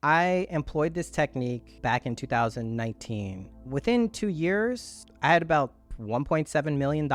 I employed this technique back in 2019. Within 2 years, I had about $1.7 million,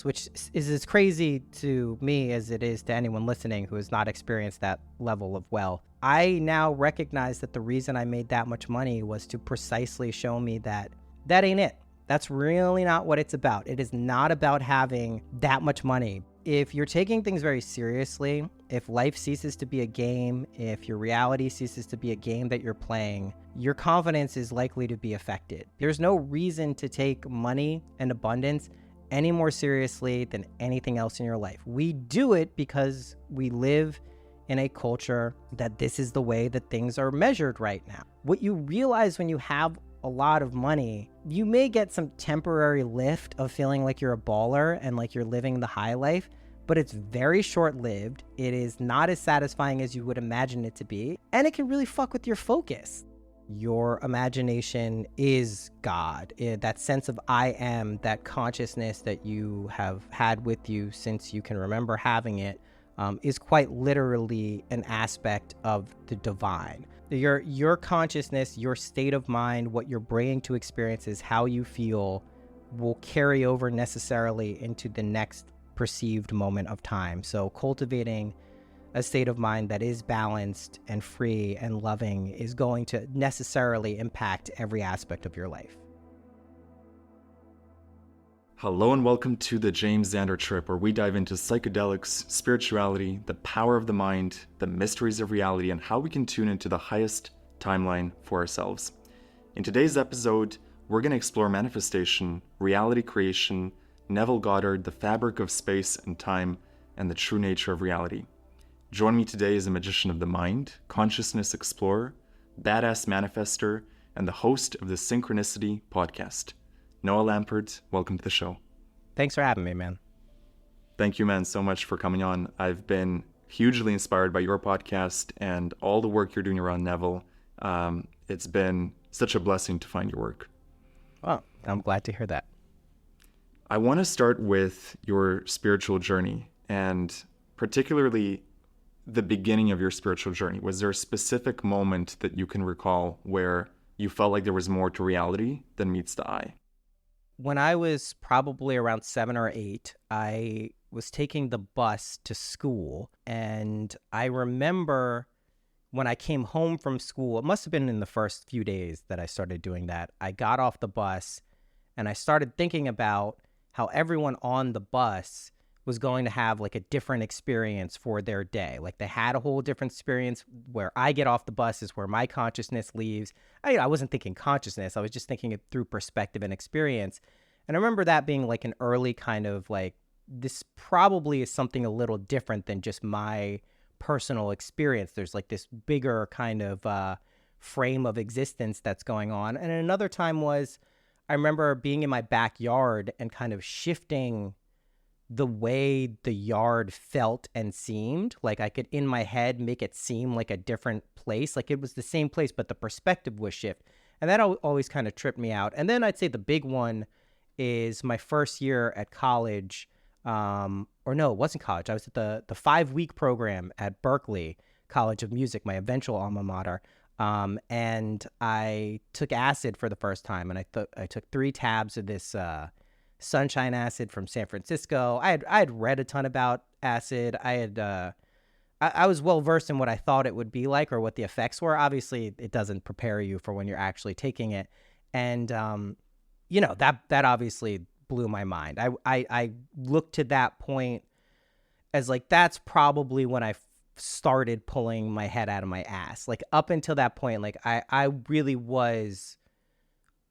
which is as crazy to me as it is to anyone listening who has not experienced that level of wealth. I now recognize that the reason I made that much money was to precisely show me that that ain't it. That's really not what it's about. It is not about having that much money. If you're taking things very seriously, if life ceases to be a game, if your reality ceases to be a game that you're playing, your confidence is likely to be affected. There's no reason to take money and abundance any more seriously than anything else in your life. We do it because we live in a culture that this is the way that things are measured right now. What you realize when you have a lot of money, you may get some temporary lift of feeling like you're a baller and like you're living the high life, but it's very short-lived. It is not as satisfying as you would imagine it to be, and it can really fuck with your focus. Your imagination is God. That sense of I am, that consciousness that you have had with you since you can remember having it, is quite literally an aspect of the divine. Your consciousness, your state of mind, what you're bringing to experiences, how you feel, will carry over necessarily into the next perceived moment of time. So cultivating a state of mind that is balanced and free and loving is going to necessarily impact every aspect of your life. Hello and welcome to the James Zander Trip, where we dive into psychedelics, spirituality, the power of the mind, the mysteries of reality, and how we can tune into the highest timeline for ourselves. In today's episode, we're going to explore manifestation, reality creation, Neville Goddard, the fabric of space and time, and the true nature of reality. Join me today is a magician of the mind, consciousness explorer, badass manifester, and the host of the Synchronicity podcast. Noah Lampert, welcome to the show. Thanks for having me, man. Thank you, man, so much for coming on. I've been hugely inspired by your podcast and all the work you're doing around Neville. It's been such a blessing to find your work. Well, I'm glad to hear that. I want to start with your spiritual journey, and particularly the beginning of your spiritual journey. Was there a specific moment that you can recall where you felt like there was more to reality than meets the eye? When I was probably around 7 or 8, I was taking the bus to school, and I remember when I came home from school, it must have been in the first few days that I started doing that. I got off the bus and I started thinking about how everyone on the bus was going to have like a different experience for their day. Like they had a whole different experience. Where I get off the bus is where my consciousness leaves. I wasn't thinking consciousness. I was just thinking it through perspective and experience. And I remember that being like an early kind of like, this probably is something a little different than just my personal experience. There's like this bigger kind of frame of existence that's going on. And another time was, I remember being in my backyard and kind of shifting the way the yard felt and seemed. Like I could, in my head, make it seem like a different place. Like it was the same place, but the perspective was shift. And that always kind of tripped me out. And then I'd say the big one is my first year at college. Or no, it wasn't college. I was at the 5-week program at Berkeley College of Music, my eventual alma mater. And I took acid for the first time. And I took 3 tabs of this sunshine acid from San Francisco. I had read a ton about acid. I was well versed in what I thought it would be like or what the effects were. Obviously, it doesn't prepare you for when you're actually taking it, and that obviously blew my mind. I looked to that point as like that's probably when I started pulling my head out of my ass. Like up until that point, like I really was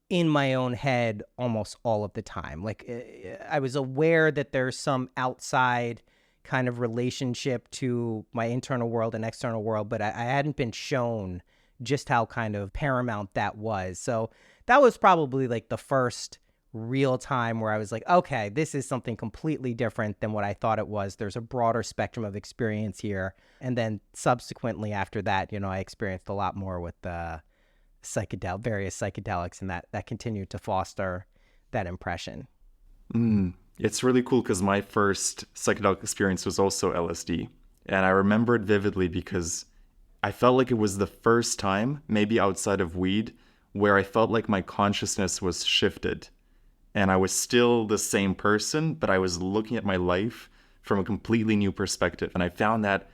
in my own head almost all of the time. Like I was aware that there's some outside kind of relationship to my internal world and external world, but I hadn't been shown just how kind of paramount that was. So that was probably like the first real time where I was like, okay, this is something completely different than what I thought it was. There's a broader spectrum of experience here. And then subsequently after that, I experienced a lot more with various psychedelics, and that continued to foster that impression. It's really cool because my first psychedelic experience was also LSD, and I remember it vividly because I felt like it was the first time, maybe outside of weed, where I felt like my consciousness was shifted. And I was still the same person, but I was looking at my life from a completely new perspective. And I found that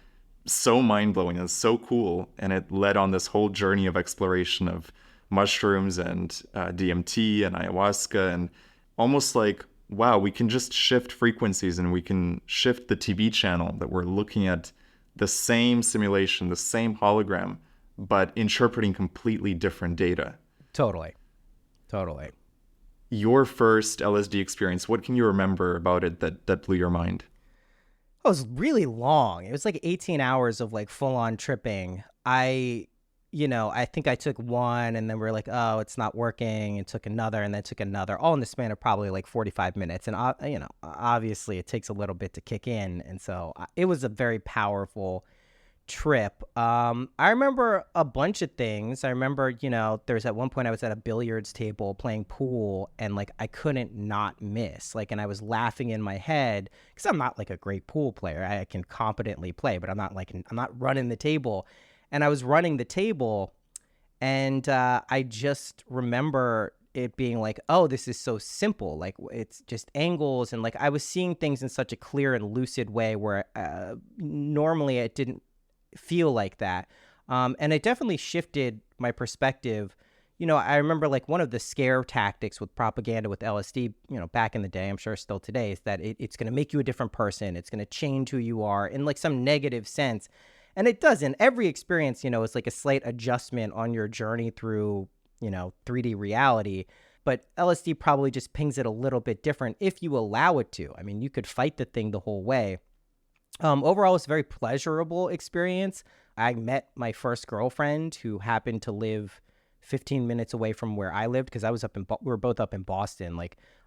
so mind-blowing and so cool. And it led on this whole journey of exploration of mushrooms and DMT and ayahuasca, and almost like, wow, we can just shift frequencies and we can shift the TV channel, that we're looking at the same simulation, the same hologram, but interpreting completely different data. Totally. Your first LSD experience, what can you remember about it that blew your mind? It was really long. It was like 18 hours of like full on tripping. I think I took one and then we are like, oh, it's not working, and took another and then took another, all in the span of probably like 45 minutes. And, obviously it takes a little bit to kick in. And so it was a very powerful trip. I remember a bunch of things. I remember, there's at one point I was at a billiards table playing pool and like I couldn't not miss, like, and I was laughing in my head because I'm not like a great pool player. I can competently play, but I'm not running the table. And I was running the table and I just remember it being like, oh, this is so simple. Like, it's just angles. And like, I was seeing things in such a clear and lucid way where normally it didn't feel like that. And it definitely shifted my perspective. I remember like one of the scare tactics with propaganda with LSD, back in the day, I'm sure still today, is that it's going to make you a different person. It's going to change who you are in like some negative sense. And it does. And every experience, is like a slight adjustment on your journey through, 3D reality. But LSD probably just pings it a little bit different if you allow it to. I mean, you could fight the thing the whole way. Overall, it's a very pleasurable experience. I met my first girlfriend who happened to live 15 minutes away from where I lived, because we were both up in Boston,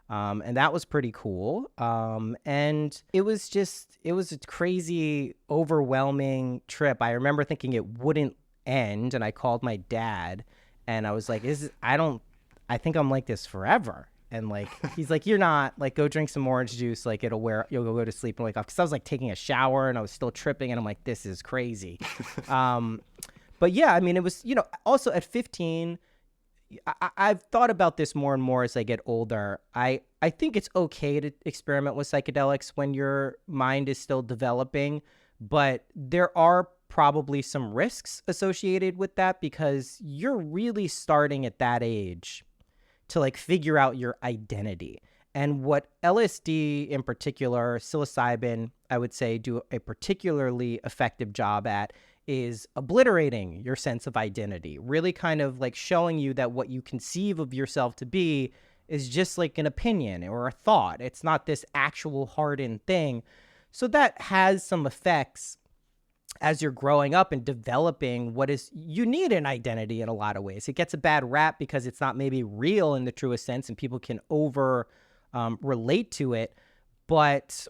and that was pretty cool. And it was a crazy, overwhelming trip. I remember thinking it wouldn't end, and I called my dad and I was like, I think I'm like this forever. And like, he's like, you're not, like, go drink some orange juice. Like, you'll go to sleep and wake up. Cause I was like taking a shower and I was still tripping and I'm like, this is crazy. But yeah, I mean, it was, also at 15, I've thought about this more and more as I get older. I think it's okay to experiment with psychedelics when your mind is still developing, but there are probably some risks associated with that, because you're really starting at that age to like figure out your identity. And what LSD in particular, psilocybin, I would say, do a particularly effective job at is obliterating your sense of identity, really kind of like showing you that what you conceive of yourself to be is just like an opinion or a thought. It's not this actual hardened thing. So that has some effects as you're growing up and developing you need an identity in a lot of ways. It gets a bad rap because it's not maybe real in the truest sense, and people can relate to it,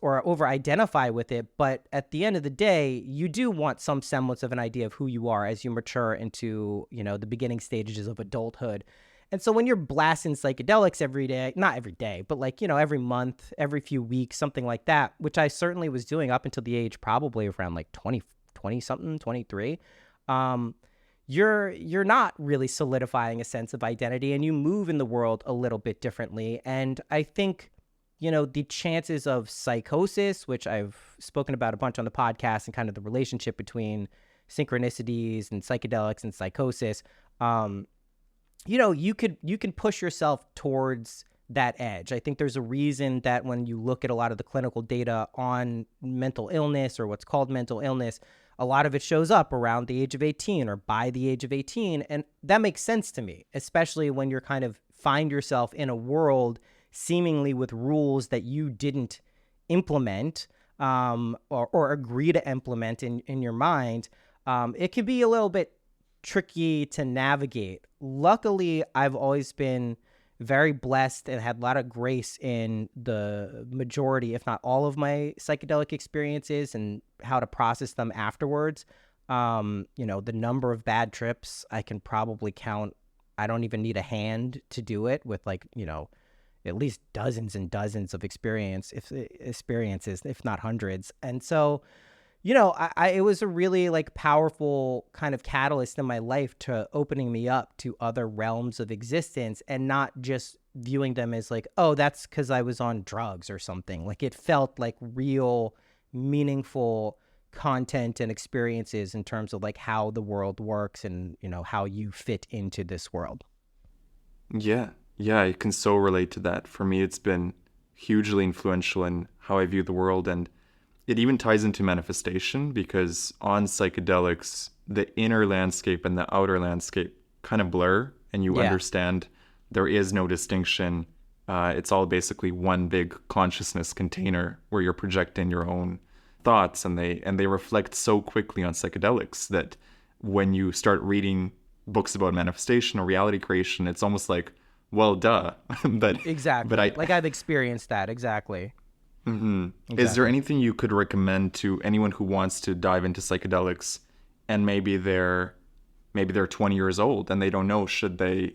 or over identify with it. But at the end of the day, you do want some semblance of an idea of who you are as you mature into, the beginning stages of adulthood. And so when you're blasting psychedelics every day, not every day, but like, every month, every few weeks, something like that, which I certainly was doing up until the age probably around like 20 something, 23, you're not really solidifying a sense of identity, and you move in the world a little bit differently. And I think, the chances of psychosis, which I've spoken about a bunch on the podcast, and kind of the relationship between synchronicities and psychedelics and psychosis, you can push yourself towards that edge. I think there's a reason that when you look at a lot of the clinical data on mental illness, or what's called mental illness, a lot of it shows up around the age of 18 or by the age of 18. And that makes sense to me, especially when you're kind of find yourself in a world seemingly with rules that you didn't implement or agree to implement in your mind. It can be a little bit tricky to navigate. Luckily, I've always been very blessed and had a lot of grace in the majority, if not all, of my psychedelic experiences and how to process them afterwards. The number of bad trips I can probably count. I don't even need a hand to do it, with like, at least dozens and dozens of experiences, if not hundreds. And so, It was a really like powerful kind of catalyst in my life to opening me up to other realms of existence and not just viewing them as like, oh, that's because I was on drugs or something. Like it felt like real, meaningful content and experiences in terms of like how the world works and, how you fit into this world. Yeah. Yeah, I can so relate to that. For me, it's been hugely influential in how I view the world. And it even ties into manifestation because on psychedelics, the inner landscape and the outer landscape kind of blur, and you Yeah. understand there is no distinction. It's all basically one big consciousness container where you're projecting your own thoughts, and they reflect so quickly on psychedelics that when you start reading books about manifestation or reality creation, it's almost like, well, duh. but Exactly. I Like I've experienced that. Exactly. Is there Exactly. anything you could recommend to anyone who wants to dive into psychedelics and maybe they're 20 years old and they don't know should they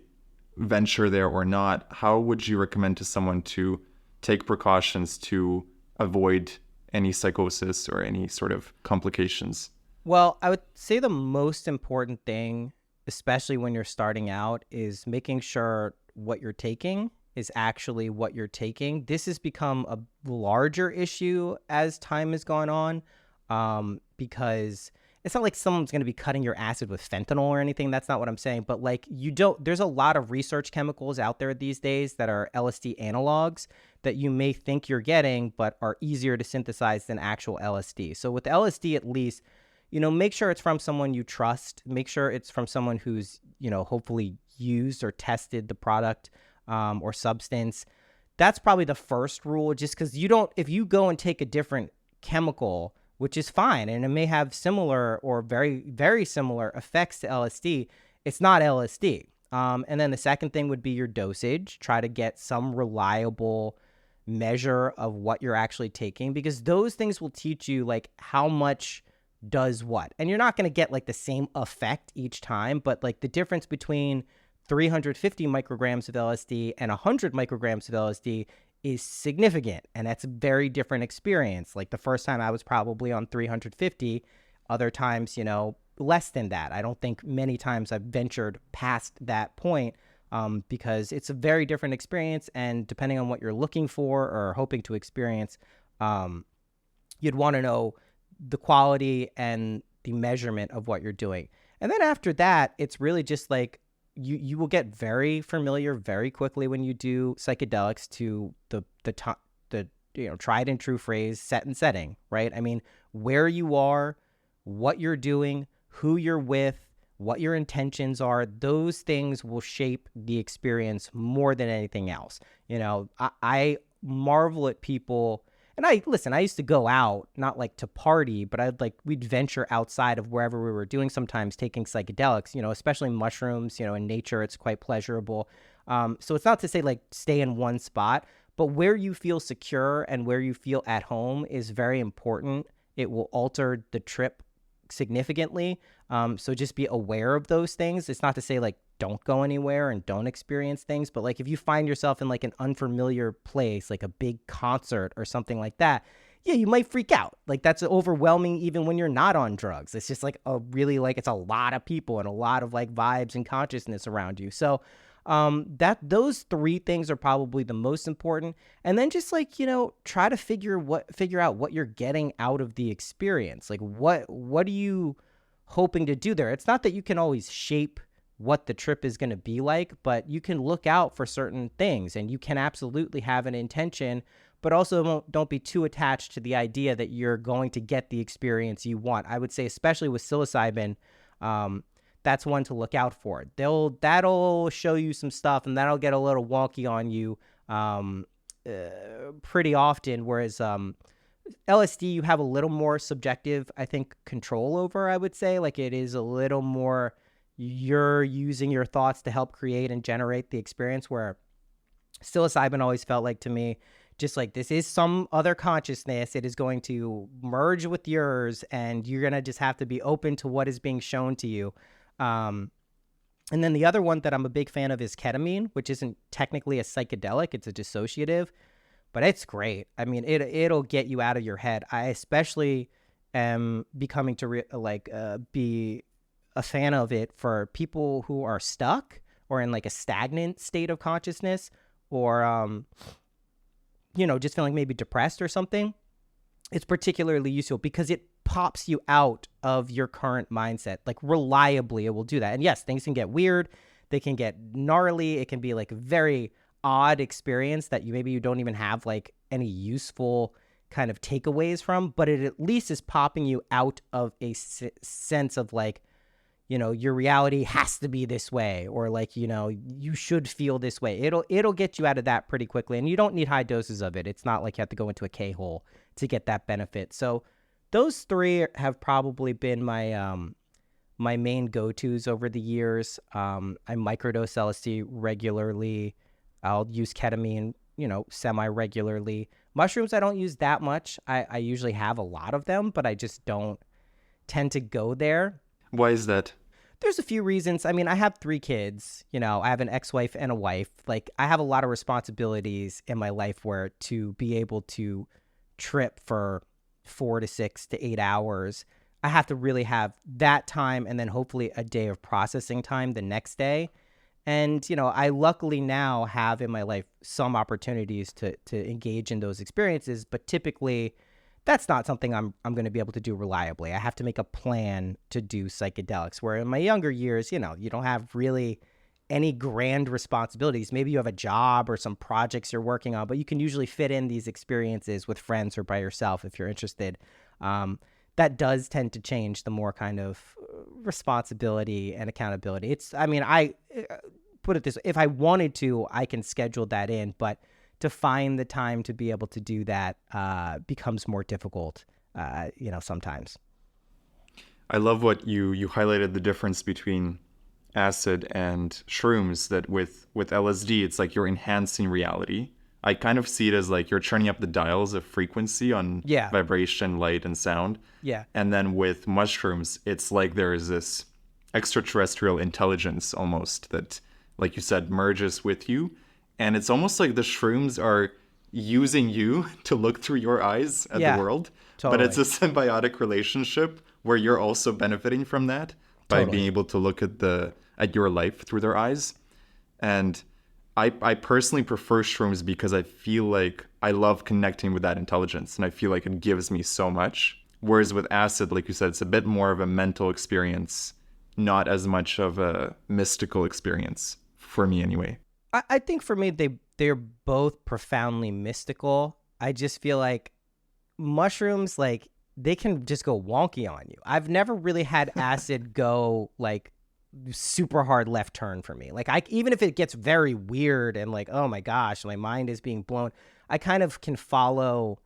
venture there or not? How would you recommend to someone to take precautions to avoid any psychosis or any sort of complications? Well, I would say the most important thing, especially when you're starting out, is making sure what you're taking is actually what you're taking. This has become a larger issue as time has gone on, because it's not like someone's going to be cutting your acid with fentanyl or anything. That's not what I'm saying. But like, there's a lot of research chemicals out there these days that are LSD analogs that you may think you're getting, but are easier to synthesize than actual LSD. So with LSD, at least, make sure it's from someone you trust. Make sure it's from someone who's, hopefully used or tested the product, or substance. That's probably the first rule, just because if you go and take a different chemical, which is fine, and it may have similar or very, very similar effects to LSD, it's not LSD. And then the second thing would be your dosage. Try to get some reliable measure of what you're actually taking, because those things will teach you like how much does what. And you're not going to get like the same effect each time, but like the difference between 350 micrograms of LSD and 100 micrograms of LSD is significant. And that's a very different experience. Like the first time I was probably on 350, other times, less than that. I don't think many times I've ventured past that point, because it's a very different experience. And depending on what you're looking for or hoping to experience, you'd want to know the quality and the measurement of what you're doing. And then after that, it's really just like you will get very familiar very quickly when you do psychedelics to the tried and true phrase set and setting, right? I mean, where you are, what you're doing, who you're with, what your intentions are, those things will shape the experience more than anything else. I marvel at people. And I used to go out, not like to party, but we'd venture outside of wherever we were doing, sometimes taking psychedelics, especially mushrooms, in nature, it's quite pleasurable. So it's not to say like stay in one spot, but where you feel secure and where you feel at home is very important. It will alter the trip significantly. So just be aware of those things. It's not to say like don't go anywhere and don't experience things, but like if you find yourself in like an unfamiliar place, like a big concert or something like that, yeah, you might freak out. Like that's overwhelming even when you're not on drugs. It's just like it's a lot of people and a lot of like vibes and consciousness around you. So those three things are probably the most important. And then just like, try to figure out what you're getting out of the experience. Like what are you hoping to do there? It's not that you can always shape what the trip is going to be like, but you can look out for certain things and you can absolutely have an intention, but also don't be too attached to the idea that you're going to get the experience you want. I would say, especially with psilocybin, that's one to look out for. That'll show you some stuff and that'll get a little wonky on you pretty often. Whereas LSD, you have a little more subjective, I think, control over, I would say. Like it is a little more, you're using your thoughts to help create and generate the experience, where psilocybin always felt like to me, just like this is some other consciousness. It is going to merge with yours and you're going to just have to be open to what is being shown to you. And then the other one that I'm a big fan of is ketamine, which isn't technically a psychedelic. It's a dissociative, but it's great. I mean, it'll get you out of your head. I especially am becoming to be a fan of it for people who are stuck or in like a stagnant state of consciousness, or just feeling maybe depressed or something. It's particularly useful because it pops you out of your current mindset. Like reliably, it will do that. And yes, things can get weird. They can get gnarly. It can be like a very odd experience that maybe you don't even have like any useful kind of takeaways from, but it at least is popping you out of a sense of like, your reality has to be this way, or like, you should feel this way. It'll get you out of that pretty quickly, and you don't need high doses of it. It's not like you have to go into a K-hole to get that benefit. So those three have probably been my my main go-tos over the years. I microdose LSD regularly. I'll use ketamine, semi-regularly. Mushrooms, I don't use that much. I usually have a lot of them, but I just don't tend to go there. Why is that? There's a few reasons. I mean, I have 3 kids. I have an ex-wife and a wife. Like, I have a lot of responsibilities in my life where to be able to trip for 4 to 6 to 8 hours, I have to really have that time and then hopefully a day of processing time the next day. And, I luckily now have in my life some opportunities to engage in those experiences, but typically that's not something I'm going to be able to do reliably. I have to make a plan to do psychedelics, where in my younger years, you don't have really any grand responsibilities. Maybe you have a job or some projects you're working on, but you can usually fit in these experiences with friends or by yourself if you're interested. That does tend to change the more kind of responsibility and accountability. I put it this way, if I wanted to, I can schedule that in, but to find the time to be able to do that becomes more difficult, sometimes. I love what you highlighted, the difference between acid and shrooms, that with LSD, it's like you're enhancing reality. I kind of see it as like you're turning up the dials of frequency on vibration, light, and sound. Yeah. And then with mushrooms, it's like there is this extraterrestrial intelligence almost that, like you said, merges with you. And it's almost like the shrooms are using you to look through your eyes at the world. Totally. But it's a symbiotic relationship where you're also benefiting from that by being able to look at your life through their eyes. And I personally prefer shrooms because I feel like I love connecting with that intelligence, and I feel like it gives me so much. Whereas with acid, like you said, it's a bit more of a mental experience, not as much of a mystical experience, for me anyway. I think for me, they're both profoundly mystical. I just feel like mushrooms, like, they can just go wonky on you. I've never really had acid go like super hard left turn for me. Like, even if it gets very weird and like, oh my gosh, my mind is being blown, I kind of can follow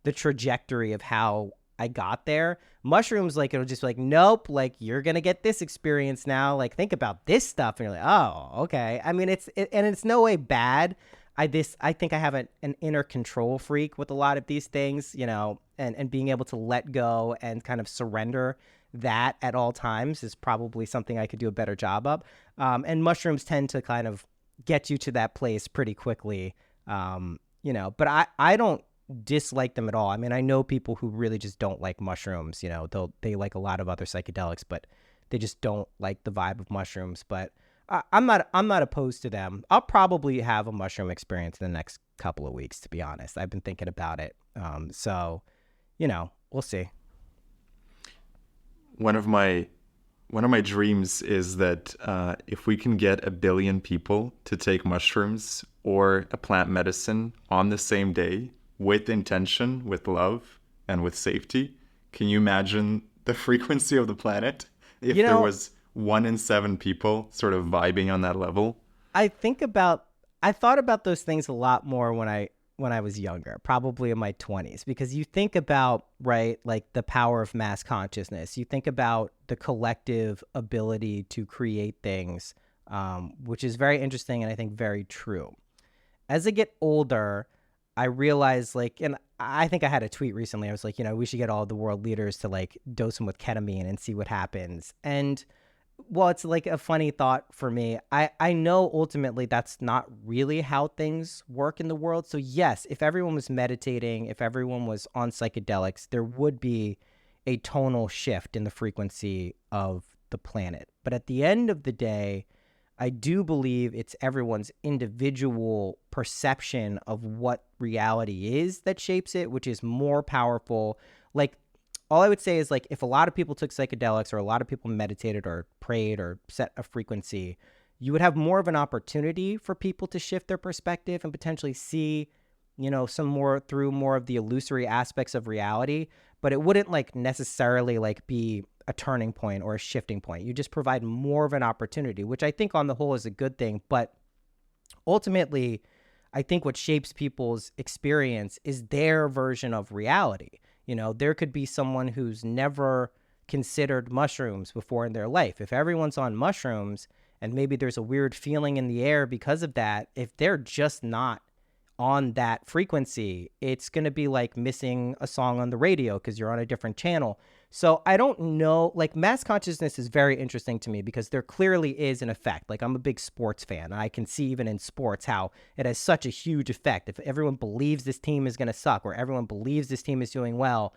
the trajectory of how I got there. Mushrooms, like, it'll just be like, nope, like, you're gonna get this experience now, like, think about this stuff, and you're like, oh, okay. I mean, it's no way bad. I think I have an inner control freak with a lot of these things, and being able to let go and kind of surrender that at all times is probably something I could do a better job of. And mushrooms tend to kind of get you to that place pretty quickly, but I don't dislike them at all. I mean, I know people who really just don't like mushrooms. They like a lot of other psychedelics, but they just don't like the vibe of mushrooms. But I'm not opposed to them. I'll probably have a mushroom experience in the next couple of weeks, to be honest. I've been thinking about it. So, we'll see. One of my dreams is that if we can get 1 billion people to take mushrooms or a plant medicine on the same day with intention, with love, and with safety, can you imagine the frequency of the planet if there was 1 in 7 people sort of vibing on that level? I thought about those things a lot more when I was younger, probably in my 20s, because you think about, right, like the power of mass consciousness. You think about the collective ability to create things, which is very interesting and I think very true. As I get older, I realize, like, and I think I had a tweet recently. I was like, we should get all the world leaders to like dose them with ketamine and see what happens. And well, it's like a funny thought for me. I know ultimately that's not really how things work in the world. So yes, if everyone was meditating, if everyone was on psychedelics, there would be a tonal shift in the frequency of the planet. But at the end of the day, I do believe it's everyone's individual perception of what reality is that shapes it, which is more powerful. Like, all I would say is, like, if a lot of people took psychedelics or a lot of people meditated or prayed or set a frequency, you would have more of an opportunity for people to shift their perspective and potentially see, some more through more of the illusory aspects of reality. But it wouldn't like necessarily like be a turning point or a shifting point. You just provide more of an opportunity, which I think on the whole is a good thing. But ultimately, I think what shapes people's experience is their version of reality. There could be someone who's never considered mushrooms before in their life. If everyone's on mushrooms and maybe there's a weird feeling in the air because of that, if they're just not on that frequency, it's going to be like missing a song on the radio because you're on a different channel. So I don't know, like, mass consciousness is very interesting to me because there clearly is an effect. Like, I'm a big sports fan, and I can see even in sports how it has such a huge effect. If everyone believes this team is going to suck or everyone believes this team is doing well,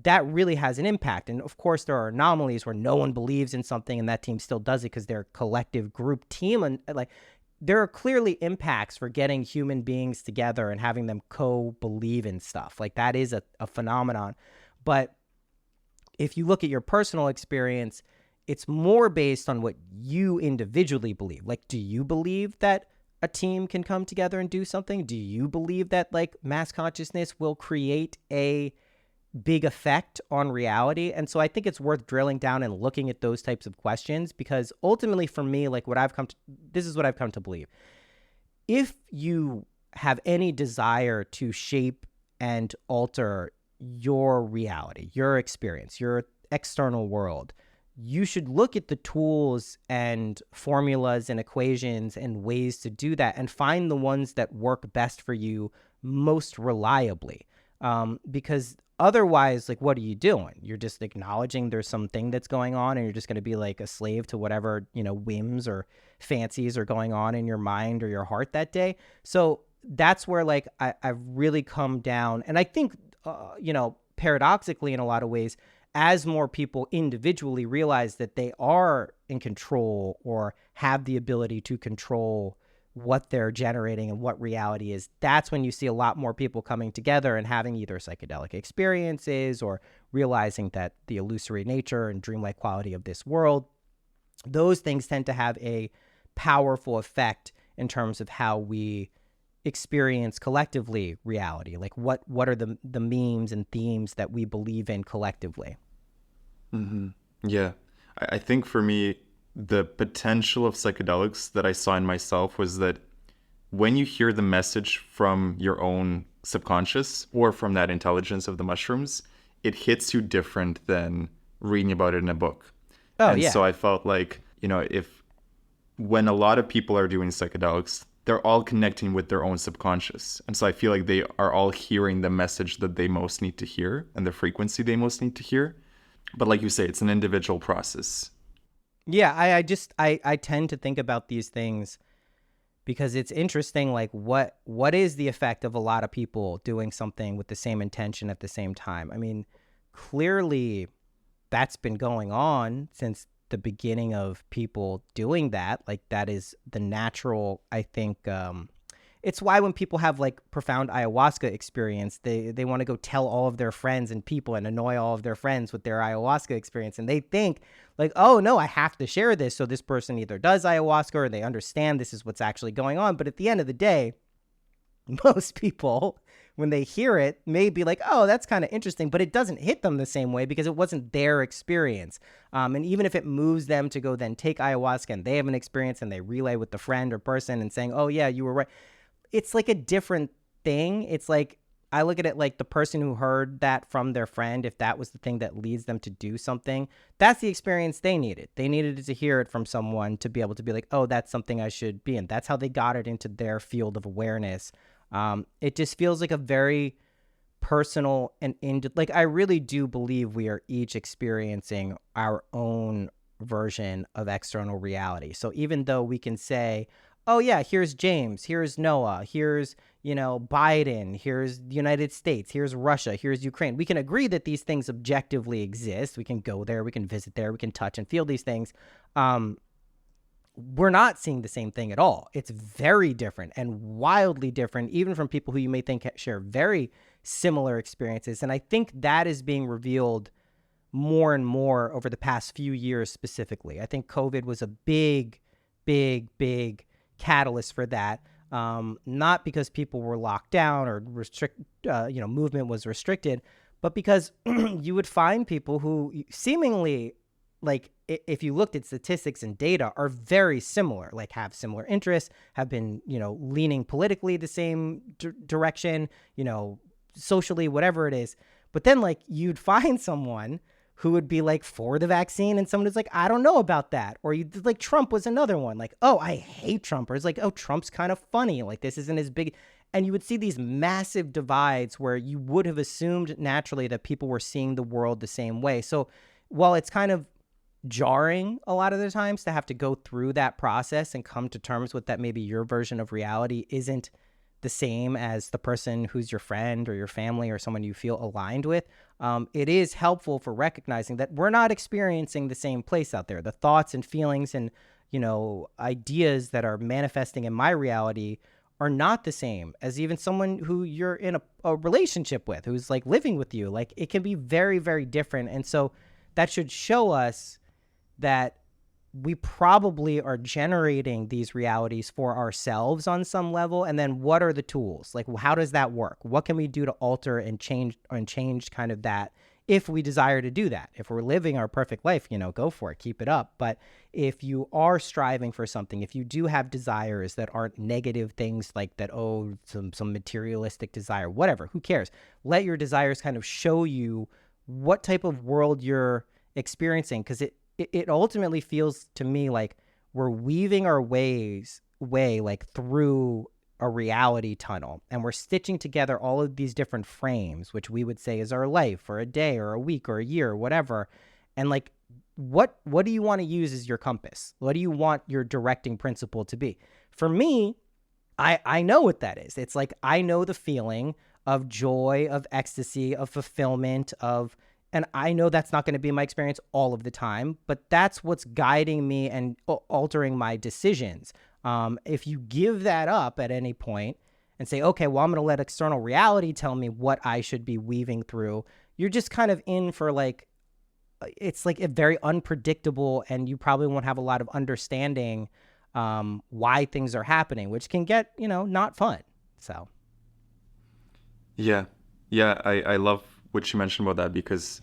that really has an impact. And of course, there are anomalies where no one believes in something and that team still does it because they're a collective group team. And like, there are clearly impacts for getting human beings together and having them co-believe in stuff. Like, that is a phenomenon. But if you look at your personal experience, it's more based on what you individually believe. Like, do you believe that a team can come together and do something? Do you believe that, like, mass consciousness will create a big effect on reality? And so I think it's worth drilling down and looking at those types of questions, because ultimately for me, like, this is what I've come to believe. If you have any desire to shape and alter your reality, your experience, your external world, you should look at the tools and formulas and equations and ways to do that and find the ones that work best for you most reliably. Because otherwise, like, what are you doing? You're just acknowledging there's something that's going on and you're just going to be like a slave to whatever, whims or fancies are going on in your mind or your heart that day. So that's where, like, I've really come down. And I think, paradoxically, in a lot of ways, as more people individually realize that they are in control or have the ability to control what they're generating and what reality is, that's when you see a lot more people coming together and having either psychedelic experiences or realizing that the illusory nature and dreamlike quality of this world, those things tend to have a powerful effect in terms of how we experience collectively reality. Like, what are the memes and themes that we believe in collectively? Mm-hmm. Yeah. I think for me, the potential of psychedelics that I saw in myself was that when you hear the message from your own subconscious or from that intelligence of the mushrooms, it hits you different than reading about it in a book. So I felt like, when a lot of people are doing psychedelics, they're all connecting with their own subconscious. And so I feel like they are all hearing the message that they most need to hear and the frequency they most need to hear. But like you say, it's an individual process. Yeah, I tend to think about these things because it's interesting, like, what is the effect of a lot of people doing something with the same intention at the same time? I mean, clearly that's been going on since the beginning of people doing that. Like, that is the natural, I think, it's why when people have, like, profound ayahuasca experience, they want to go tell all of their friends and people and annoy all of their friends with their ayahuasca experience. And they think, like, oh, no, I have to share this. So this person either does ayahuasca or they understand this is what's actually going on. But at the end of the day, most people, when they hear it, may be like, oh, that's kind of interesting. But it doesn't hit them the same way because it wasn't their experience. And even if it moves them to go then take ayahuasca and they have an experience and they relay with the friend or person and saying, oh, yeah, you were right, it's like a different thing. It's like, I look at it like the person who heard that from their friend, if that was the thing that leads them to do something, that's the experience they needed. They needed to hear it from someone to be able to be like, oh, that's something I should be in. That's how they got it into their field of awareness. It just feels like a very personal and like, I really do believe we are each experiencing our own version of external reality. So even though we can say, oh yeah, here's James, here's Noah, here's, Biden, here's the United States, here's Russia, here's Ukraine. We can agree that these things objectively exist. We can go there, we can visit there, we can touch and feel these things. We're not seeing the same thing at all. It's very different and wildly different, even from people who you may think share very similar experiences. And I think that is being revealed more and more over the past few years specifically. I think COVID was a big, big, big catalyst for that. Not because people were locked down or movement was restricted, but because you would find people who seemingly, like, if you looked at statistics and data, are very similar, like have similar interests, have been, leaning politically the same direction, socially, whatever it is. But then, like, you'd find someone who would be like for the vaccine and someone who's like, I don't know about that. Or you like Trump was another one, like, oh, I hate Trump. Or it's like, oh, Trump's kind of funny. Like, this isn't as big. And you would see these massive divides where you would have assumed naturally that people were seeing the world the same way. So while it's kind of jarring a lot of the times to have to go through that process and come to terms with that, maybe your version of reality isn't the same as the person who's your friend or your family or someone you feel aligned with, it is helpful for recognizing that we're not experiencing the same place out there. The thoughts and feelings and, ideas that are manifesting in my reality are not the same as even someone who you're in a relationship with, who's like living with you. Like, it can be very, very different. And so that should show us that we probably are generating these realities for ourselves on some level. And then what are the tools? Like, how does that work? What can we do to alter and change kind of that if we desire to do that? If we're living our perfect life, go for it, keep it up. But if you are striving for something, if you do have desires that aren't negative things like that, some materialistic desire, whatever, who cares? Let your desires kind of show you what type of world you're experiencing, because it ultimately feels to me like we're weaving our way like through a reality tunnel, and we're stitching together all of these different frames, which we would say is our life or a day or a week or a year or whatever. And like, what do you want to use as your compass? What do you want your directing principle to be? For me, I know what that is. It's like, I know the feeling of joy, of ecstasy, of fulfillment, and I know that's not going to be my experience all of the time, but that's what's guiding me and altering my decisions. If you give that up at any point and say, okay, well, I'm going to let external reality tell me what I should be weaving through, you're just kind of in for like, it's like a very unpredictable, and you probably won't have a lot of understanding why things are happening, which can get, not fun. So. Yeah. I love what you mentioned about that, because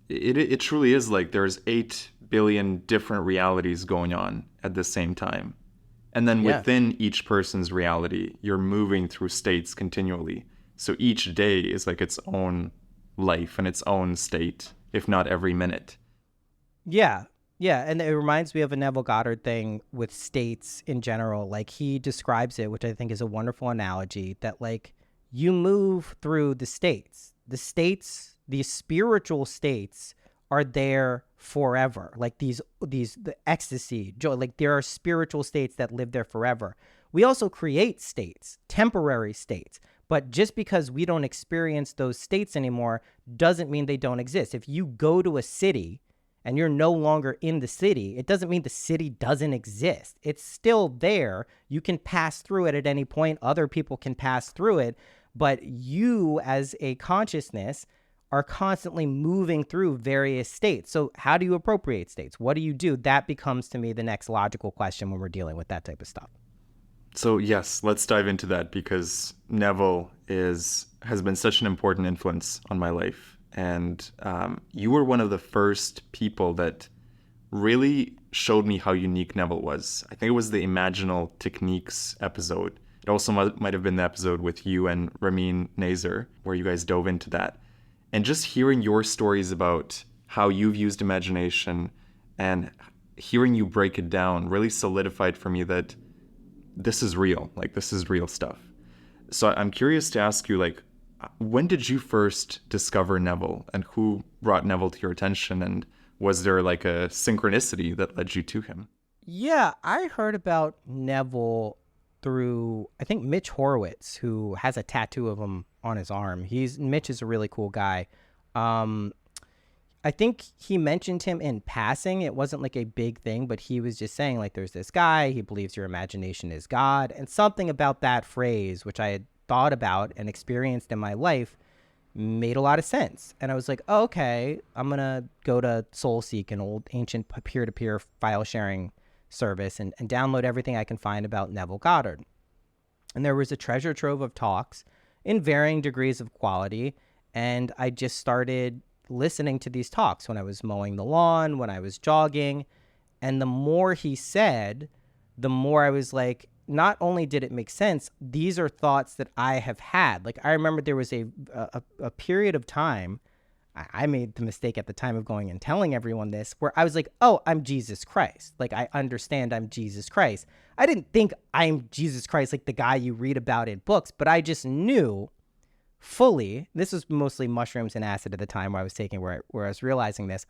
it truly is like there's 8 billion different realities going on at the same time. And then within each person's reality, you're moving through states continually. So each day is like its own life and its own state, if not every minute. Yeah. And it reminds me of a Neville Goddard thing with states in general. Like, he describes it, which I think is a wonderful analogy, that like you move through the states. The spiritual states are there forever. Like the ecstasy, joy, like there are spiritual states that live there forever. We also create states, temporary states, but just because we don't experience those states anymore doesn't mean they don't exist. If you go to a city and you're no longer in the city, it doesn't mean the city doesn't exist. It's still there. You can pass through it at any point. Other people can pass through it, but you as a consciousness are constantly moving through various states. So how do you appropriate states? What do you do? That becomes, to me, the next logical question when we're dealing with that type of stuff. So yes, let's dive into that, because Neville has been such an important influence on my life. And you were one of the first people that really showed me how unique Neville was. I think it was the Imaginal Techniques episode. It also might have been the episode with you and Ramin Nazer, where you guys dove into that. And just hearing your stories about how you've used imagination and hearing you break it down really solidified for me that this is real. Like, this is real stuff. So I'm curious to ask you, like, when did you first discover Neville, and who brought Neville to your attention? And was there like a synchronicity that led you to him? Yeah, I heard about Neville through, I think, Mitch Horowitz, who has a tattoo of him on his arm. Mitch is a really cool guy. Um, I think he mentioned him in passing. It wasn't like a big thing, but he was just saying, like, there's this guy, he believes your imagination is God. And something about that phrase, which I had thought about and experienced in my life, made a lot of sense. And I was like, oh, okay, I'm going to go to SoulSeek, an old ancient peer-to-peer file sharing service, and download everything I can find about Neville Goddard. And there was a treasure trove of talks in varying degrees of quality. And I just started listening to these talks when I was mowing the lawn, when I was jogging. And the more he said, the more I was like, not only did it make sense, these are thoughts that I have had. Like, I remember there was a period of time, I made the mistake at the time of going and telling everyone this, where I was like, oh, I'm Jesus Christ. Like, I understand I'm Jesus Christ. I didn't think I'm Jesus Christ, like the guy you read about in books, but I just knew fully, this was mostly mushrooms and acid at the time where I was taking, where I was realizing this.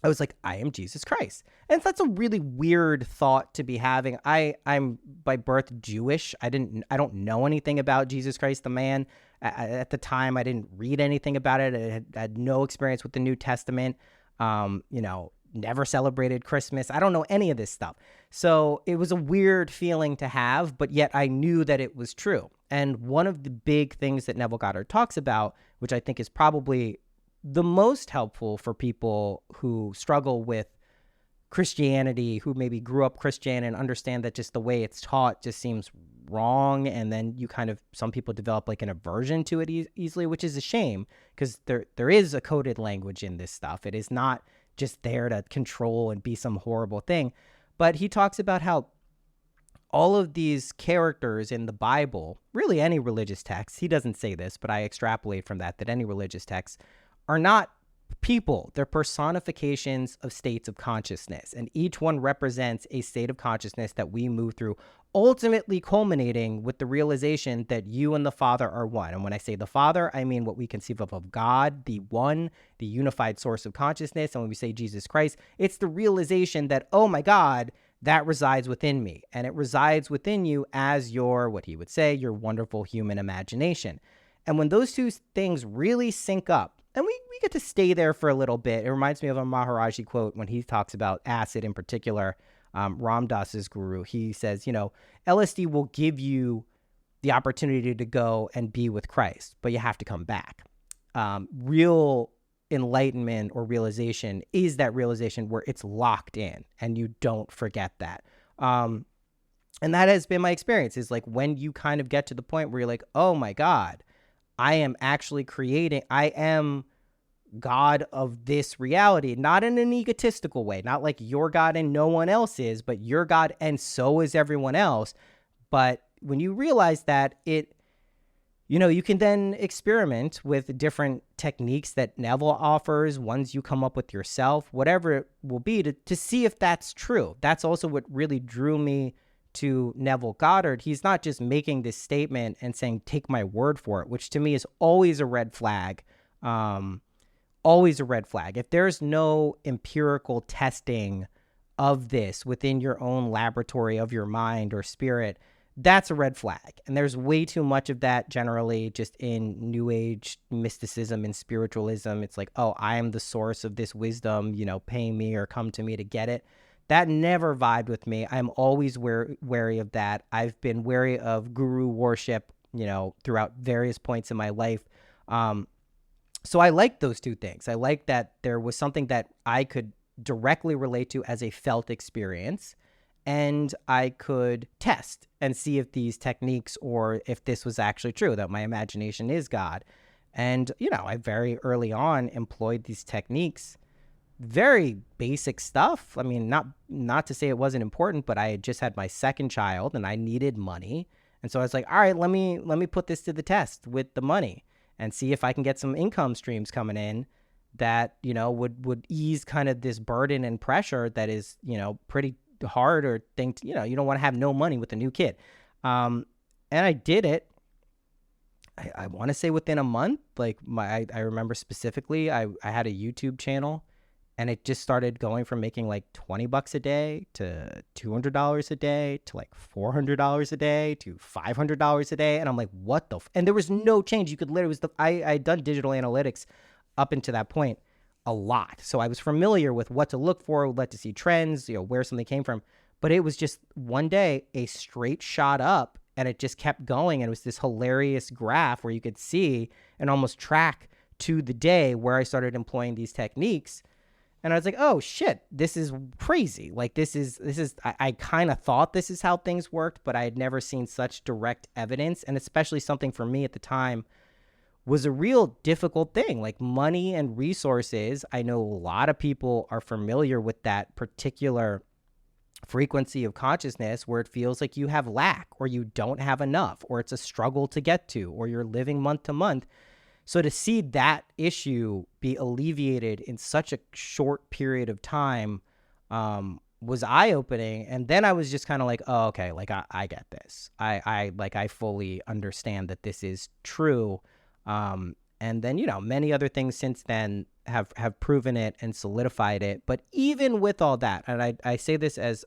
I was like, I am Jesus Christ. And that's a really weird thought to be having. I'm by birth Jewish. I don't know anything about Jesus Christ, the man. At the time, I didn't read anything about it. I had no experience with the New Testament. Never celebrated Christmas. I don't know any of this stuff. So it was a weird feeling to have, but yet I knew that it was true. And one of the big things that Neville Goddard talks about, which I think is probably the most helpful for people who struggle with Christianity, who maybe grew up Christian and understand that just the way it's taught just seems wrong. And then some people develop like an aversion to it easily, which is a shame, because there is a coded language in this stuff. It is not just there to control and be some horrible thing. But he talks about how all of these characters in the Bible, really any religious text, he doesn't say this, but I extrapolate from that any religious texts are not people. They're personifications of states of consciousness, and each one represents a state of consciousness that we move through, ultimately culminating with the realization that you and the Father are one. And when I say the Father, I mean what we conceive of God, the one, the unified source of consciousness. And when we say Jesus Christ, it's the realization that, oh my God, that resides within me, and it resides within you as your, what he would say, your wonderful human imagination. And when those two things really sync up, and we get to stay there for a little bit. It reminds me of a Maharaji quote when he talks about acid in particular, Ram Dass's guru. He says, LSD will give you the opportunity to go and be with Christ, but you have to come back. Real enlightenment or realization is that realization where it's locked in and you don't forget that. And that has been my experience, is like when you kind of get to the point where you're like, oh my God, I am actually I am God of this reality, not in an egotistical way, not like you're God and no one else is, but you're God and so is everyone else. But when you realize that, you can then experiment with different techniques that Neville offers, ones you come up with yourself, whatever it will be, to see if that's true. That's also what really drew me to Neville Goddard. He's not just making this statement and saying, take my word for it, which to me is always a red flag. Always a red flag. If there's no empirical testing of this within your own laboratory of your mind or spirit, that's a red flag. And there's way too much of that generally just in New Age mysticism and spiritualism. It's like, oh, I am the source of this wisdom, pay me or come to me to get it. That never vibed with me. I'm always wary of that. I've been wary of guru worship, throughout various points in my life. So I like those two things. I like that there was something that I could directly relate to as a felt experience, and I could test and see if these techniques or if this was actually true, that my imagination is God. And, I very early on employed these techniques. Very basic stuff. I mean, not to say it wasn't important, but I had just had my second child and I needed money. And so I was like, all right, let me put this to the test with the money and see if I can get some income streams coming in that, would ease kind of this burden and pressure that is, pretty hard, or think, you don't want to have no money with a new kid. And I did it. I want to say within a month. Like I remember specifically, I had a YouTube channel, And it just started going from making like $20 a day to $200 a day to like $400 a day to $500 a day. And I'm like, what the? And there was no change. You could literally, I'd done digital analytics up until that point a lot. So I was familiar with what to look for, what to see trends, where something came from. But it was just one day a straight shot up, and it just kept going. And it was this hilarious graph where you could see and almost track to the day where I started employing these techniques. And I was like, oh shit, this is crazy. Like this is, I kind of thought this is how things worked, but I had never seen such direct evidence. And especially something for me at the time was a real difficult thing, like money and resources. I know a lot of people are familiar with that particular frequency of consciousness where it feels like you have lack or you don't have enough, or it's a struggle to get to, or you're living month to month. So to see that issue be alleviated in such a short period of time was eye-opening. And then I was just kind of like, oh, okay, like I get this. I fully understand that this is true. And then, many other things since then have proven it and solidified it. But even with all that, and I say this as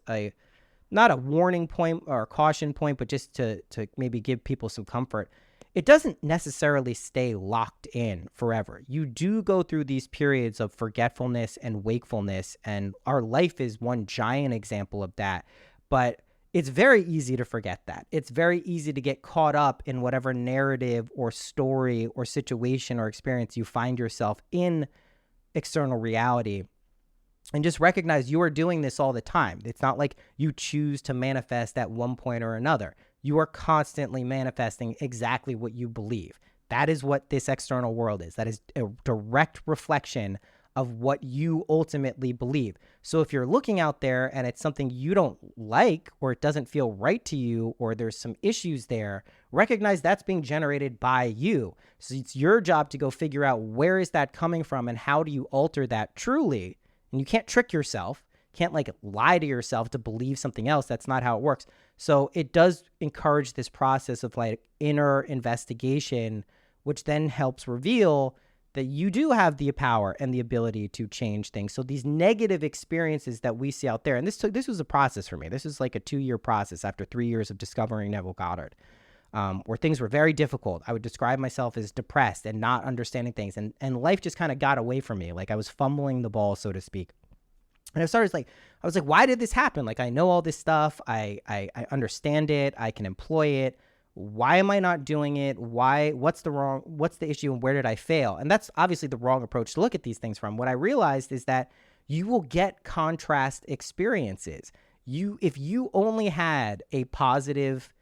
not a warning point or a caution point, but just to maybe give people some comfort, it doesn't necessarily stay locked in forever. You do go through these periods of forgetfulness and wakefulness, and our life is one giant example of that. But it's very easy to forget that. It's very easy to get caught up in whatever narrative or story or situation or experience you find yourself in external reality. And just recognize you are doing this all the time. It's not like you choose to manifest at one point or another. You are constantly manifesting exactly what you believe. That is what this external world is. That is a direct reflection of what you ultimately believe. So if you're looking out there and it's something you don't like, or it doesn't feel right to you, or there's some issues there, recognize that's being generated by you. So it's your job to go figure out where is that coming from and how do you alter that truly. And you can't trick yourself. Can't like lie to yourself to believe something else. That's not how it works. So it does encourage this process of like inner investigation, which then helps reveal that you do have the power and the ability to change things. So these negative experiences that we see out there, and this was a process for me. This is like a 2-year process after 3 years of discovering Neville Goddard, where things were very difficult. I would describe myself as depressed and not understanding things. And life just kind of got away from me. Like I was fumbling the ball, so to speak. And I was like, why did this happen? Like, I know all this stuff. I understand it. I can employ it. Why am I not doing it? What's the issue, and where did I fail? And that's obviously the wrong approach to look at these things from. What I realized is that you will get contrast experiences. If you only had a positive,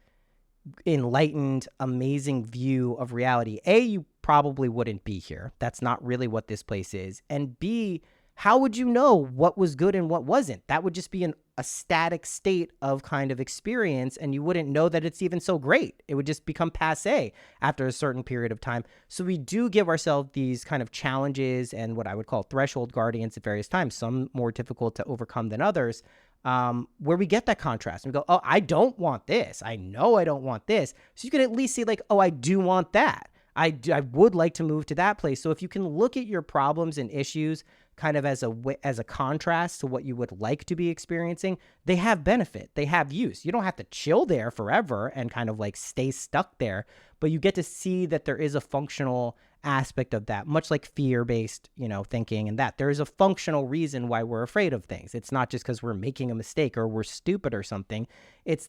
enlightened, amazing view of reality, A, you probably wouldn't be here. That's not really what this place is. And B, how would you know what was good and what wasn't? That would just be a static state of kind of experience, and you wouldn't know that it's even so great. It would just become passé after a certain period of time. So we do give ourselves these kind of challenges and what I would call threshold guardians at various times, some more difficult to overcome than others, where we get that contrast. And we go, oh, I don't want this. I know I don't want this. So you can at least see like, oh, I do want that. I would like to move to that place. So if you can look at your problems and issues kind of as a contrast to what you would like to be experiencing, they have benefit. They have use. You don't have to chill there forever and kind of like stay stuck there, but you get to see that there is a functional aspect of that, much like fear-based, thinking, and that there is a functional reason why we're afraid of things. It's not just because we're making a mistake or we're stupid or something.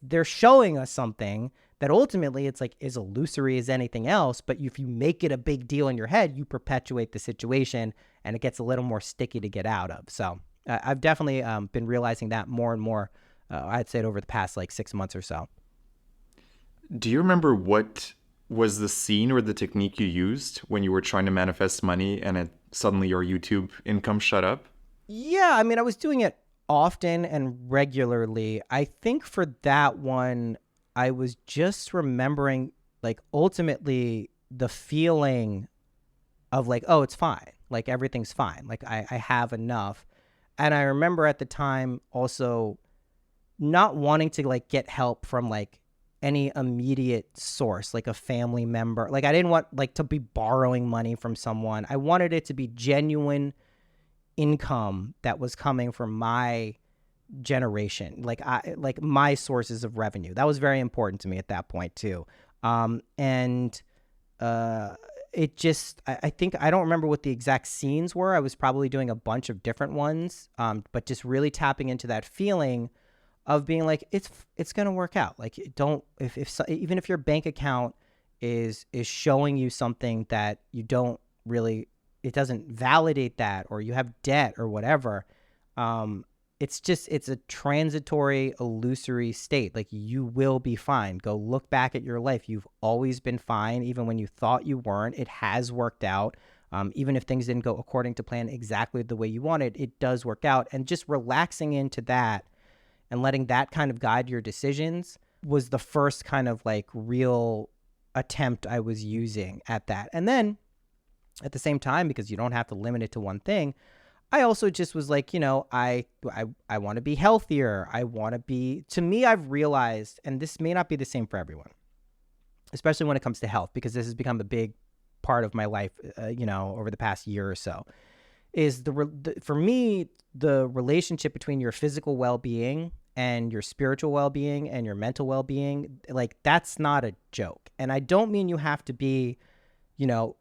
They're showing us something that ultimately it's like as illusory as anything else, but if you make it a big deal in your head, you perpetuate the situation and it gets a little more sticky to get out of. So I've definitely been realizing that more and more, I'd say over the past like 6 months or so. Do you remember what was the scene or the technique you used when you were trying to manifest money and suddenly your YouTube income shut up? Yeah, I mean, I was doing it often and regularly. I think for that one, I was just remembering like ultimately the feeling of like, oh, it's fine. Like everything's fine. Like I have enough. And I remember at the time also not wanting to like get help from like any immediate source, like a family member. Like I didn't want like to be borrowing money from someone. I wanted it to be genuine income that was coming from my generation, like my sources of revenue. That was very important to me at that point too. And it just, I think, I don't remember what the exact scenes were. I was probably doing a bunch of different ones, but just really tapping into that feeling of being like, it's gonna work out. Like, don't, even if your bank account is showing you something that you don't really, it doesn't validate that, or you have debt or whatever, it's a transitory, illusory state. Like, you will be fine. Go look back at your life. You've always been fine, even when you thought you weren't. It has worked out. Even if things didn't go according to plan exactly the way you wanted, it does work out. And just relaxing into that and letting that kind of guide your decisions was the first kind of like real attempt I was using at that. And then at the same time, because you don't have to limit it to one thing, I also just was like, I want to be healthier. To me, I've realized, and this may not be the same for everyone, especially when it comes to health, because this has become a big part of my life, over the past year or so, is for me, the relationship between your physical well-being and your spiritual well-being and your mental well-being, like, that's not a joke. And I don't mean you have to be,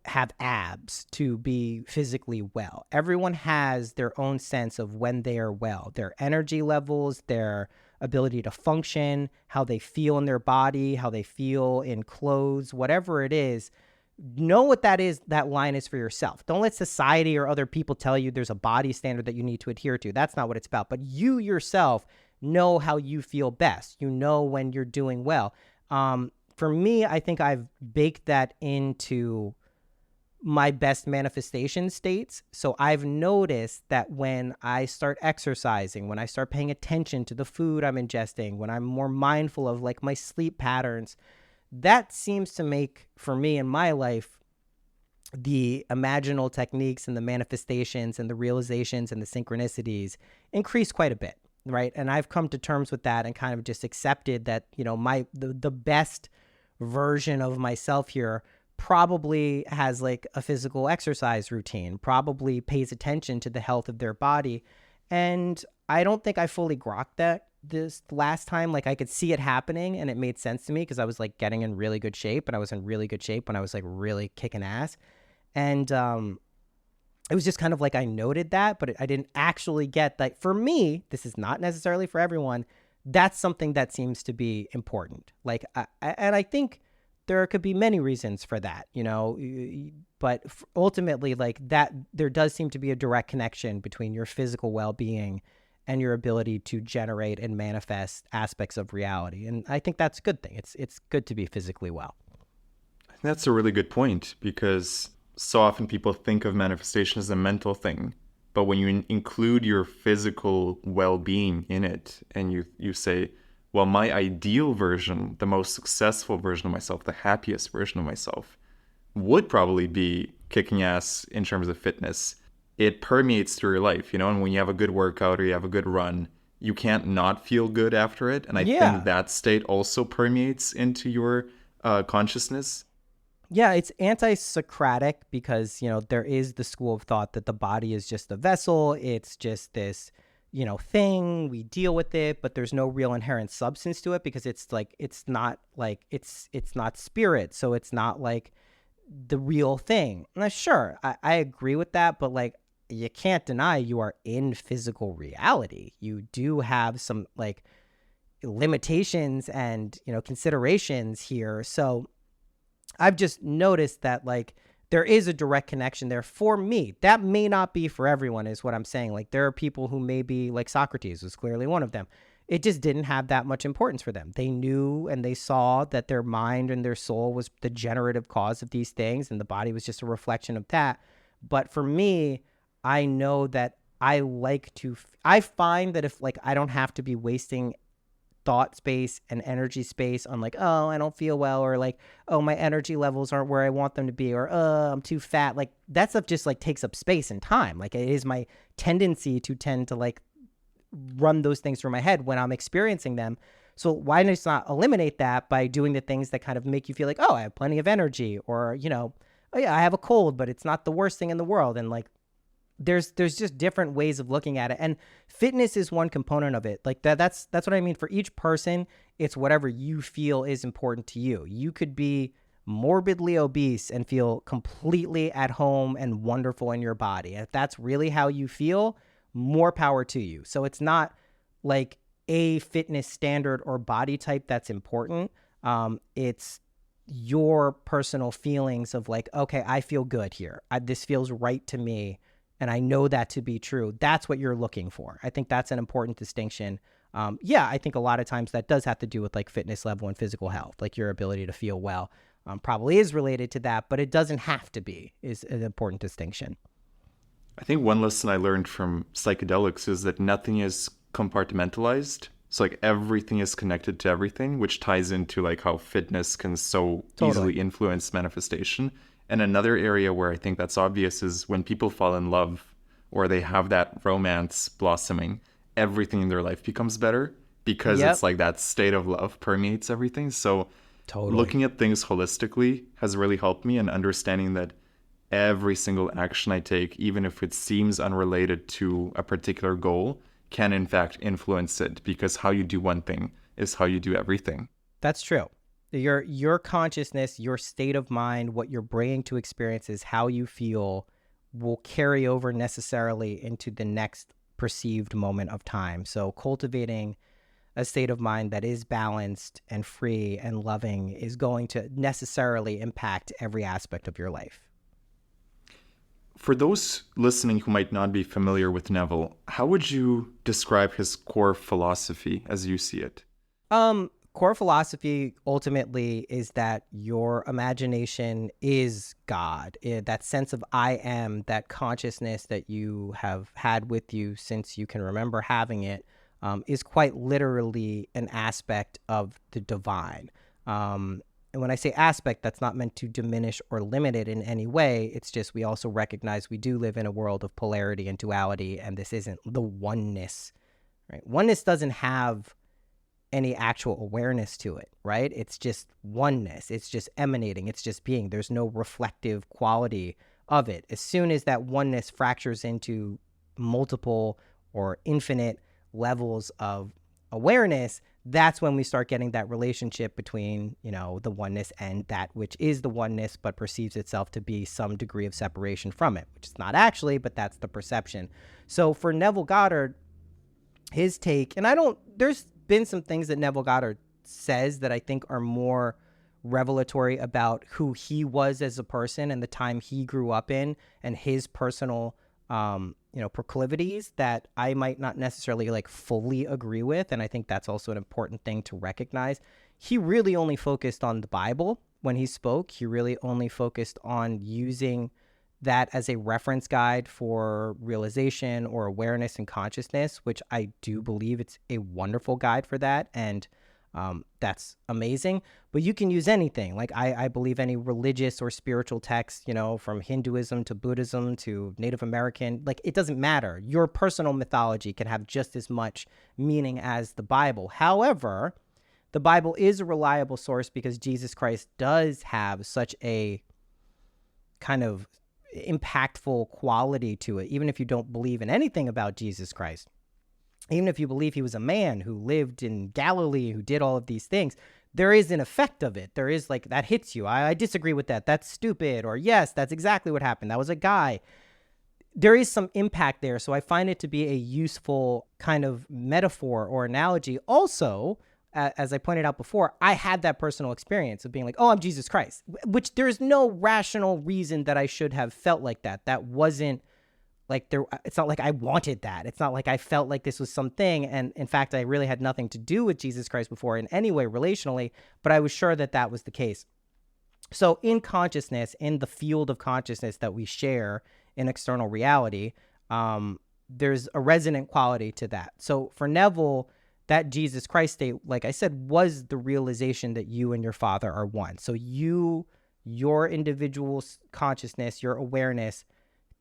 have abs to be physically well. Everyone has their own sense of when they are well, their energy levels, their ability to function, how they feel in their body, how they feel in clothes, whatever it is. Know what that is, that line is for yourself. Don't let society or other people tell you there's a body standard that you need to adhere to. That's not what it's about. But you yourself know how you feel best. You know when you're doing well. For me, I think I've baked that into my best manifestation states. So I've noticed that when I start exercising, when I start paying attention to the food I'm ingesting, when I'm more mindful of like my sleep patterns, that seems to make, for me in my life, the imaginal techniques and the manifestations and the realizations and the synchronicities increase quite a bit, right? And I've come to terms with that and kind of just accepted that, the best version of myself here probably has like a physical exercise routine, probably pays attention to the health of their body. And I don't think I fully grokked that this last time. Like, I could see it happening and it made sense to me because I was like getting in really good shape, and I was in really good shape when I was like really kicking ass. And it was just kind of like I noted that, but I didn't actually get that. For me, this is not necessarily for everyone. That's something that seems to be important. Like, and I think there could be many reasons for that, but ultimately, like, that there does seem to be a direct connection between your physical well-being and your ability to generate and manifest aspects of reality. And I think that's a good thing. It's good to be physically well. I think that's a really good point, because so often people think of manifestation as a mental thing. But when you include your physical well-being in it, and you say, well, my ideal version, the most successful version of myself, the happiest version of myself, would probably be kicking ass in terms of fitness. It permeates through your life, and when you have a good workout or you have a good run, you can't not feel good after it. And I think that state also permeates into your consciousness. Yeah, it's anti-Socratic because, there is the school of thought that the body is just a vessel. It's just this, thing. We deal with it, but there's no real inherent substance to it because it's not spirit. So it's not like the real thing. Now, sure, I agree with that, but like, you can't deny you are in physical reality. You do have some like limitations and, considerations here. So I've just noticed that like there is a direct connection there for me. That may not be for everyone is what I'm saying. Like, there are people who may be like Socrates was clearly one of them. It just didn't have that much importance for them. They knew and they saw that their mind and their soul was the generative cause of these things, and the body was just a reflection of that. But for me, I know that I find that if like I don't have to be wasting thought space and energy space on like, oh, I don't feel well, or like, oh, my energy levels aren't where I want them to be, or I'm too fat. Like, that stuff just like takes up space and time. Like, it is my tendency to tend to like run those things through my head when I'm experiencing them. So why just not eliminate that by doing the things that kind of make you feel like, oh, I have plenty of energy, or, oh yeah, I have a cold, but it's not the worst thing in the world. And like, there's just different ways of looking at it, and fitness is one component of it. Like that's what I mean. For each person, it's whatever you feel is important to you. You could be morbidly obese and feel completely at home and wonderful in your body. If that's really how you feel, more power to you. So it's not like a fitness standard or body type that's important. It's your personal feelings of like, okay, I feel good here. This feels right to me, and I know that to be true. That's what you're looking for. I think that's an important distinction. I think a lot of times that does have to do with like fitness level and physical health, like your ability to feel well. Probably is related to that, but it doesn't have to be, is an important distinction. I think one lesson I learned from psychedelics is that nothing is compartmentalized. So like everything is connected to everything, which ties into like how fitness can so easily influence manifestation. And another area where I think that's obvious is when people fall in love or they have that romance blossoming, everything in their life becomes better because it's like that state of love permeates everything. So looking at things holistically has really helped me, and understanding that every single action I take, even if it seems unrelated to a particular goal, can in fact influence it, because how you do one thing is how you do everything. That's true. Your consciousness, your state of mind, what you're bringing to experiences, how you feel will carry over necessarily into the next perceived moment of time. So cultivating a state of mind that is balanced and free and loving is going to necessarily impact every aspect of your life. For those listening who might not be familiar with Neville, how would you describe his core philosophy as you see it? Core philosophy ultimately is that your imagination is God. That sense of I am, that consciousness that you have had with you since you can remember having it, is quite literally an aspect of the divine. And when I say aspect, that's not meant to diminish or limit it in any way. It's just we also recognize we do live in a world of polarity and duality, and this isn't the oneness, right? Oneness doesn't have any actual awareness to it, right? It's just oneness. It's just emanating. It's just being. There's no reflective quality of it. As soon as that oneness fractures into multiple or infinite levels of awareness, that's when we start getting that relationship between, the oneness and that which is the oneness, but perceives itself to be some degree of separation from it, which is not actually, but that's the perception. So for Neville Goddard, his take, and there's been some things that Neville Goddard says that I think are more revelatory about who he was as a person and the time he grew up in and his personal proclivities that I might not necessarily fully agree with. And I think that's also an important thing to recognize. He really only focused on the Bible when he spoke. He really only focused on using that as a reference guide for realization or awareness and consciousness, which I do believe it's a wonderful guide for that. And that's amazing. But you can use anything. I believe any religious or spiritual text, from Hinduism to Buddhism to Native American, it doesn't matter. Your personal mythology can have just as much meaning as the Bible. However, the Bible is a reliable source because Jesus Christ does have such a kind of impactful quality to it. Even if you don't believe in anything about Jesus Christ, even if you believe he was a man who lived in Galilee, who did all of these things, there is an effect of it. There is that hits you. I disagree with that. That's stupid. Or yes, that's exactly what happened. That was a guy. There is some impact there. So I find it to be a useful kind of metaphor or analogy. Also, as I pointed out before, I had that personal experience of being like, oh, I'm Jesus Christ, which there's no rational reason that I should have felt like that. That wasn't it's not like I wanted that. It's not like I felt like this was something. And in fact, I really had nothing to do with Jesus Christ before in any way relationally, but I was sure that that was the case. So in consciousness, in the field of consciousness that we share in external reality, there's a resonant quality to that. So for Neville, that Jesus Christ state, like I said, was the realization that you and your Father are one. So your individual consciousness, your awareness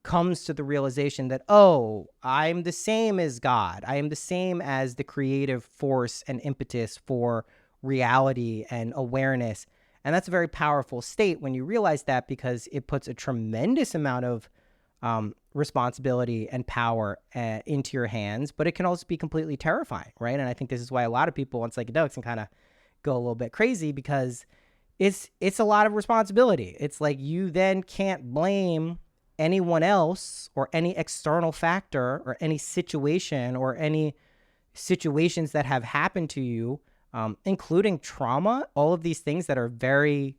comes to the realization that, oh, I'm the same as God. I am the same as the creative force and impetus for reality and awareness. And that's a very powerful state when you realize that, because it puts a tremendous amount of responsibility and power into your hands, but it can also be completely terrifying, right? And I think this is why a lot of people on psychedelics can kind of go a little bit crazy, because it's a lot of responsibility. It's like you then can't blame anyone else or any external factor or any situation or any situations that have happened to you, including trauma, all of these things that are very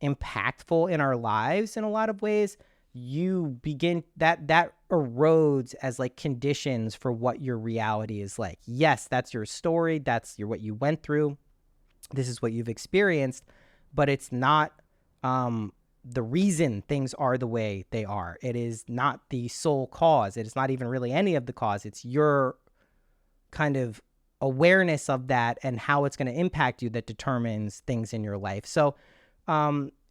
impactful in our lives in a lot of ways. You begin that erodes as like conditions for what your reality is like. Yes, that's your story. That's what you went through. This is what you've experienced, but it's not the reason things are the way they are. It is not the sole cause. It is not even really any of the cause. It's your kind of awareness of that and how it's going to impact you that determines things in your life. So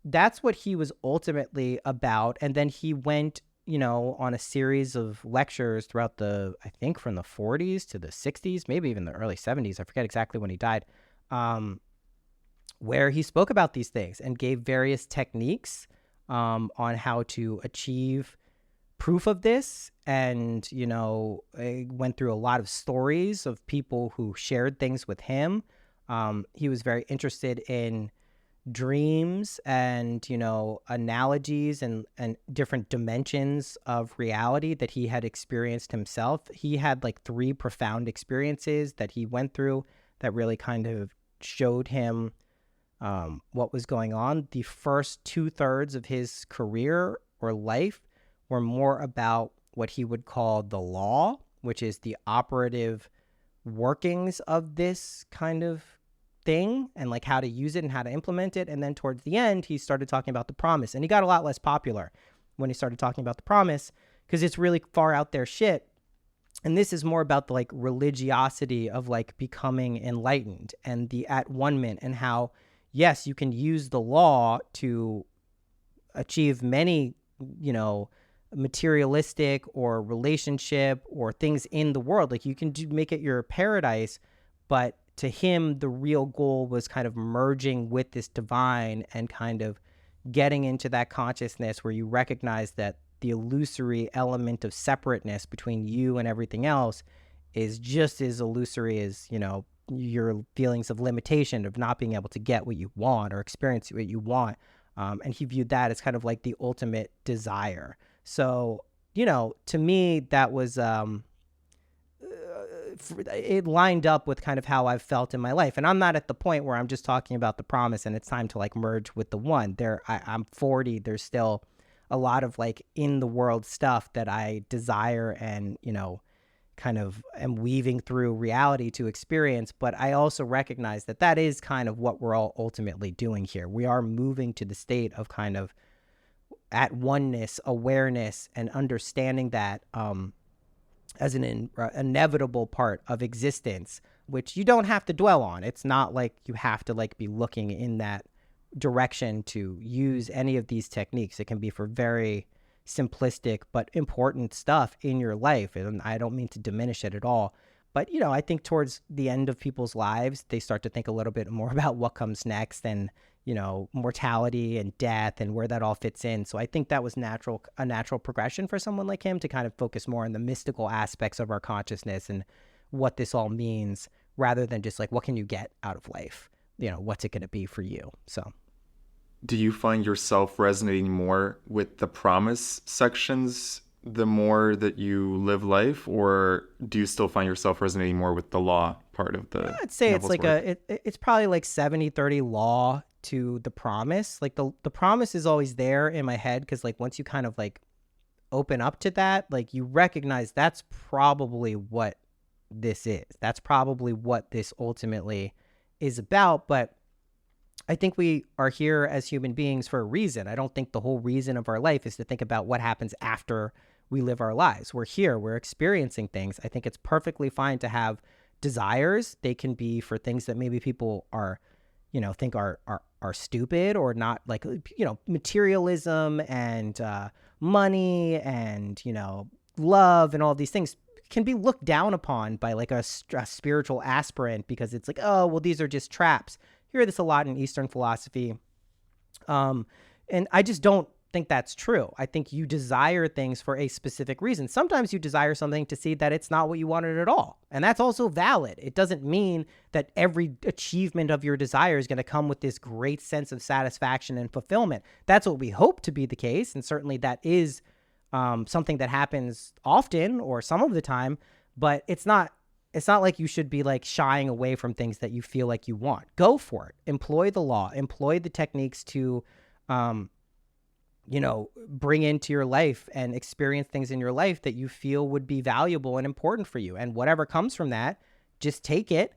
that's what he was ultimately about. And then he went, on a series of lectures throughout I think from the 40s to the 60s, maybe even the early 70s. I forget exactly when he died, where he spoke about these things and gave various techniques on how to achieve proof of this. And, went through a lot of stories of people who shared things with him. He was very interested in dreams and, analogies and different dimensions of reality that he had experienced himself. He had like 3 profound experiences that he went through that really kind of showed him what was going on. The first 2/3 of his career or life were more about what he would call the law, which is the operative workings of this kind of thing and like how to use it and how to implement it. And then towards the end, he started talking about the promise, and he got a lot less popular when he started talking about the promise because it's really far out there shit. And this is more about the like religiosity of like becoming enlightened and the at one-ment, and how, yes, you can use the law to achieve many, materialistic or relationship or things in the world. Like you can make it your paradise, but to him, the real goal was kind of merging with this divine and kind of getting into that consciousness where you recognize that the illusory element of separateness between you and everything else is just as illusory as, your feelings of limitation, of not being able to get what you want or experience what you want. And he viewed that as kind of like the ultimate desire. So, to me, that was... it lined up with kind of how I've felt in my life. And I'm not at the point where I'm just talking about the promise and it's time to like merge with the one. I'm 40. There's still a lot of like in the world stuff that I desire and, kind of am weaving through reality to experience. But I also recognize that that is kind of what we're all ultimately doing here. We are moving to the state of kind of at oneness, awareness, and understanding that, as an inevitable part of existence, which you don't have to dwell on. It's not like you have to like be looking in that direction to use any of these techniques. It can be for very simplistic but important stuff in your life. And I don't mean to diminish it at all. But, I think towards the end of people's lives, they start to think a little bit more about what comes next and, mortality and death and where that all fits in. So I think that was a natural progression for someone like him to kind of focus more on the mystical aspects of our consciousness and what this all means, rather than just like, what can you get out of life? What's it going to be for you? So. Do you find yourself resonating more with the promise sections the more that you live life, or do you still find yourself resonating more with the law part of the... I'd say it's like it's probably like 70-30 law to the promise. Like the promise is always there in my head, because like once you kind of like open up to that, like you recognize that's probably what this is. That's probably what this ultimately is about. But I think we are here as human beings for a reason. I don't think the whole reason of our life is to think about what happens after we live our lives. We're here, we're experiencing things. I think it's perfectly fine to have desires. They can be for things that maybe people are, think are stupid or not, like, materialism and money and, love and all these things can be looked down upon by like a spiritual aspirant, because it's like, oh, well, these are just traps. You hear this a lot in Eastern philosophy. And I just don't think that's true. I think you desire things for a specific reason. Sometimes you desire something to see that it's not what you wanted at all. And that's also valid. It doesn't mean that every achievement of your desire is going to come with this great sense of satisfaction and fulfillment. That's what we hope to be the case. And certainly that is something that happens often or some of the time, but it's not like you should be like shying away from things that you feel like you want. Go for it. Employ the law, employ the techniques to, bring into your life and experience things in your life that you feel would be valuable and important for you. And whatever comes from that, just take it,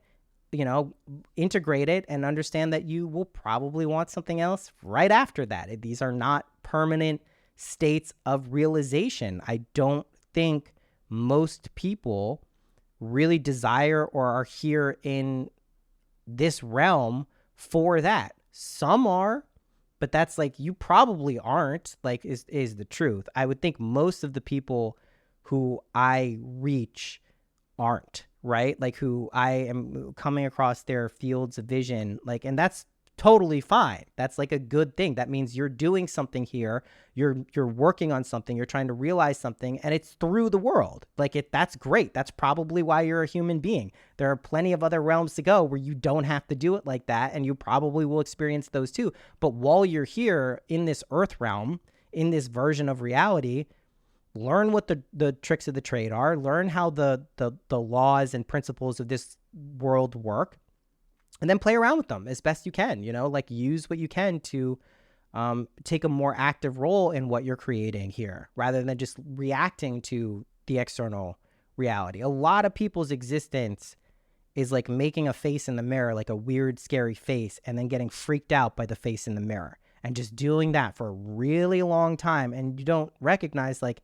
integrate it, and understand that you will probably want something else right after that. These are not permanent states of realization. I don't think most people really desire or are here in this realm for that. Some are, but that's like, you probably aren't, like, is the truth. I would think most of the people who I reach aren't, right? Like, who I am coming across their fields of vision, like, and that's totally fine. That's like a good thing. That means you're doing something here. You're working on something. You're trying to realize something, and it's through the world. That's great. That's probably why you're a human being. There are plenty of other realms to go where you don't have to do it like that, and you probably will experience those too. But while you're here in this earth realm, in this version of reality, learn what the tricks of the trade are. Learn how the laws and principles of this world work. And then play around with them as best you can, use what you can to take a more active role in what you're creating here, rather than just reacting to the external reality. A lot of people's existence is like making a face in the mirror, like a weird, scary face, and then getting freaked out by the face in the mirror, and just doing that for a really long time. And you don't recognize, like,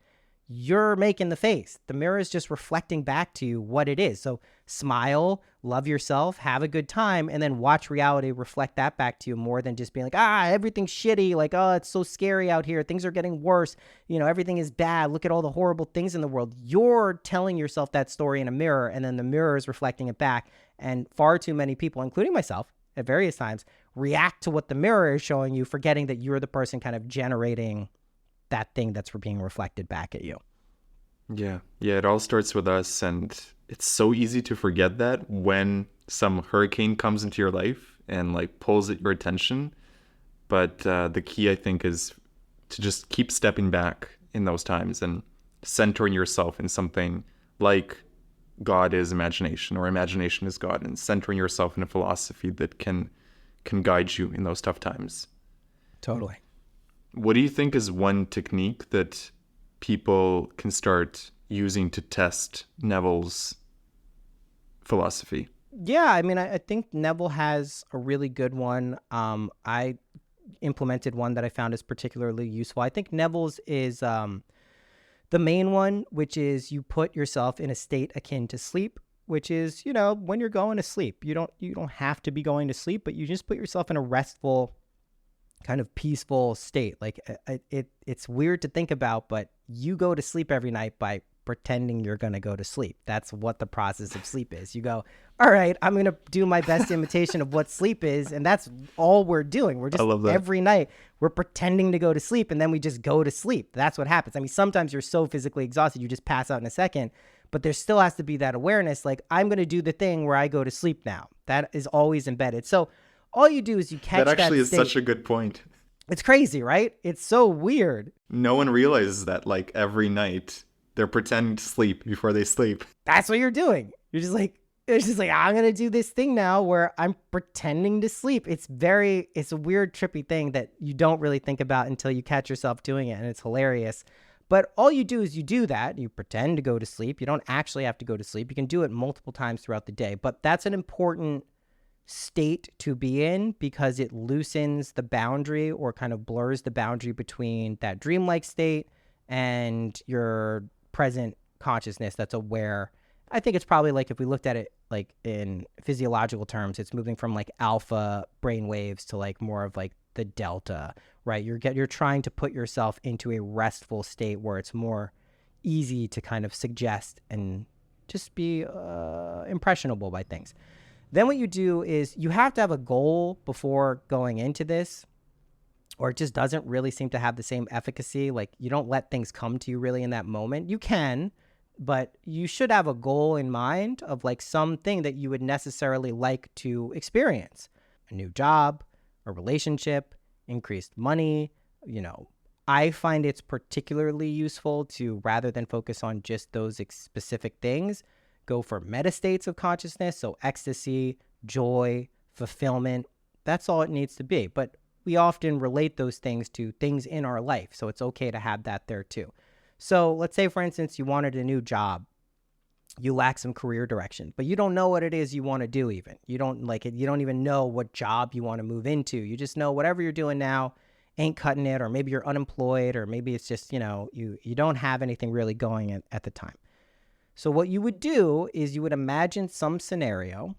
you're making the face. The mirror is just reflecting back to you what it is. So smile, love yourself, have a good time, and then watch reality reflect that back to you, more than just being like, everything's shitty. Like, it's so scary out here. Things are getting worse. Everything is bad. Look at all the horrible things in the world. You're telling yourself that story in a mirror, and then the mirror is reflecting it back. And far too many people, including myself at various times, react to what the mirror is showing you, forgetting that you're the person kind of generating that thing that's being reflected back at you. Yeah, it all starts with us, and it's so easy to forget that when some hurricane comes into your life and like pulls at your attention. But the key, I think, is to just keep stepping back in those times and centering yourself in something like God is imagination, or imagination is God, and centering yourself in a philosophy that can guide you in those tough times. Totally. What do you think is one technique that people can start using to test Neville's philosophy? Yeah, I mean, I think Neville has a really good one. I implemented one that I found is particularly useful. I think Neville's is the main one, which is you put yourself in a state akin to sleep, which is, when you're going to sleep. You don't have to be going to sleep, but you just put yourself in a restful, kind of peaceful state. Like, it's weird to think about, but you go to sleep every night by pretending you're going to go to sleep. That's what the process of sleep is. You go, all right, I'm going to do my best imitation of what sleep is. And that's all we're doing. We're just, every night we're pretending to go to sleep, and then we just go to sleep. That's what happens. I mean, sometimes you're so physically exhausted, you just pass out in a second, but there still has to be that awareness. Like, I'm going to do the thing where I go to sleep now. That is always embedded. So all you do is you catch that. That actually is such a good point. It's crazy, right? It's so weird. No one realizes that, like, every night they're pretending to sleep before they sleep. That's what you're doing. You're just like, I'm going to do this thing now where I'm pretending to sleep. It's a weird, trippy thing that you don't really think about until you catch yourself doing it, and it's hilarious. But all you do is you do that. You pretend to go to sleep. You don't actually have to go to sleep. You can do it multiple times throughout the day. But that's an important state to be in, because it loosens the boundary, or kind of blurs the boundary between that dreamlike state and your present consciousness that's aware. I think it's probably, like, if we looked at it like in physiological terms, it's moving from like alpha brain waves to like more of like the delta, right? You're trying to put yourself into a restful state where it's more easy to kind of suggest and just be impressionable by things. Then what you do is you have to have a goal before going into this. or it just doesn't really seem to have the same efficacy. Like you don't let things come to you really in that moment. You can, but you should have a goal in mind of like something that you would necessarily like to experience. A new job, a relationship, increased money, I find it's particularly useful to, rather than focus on just those specific things, go for meta states of consciousness. So ecstasy, joy, fulfillment, that's all it needs to be. But we often relate those things to things in our life. So it's okay to have that there too. So let's say, for instance, you wanted a new job. You lack some career direction, but you don't know what it is you want to do even. You don't like it. You don't even know what job you want to move into. You just know whatever you're doing now ain't cutting it, or maybe you're unemployed, or maybe it's just, you don't have anything really going at the time. So what you would do is you would imagine some scenario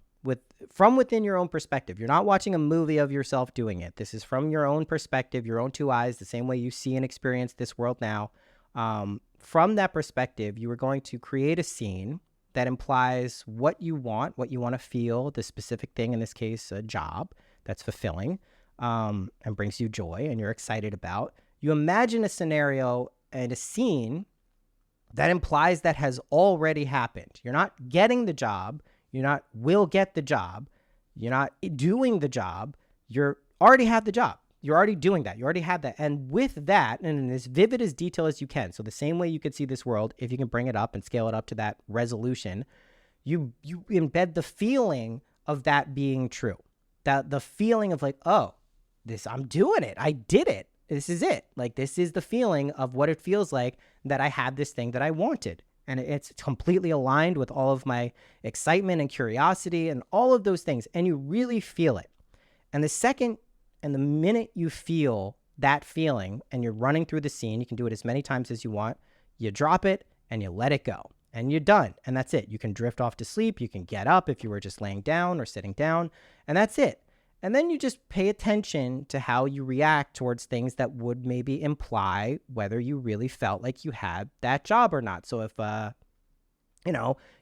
from within your own perspective. You're not watching a movie of yourself doing it. This is from your own perspective, your own two eyes, the same way you see and experience this world now. From that perspective, you are going to create a scene that implies what you want to feel, the specific thing, in this case, a job that's fulfilling, and brings you joy and you're excited about. You imagine a scenario and a scene that implies that has already happened. You're not getting the job. You're not will get the job. You're not doing the job. You already have the job. You're already doing that. You already have that. And with that, and in as vivid as detail as you can, so the same way you could see this world, if you can bring it up and scale it up to that resolution, you embed the feeling of that being true. That the feeling of like, oh, I'm doing it. I did it. This is it. Like, this is the feeling of what it feels like that I had this thing that I wanted. And it's completely aligned with all of my excitement and curiosity and all of those things. And you really feel it. And the minute you feel that feeling and you're running through the scene, you can do it as many times as you want. You drop it and you let it go and you're done. And that's it. You can drift off to sleep. You can get up if you were just laying down or sitting down, and that's it. And then you just pay attention to how you react towards things that would maybe imply whether you really felt like you had that job or not. So if,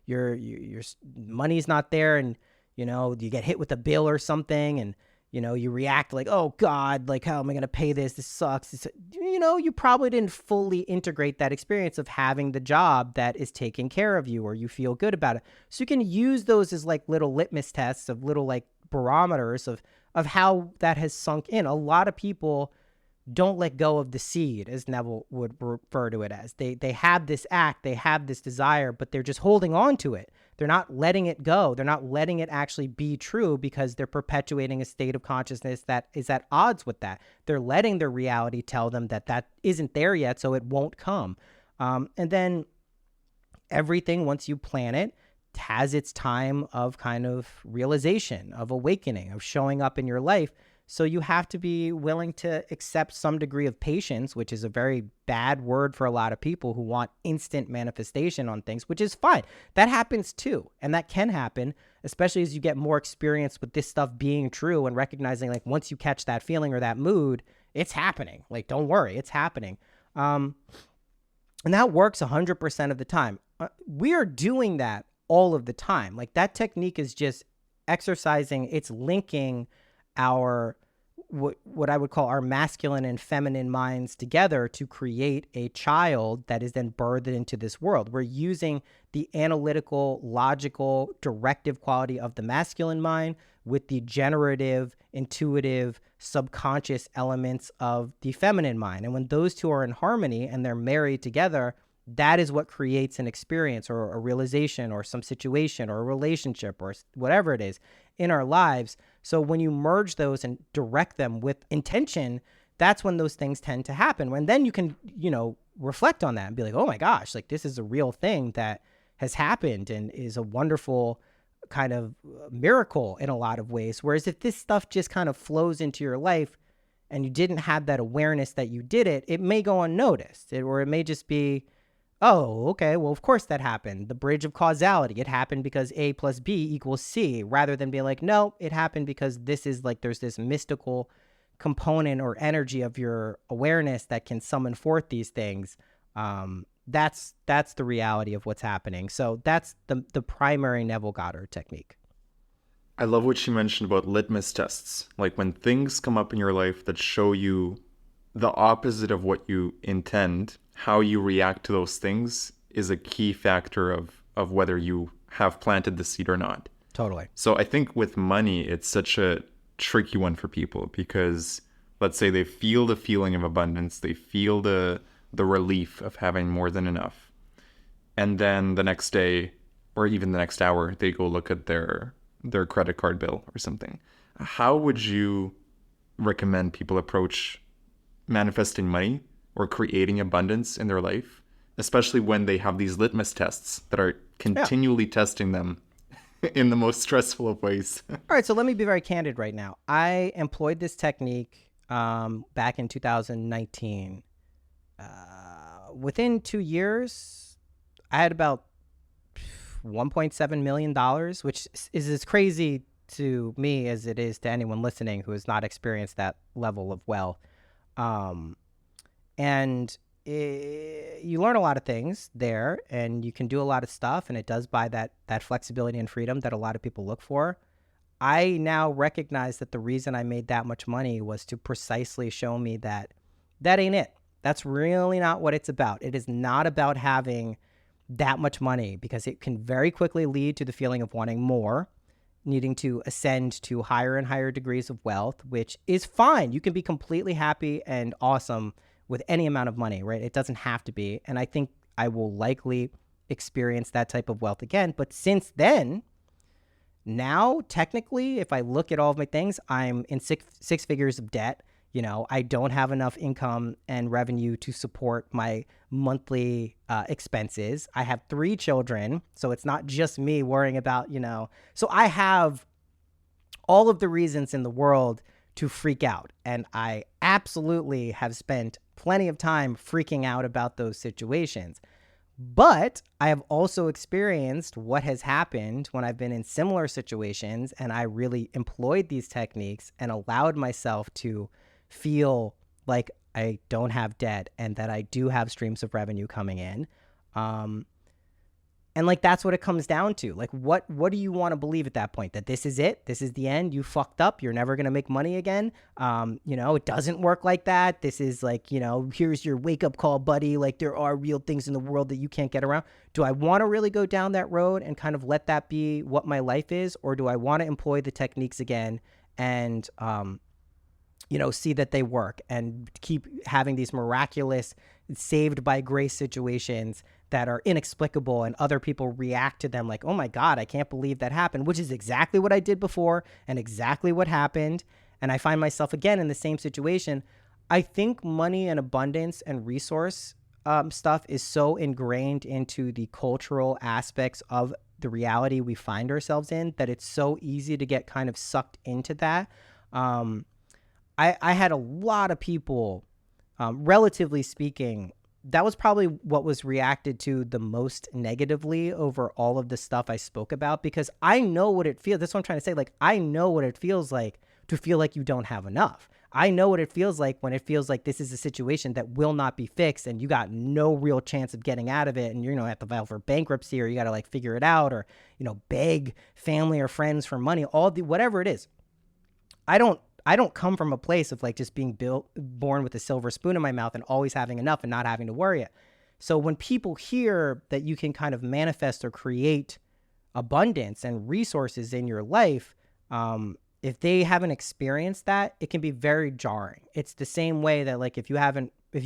your money's not there and, you get hit with a bill or something and, you react like, oh God, like, how am I going to pay this? This sucks. You probably didn't fully integrate that experience of having the job that is taking care of you, or you feel good about it. So you can use those as like little litmus tests of little like barometers of how that has sunk in. A lot of people don't let go of the seed, as Neville would refer to it as. They have this act, they have this desire, but they're just holding on to it. They're not letting it go. They're not letting it actually be true because they're perpetuating a state of consciousness that is at odds with that. They're letting their reality tell them that isn't there yet, so it won't come. And then everything, once you plan it, has its time of kind of realization, of awakening, of showing up in your life. So you have to be willing to accept some degree of patience, which is a very bad word for a lot of people who want instant manifestation on things, which is fine. That happens too. And that can happen, especially as you get more experience with this stuff being true and recognizing like once you catch that feeling or that mood, it's happening. Like, don't worry, it's happening. And that works 100% of the time. We are doing that all of the time. Like, that technique is just exercising, it's linking our what I would call our masculine and feminine minds together to create a child that is then birthed into this world. We're using the analytical, logical, directive quality of the masculine mind with the generative, intuitive, subconscious elements of the feminine mind. And when those two are in harmony and they're married together, that is what creates an experience or a realization or some situation or a relationship or whatever it is in our lives. So when you merge those and direct them with intention, that's when those things tend to happen. And then you can, reflect on that and be like, oh my gosh, like this is a real thing that has happened and is a wonderful kind of miracle in a lot of ways. Whereas if this stuff just kind of flows into your life and you didn't have that awareness that you did it, it may go unnoticed, or it may just be, oh, okay, well, of course that happened. The bridge of causality. It happened because A plus B equals C, rather than being like, no, it happened because this is like, there's this mystical component or energy of your awareness that can summon forth these things. That's the reality of what's happening. So that's the primary Neville Goddard technique. I love what you mentioned about litmus tests. Like when things come up in your life that show you the opposite of what you intend, how you react to those things is a key factor of whether you have planted the seed or not. Totally. So I think with money, it's such a tricky one for people because let's say they feel the feeling of abundance, they feel the relief of having more than enough. And then the next day or even the next hour, they go look at their credit card bill or something. How would you recommend people approach manifesting money or creating abundance in their life, especially when they have these litmus tests that are continually testing them in the most stressful of ways? All right, so let me be very candid right now. I employed this technique back in 2019. Within 2 years, I had about $1.7 million, which is as crazy to me as it is to anyone listening who has not experienced that level of wealth. You learn a lot of things there, and you can do a lot of stuff, and it does buy that flexibility and freedom that a lot of people look for. I now recognize that the reason I made that much money was to precisely show me that ain't it. That's really not what it's about. It is not about having that much money, because it can very quickly lead to the feeling of wanting more, needing to ascend to higher and higher degrees of wealth, which is fine. You can be completely happy and awesome with any amount of money, right? It doesn't have to be. And I think I will likely experience that type of wealth again. But since then, now, technically, if I look at all of my things, I'm in six figures of debt. I don't have enough income and revenue to support my monthly expenses. I have 3 children, so it's not just me worrying about, So I have all of the reasons in the world to freak out. And I absolutely have spent plenty of time freaking out about those situations. But I have also experienced what has happened when I've been in similar situations and I really employed these techniques and allowed myself to feel like I don't have debt and that I do have streams of revenue coming in. And that's what it comes down to. What do you want to believe at that point? That this is it? This is the end? You fucked up. You're never going to make money again. It doesn't work like that. This is here's your wake up call, buddy. There are real things in the world that you can't get around. Do I want to really go down that road and kind of let that be what my life is? Or do I want to employ the techniques again and, see that they work and keep having these miraculous saved by grace situations that are inexplicable and other people react to them like, oh my God, I can't believe that happened, which is exactly what I did before and exactly what happened. And I find myself again in the same situation. I think money and abundance and resource stuff is so ingrained into the cultural aspects of the reality we find ourselves in that it's so easy to get kind of sucked into that. I had a lot of people, relatively speaking, that was probably what was reacted to the most negatively over all of the stuff I spoke about, because I know what it feels. That's what I'm trying to say. I know what it feels like to feel like you don't have enough. I know what it feels like when it feels like this is a situation that will not be fixed and you got no real chance of getting out of it. And you're have to file for bankruptcy, or you got to figure it out, or, beg family or friends for money, whatever it is. I don't come from a place of just being born with a silver spoon in my mouth and always having enough and not having to worry it. So when people hear that you can kind of manifest or create abundance and resources in your life, if they haven't experienced that, it can be very jarring. It's the same way that if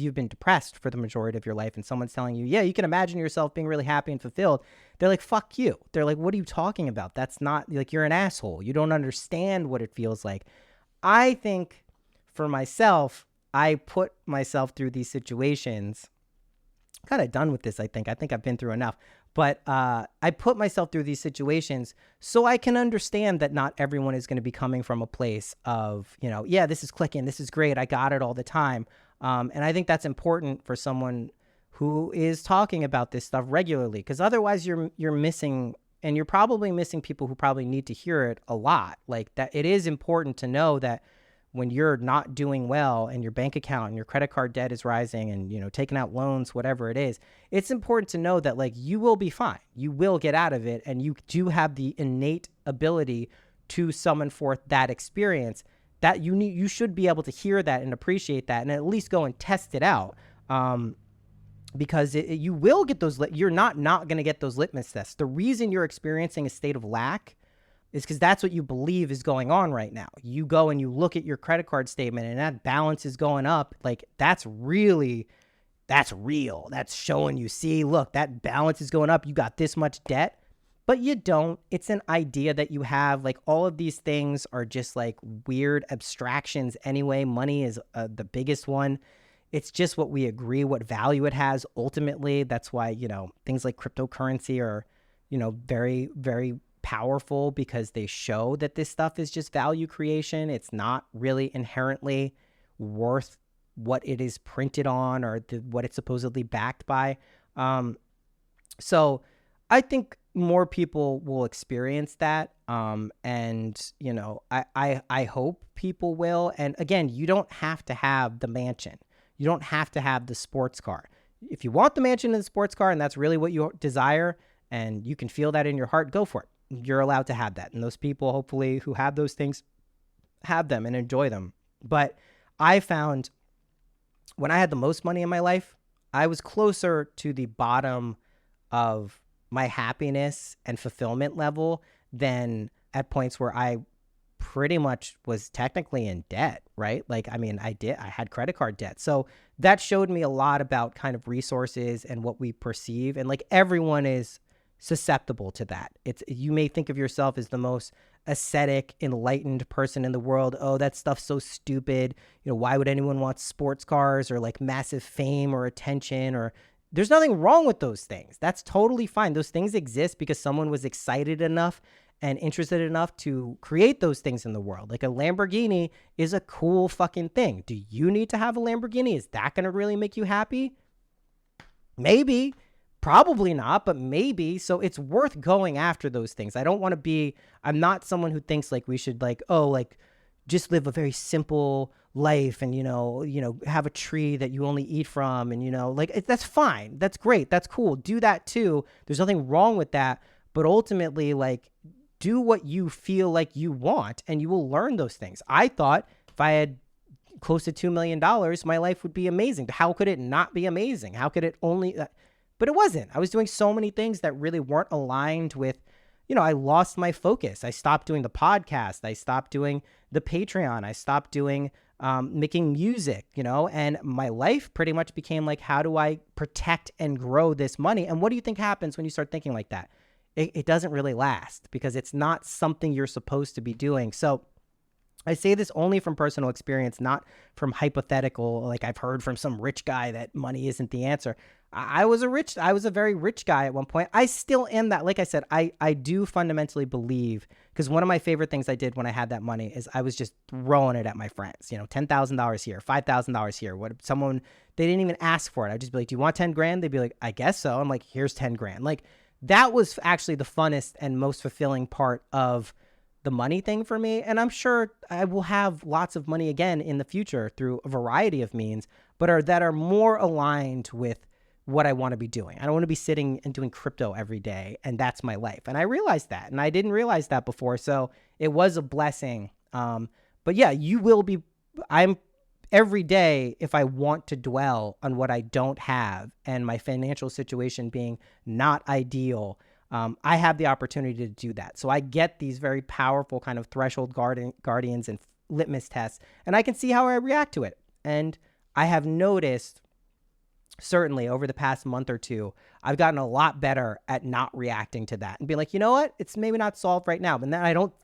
you've been depressed for the majority of your life and someone's telling you, yeah, you can imagine yourself being really happy and fulfilled. They're like, fuck you. They're like, what are you talking about? That's not you're an asshole. You don't understand what it feels like. I think for myself, I put myself through these situations. I'm kind of done with this, I think. I think I've been through enough. But I put myself through these situations so I can understand that not everyone is going to be coming from a place of, yeah, this is clicking, this is great, I got it all the time. And I think that's important for someone who is talking about this stuff regularly, because otherwise you're missing. And you're probably missing people who probably need to hear it a lot. That it is important to know that when you're not doing well and your bank account and your credit card debt is rising and, taking out loans, whatever it is, it's important to know that you will be fine. You will get out of it. And you do have the innate ability to summon forth that experience, that you should be able to hear that and appreciate that and at least go and test it out. Because you will get those, you're not going to get those litmus tests. The reason you're experiencing a state of lack is because that's what you believe is going on right now. You go and you look at your credit card statement and that balance is going up. Like, that's real. That's showing you, see, look, that balance is going up. You got this much debt, but you don't. It's an idea that you have. Like, all of these things are just like weird abstractions anyway. Money is the biggest one. It's just what we agree, what value it has ultimately. That's why, things like cryptocurrency are, very, very powerful, because they show that this stuff is just value creation. It's not really inherently worth what it is printed on or what it's supposedly backed by. So I think more people will experience that. And, I hope people will. And again, you don't have to have the mansion. You don't have to have the sports car. If you want the mansion and the sports car and that's really what you desire and you can feel that in your heart, go for it. You're allowed to have that. And those people, hopefully, who have those things, have them and enjoy them. But I found when I had the most money in my life, I was closer to the bottom of my happiness and fulfillment level than at points where I pretty much was technically in debt, right? Like, I had credit card debt. So that showed me a lot about kind of resources and what we perceive. And like, everyone is susceptible to that. You may think of yourself as the most ascetic, enlightened person in the world. Oh, that stuff's so stupid. Why would anyone want sports cars or like massive fame or attention? Or there's nothing wrong with those things. That's totally fine. Those things exist because someone was excited enough and interested enough to create those things in the world. Like, a Lamborghini is a cool fucking thing. Do you need to have a Lamborghini? Is that going to really make you happy? Maybe. Probably not, but maybe. So it's worth going after those things. I'm not someone who thinks like we should just live a very simple life and, have a tree that you only eat from. And, that's fine. That's great. That's cool. Do that too. There's nothing wrong with that. But ultimately, do what you feel like you want and you will learn those things. I thought if I had close to $2 million, my life would be amazing. How could it not be amazing? How could it only... But it wasn't. I was doing so many things that really weren't aligned with, I lost my focus. I stopped doing the podcast. I stopped doing the Patreon. I stopped doing making music, and my life pretty much became like, how do I protect and grow this money? And what do you think happens when you start thinking like that? It doesn't really last because it's not something you're supposed to be doing. So I say this only from personal experience, not from hypothetical, like I've heard from some rich guy that money isn't the answer. I was a very rich guy at one point. I still am that. Like I said, I do fundamentally believe, because one of my favorite things I did when I had that money is I was just throwing it at my friends, $10,000 here, $5,000 here. They didn't even ask for it. I'd just be like, do you want 10 grand? They'd be like, I guess so. I'm like, here's 10 grand. Like, that was actually the funnest and most fulfilling part of the money thing for me. And I'm sure I will have lots of money again in the future through a variety of means, but that are more aligned with what I want to be doing. I don't want to be sitting and doing crypto every day, and that's my life. And I realized that, and I didn't realize that before. So it was a blessing. But yeah, I'm every day, if I want to dwell on what I don't have and my financial situation being not ideal, I have the opportunity to do that. So I get these very powerful kind of threshold guardians and litmus tests, and I can see how I react to it. And I have noticed, certainly over the past month or two, I've gotten a lot better at not reacting to that and be like, you know what? It's maybe not solved right now. But then I don't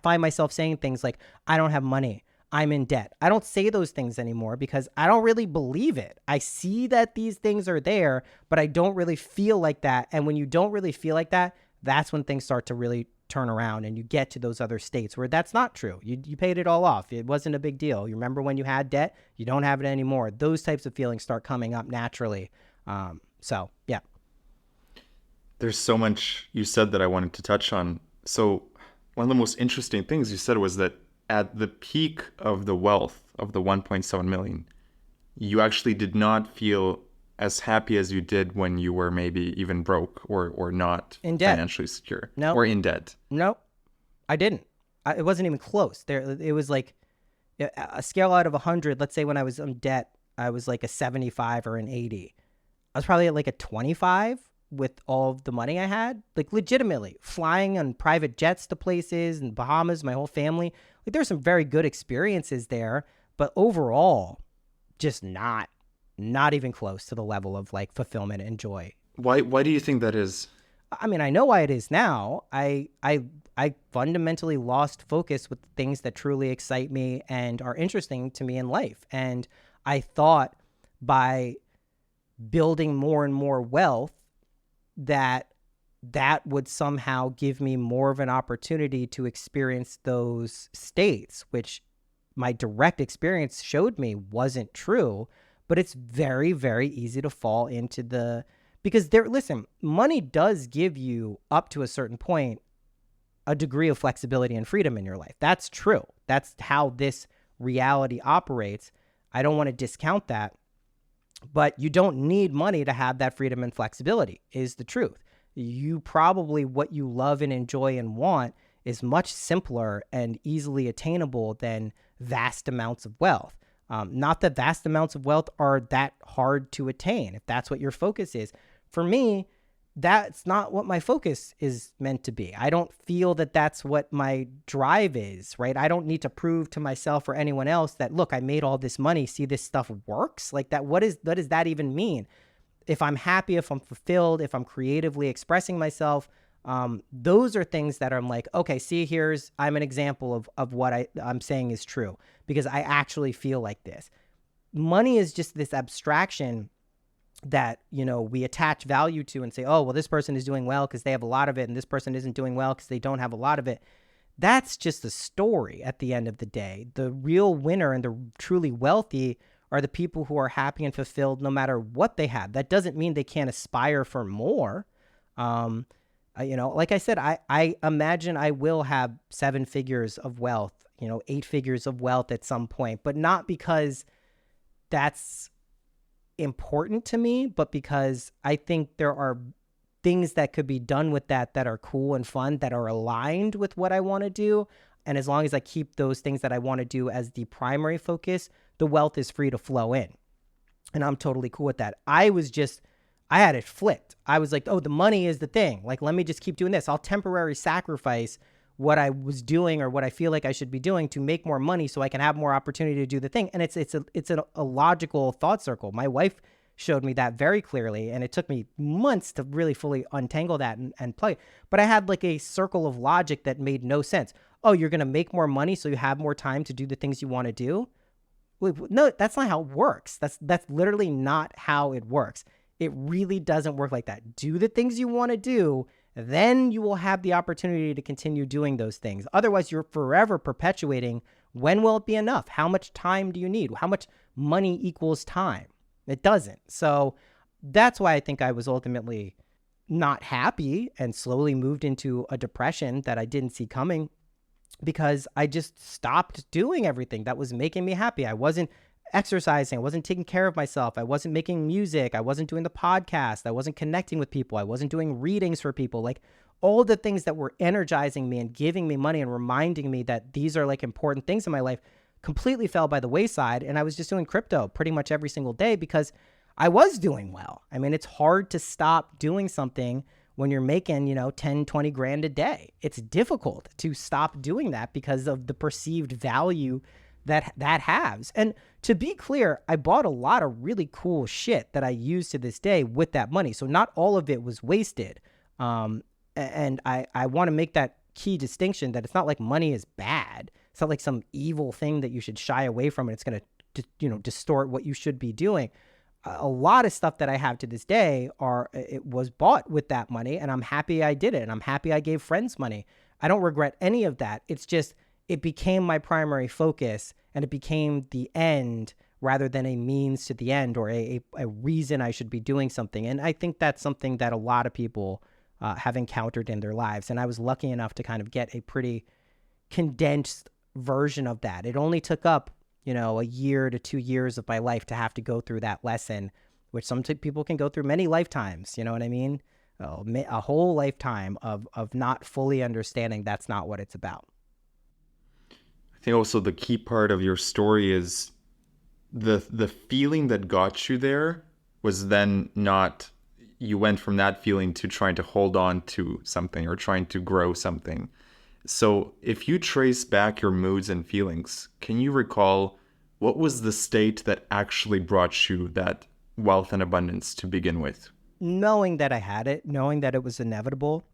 find myself saying things like, I don't have money, I'm in debt. I don't say those things anymore because I don't really believe it. I see that these things are there, but I don't really feel like that. And when you don't really feel like that, that's when things start to really turn around and you get to those other states where that's not true. You paid it all off. It wasn't a big deal. You remember when you had debt? You don't have it anymore. Those types of feelings start coming up naturally. So, yeah. There's so much you said that I wanted to touch on. So one of the most interesting things you said was that at the peak of the wealth of the 1.7 million, you actually did not feel as happy as you did when you were maybe even broke or not in debt, financially secure. No. Or in debt. No, I didn't. it wasn't even close. It was like a scale out of 100. Let's say when I was in debt, I was like a 75 or an 80. I was probably at like a 25 with all of the money I had, like legitimately flying on private jets to places in Bahamas, my whole family. Like there's some very good experiences there, but overall, just not even close to the level of like fulfillment and joy. Why do you think that is? I mean, I know why it is now. I fundamentally lost focus with things that truly excite me and are interesting to me in life. And I thought by building more and more wealth that would somehow give me more of an opportunity to experience those states, which my direct experience showed me wasn't true. But it's very, very easy to fall into because listen, money does give you, up to a certain point, a degree of flexibility and freedom in your life. That's true. That's how this reality operates. I don't want to discount that, but you don't need money to have that freedom and flexibility, is the truth. What you love and enjoy and want is much simpler and easily attainable than vast amounts of wealth. Not that vast amounts of wealth are that hard to attain, if that's what your focus is. For me, that's not what my focus is meant to be. I don't feel that that's what my drive is, right? I don't need to prove to myself or anyone else that, look, I made all this money, see, this stuff works. Like that, what does that even mean? If I'm happy, if I'm fulfilled, if I'm creatively expressing myself, those are things that I'm like, okay, see, I'm an example of what I'm saying is true because I actually feel like this. Money is just this abstraction that, we attach value to and say, oh, well, this person is doing well because they have a lot of it, and this person isn't doing well because they don't have a lot of it. That's just a story at the end of the day. The real winner and the truly wealthy are the people who are happy and fulfilled no matter what they have. That doesn't mean they can't aspire for more. Like I said, I imagine I will have 7 figures of wealth, 8 figures of wealth at some point, but not because that's important to me, but because I think there are things that could be done with that are cool and fun, that are aligned with what I want to do. And as long as I keep those things that I want to do as the primary focus, the wealth is free to flow in. And I'm totally cool with that. I had it flipped. I was like, oh, the money is the thing. Like, let me just keep doing this. I'll temporarily sacrifice what I was doing or what I feel like I should be doing to make more money so I can have more opportunity to do the thing. And it's a logical thought circle. My wife showed me that very clearly, and it took me months to really fully untangle that and play. But I had like a circle of logic that made no sense. Oh, you're going to make more money so you have more time to do the things you want to do? No, that's not how it works. That's literally not how it works. It really doesn't work like that. Do the things you want to do, then you will have the opportunity to continue doing those things. Otherwise, you're forever perpetuating, when will it be enough? How much time do you need? How much money equals time? It doesn't. So that's why I think I was ultimately not happy and slowly moved into a depression that I didn't see coming, because I just stopped doing everything that was making me happy. I wasn't exercising. I wasn't taking care of myself. I wasn't making music. I wasn't doing the podcast. I wasn't connecting with people. I wasn't doing readings for people. Like all the things that were energizing me and giving me money and reminding me that these are like important things in my life completely fell by the wayside. And I was just doing crypto pretty much every single day because I was doing well. I mean, it's hard to stop doing something when you're making, 10, 20 grand a day. It's difficult to stop doing that because of the perceived value that has. And to be clear, I bought a lot of really cool shit that I use to this day with that money. So not all of it was wasted. And I want to make that key distinction that it's not like money is bad. It's not like some evil thing that you should shy away from and it's going to, distort what you should be doing. A lot of stuff that I have to this day it was bought with that money, and I'm happy I did it. And I'm happy I gave friends money. I don't regret any of that. It's just, it became my primary focus, and it became the end rather than a means to the end or a reason I should be doing something. And I think that's something that a lot of people have encountered in their lives. And I was lucky enough to kind of get a pretty condensed version of that. It only took up, a year to 2 years of my life to have to go through that lesson, which some people can go through many lifetimes. You know what I mean? A whole lifetime of not fully understanding that's not what it's about. I think also the key part of your story is the feeling that got you there was then not, you went from that feeling to trying to hold on to something or trying to grow something. So if you trace back your moods and feelings, can you recall what was the state that actually brought you that wealth and abundance to begin with? Knowing that I had it, knowing that it was inevitable,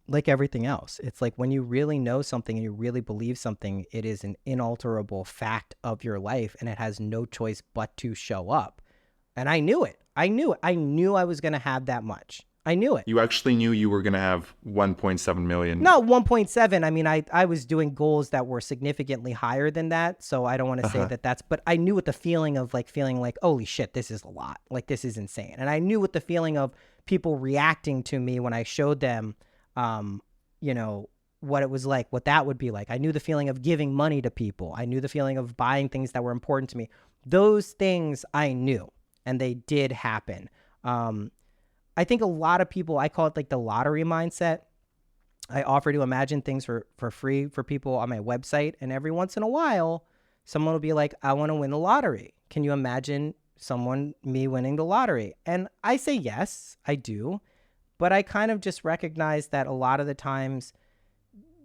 like everything else. It's like when you really know something and you really believe something, it is an inalterable fact of your life and it has no choice but to show up. And I knew it. I knew it. I knew I was going to have that much. I knew it. You actually knew you were going to have 1.7 million. Not 1.7. I mean, I was doing goals that were significantly higher than that. So I don't want to say that that's, but I knew what the feeling of like feeling like, holy shit, this is a lot. Like this is insane. And I knew what the feeling of people reacting to me when I showed them, you know, what it was like, what that would be like. I knew the feeling of giving money to people. I knew the feeling of buying things that were important to me. Those things I knew, and they did happen. I think a lot of people, I call it like the lottery mindset. I offer to imagine things for free for people on my website. And every once in a while, someone will be like, I want to win the lottery. Can you imagine me winning the lottery? And I say, yes, I do. But I kind of just recognize that a lot of the times,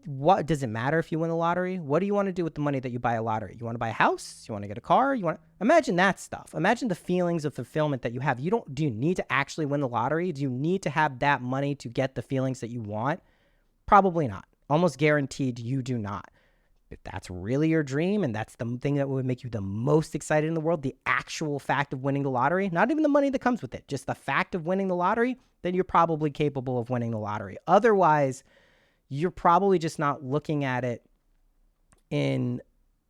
what does it matter if you win the lottery? What do you want to do with the money that you buy a lottery? You want to buy a house? You want to get a car? You want to imagine that stuff. Imagine the feelings of fulfillment that you have. Do you need to actually win the lottery? Do you need to have that money to get the feelings that you want? Probably not. Almost guaranteed you do not. If that's really your dream and that's the thing that would make you the most excited in the world, the actual fact of winning the lottery, not even the money that comes with it, just the fact of winning the lottery, then you're probably capable of winning the lottery. Otherwise, you're probably just not looking at it in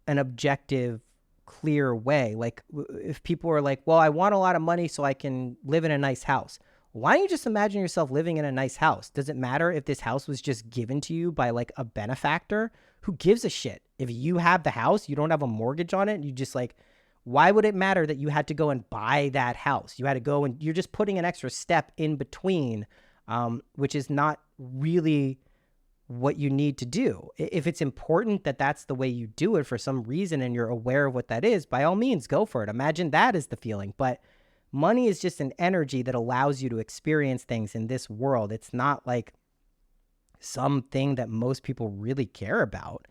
an objective, clear way. Like if people are like, well, I want a lot of money so I can live in a nice house. Why don't you just imagine yourself living in a nice house? Does it matter if this house was just given to you by like a benefactor? Who gives a shit? If you have the house, you don't have a mortgage on it, you just like, why would it matter that you had to go and buy that house? You had to go and you're just putting an extra step in between, which is not really what you need to do. If it's important that that's the way you do it for some reason and you're aware of what that is, by all means, go for it. Imagine that is the feeling. But money is just an energy that allows you to experience things in this world. It's not like something that most people really care about.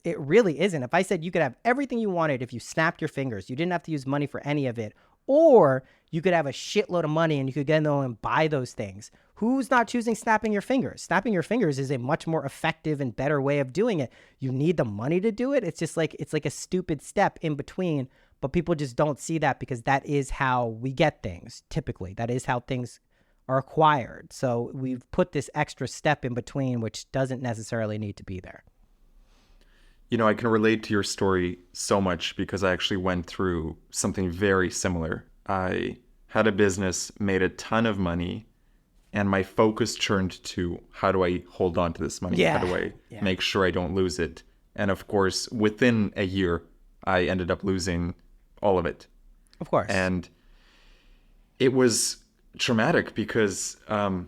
It really isn't. If I said you could have everything you wanted if you snapped your fingers, you didn't have to use money for any of it, or you could have a shitload of money and you could get in there and buy those things. Who's not choosing snapping your fingers? Snapping your fingers is a much more effective and better way of doing it. You need the money to do it. It's just like, it's like a stupid step in between, but people just don't see that because that is how we get things. Typically, that is how things are acquired. So we've put this extra step in between, which doesn't necessarily need to be there. You know, I can relate to your story so much because I actually went through something very similar. I had a business, made a ton of money, and my focus turned to how do I hold on to this money? Yeah. How do I make sure I don't lose it? And of course, within a year, I ended up losing all of it. Of course. And it was traumatic because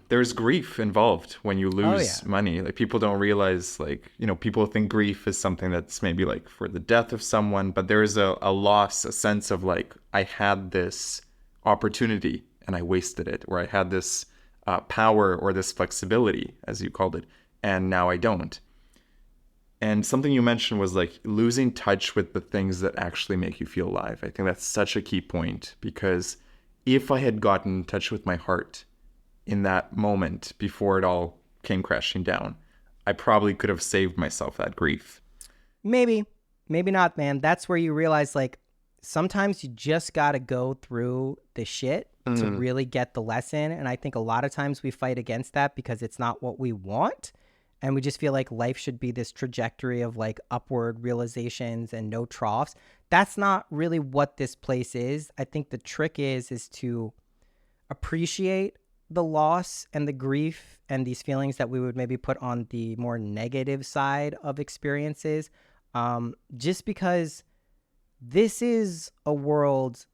there's grief involved when you lose money. Like people don't realize, like, you know, people think grief is something that's maybe like for the death of someone, but there is a loss, a sense of like, I had this opportunity and I wasted it, or I had this power or this flexibility, as you called it, and now I don't. And something you mentioned was like losing touch with the things that actually make you feel alive. I think that's such a key point because if I had gotten in touch with my heart in that moment before it all came crashing down, I probably could have saved myself that grief. Maybe not, man. That's where you realize like sometimes you just got to go through the shit to really get the lesson. And I think a lot of times we fight against that because it's not what we want. And we just feel like life should be this trajectory of like upward realizations and no troughs. That's not really what this place is. I think the trick is to appreciate the loss and the grief and these feelings that we would maybe put on the more negative side of experiences. Just because this is a world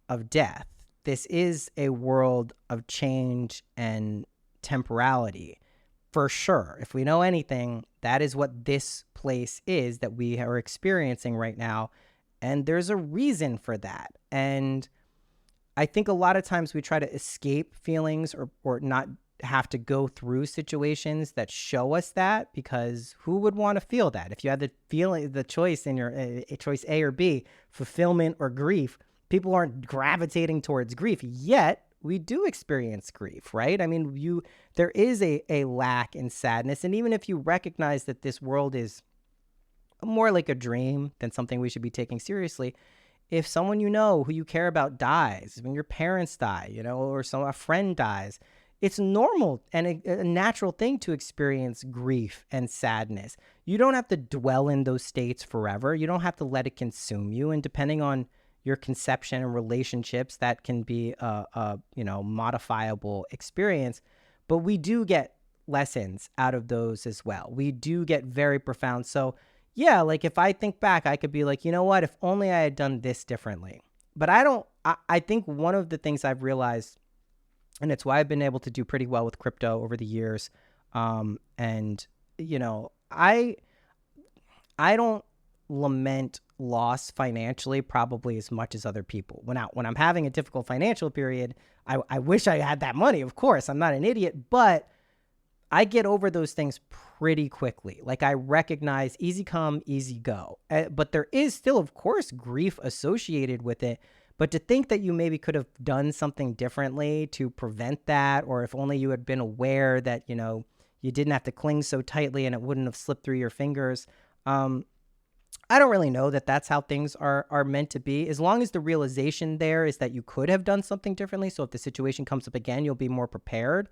of death. This is a world of change and temporality. for sure. If we know anything, that is what this place is that we are experiencing right now. And there's a reason for that. And I think a lot of times we try to escape feelings or not have to go through situations that show us that, because who would want to feel that? If you had the choice in your choice A or B, fulfillment or grief, people aren't gravitating towards grief, yet we do experience grief, right? I mean, there is a lack in sadness. And even if you recognize that this world is more like a dream than something we should be taking seriously, if someone who you care about dies, when your parents die, or a friend dies, it's normal and a natural thing to experience grief and sadness. You don't have to dwell in those states forever. You don't have to let it consume you. And depending on your conception and relationships, that can be a modifiable experience. But we do get lessons out of those as well. We do get very profound. So yeah, like if I think back, I could be like, you know what, if only I had done this differently. But I think one of the things I've realized, and it's why I've been able to do pretty well with crypto over the years. And I don't lament loss financially probably as much as other people. When I'm having a difficult financial period, I wish I had that money. Of course, I'm not an idiot, but I get over those things pretty quickly. Like I recognize easy come, easy go. But there is still, of course, grief associated with it. But to think that you maybe could have done something differently to prevent that, or if only you had been aware that, you didn't have to cling so tightly and it wouldn't have slipped through your fingers. I don't really know that that's how things are meant to be. As long as the realization there is that you could have done something differently. So if the situation comes up again, you'll be more prepared.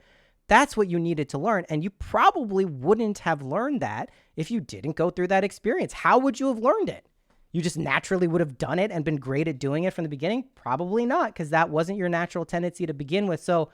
That's what you needed to learn. And you probably wouldn't have learned that if you didn't go through that experience. How would you have learned it? You just naturally would have done it and been great at doing it from the beginning? Probably not, because that wasn't your natural tendency to begin with. So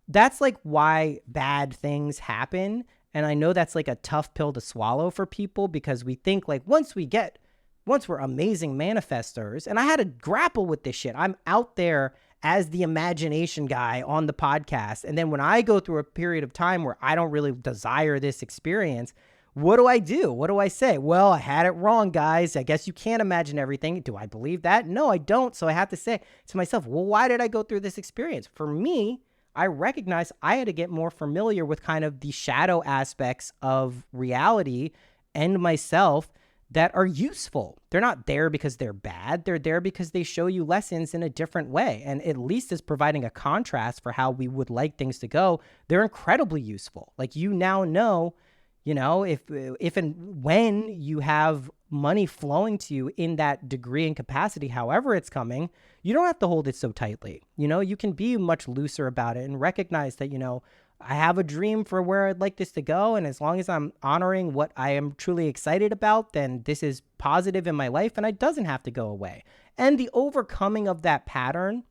that's like why bad things happen. And I know that's like a tough pill to swallow for people, because we think like once we're amazing manifestors, and I had to grapple with this shit. I'm out there as the imagination guy on the podcast. And then when I go through a period of time where I don't really desire this experience, what do I do? What do I say? Well, I had it wrong, guys. I guess you can't imagine everything. Do I believe that? No, I don't. So I have to say to myself, well, why did I go through this experience? For me, I recognize I had to get more familiar with kind of the shadow aspects of reality and myself that are useful. They're not there because they're bad. They're there because they show you lessons in a different way. And at least as providing a contrast for how we would like things to go, they're incredibly useful. Like you now know, if and when you have money flowing to you in that degree and capacity, however it's coming, you don't have to hold it so tightly. You can be much looser about it and recognize that, I have a dream for where I'd like this to go. And as long as I'm honoring what I am truly excited about, then this is positive in my life and it doesn't have to go away. And the overcoming of that pattern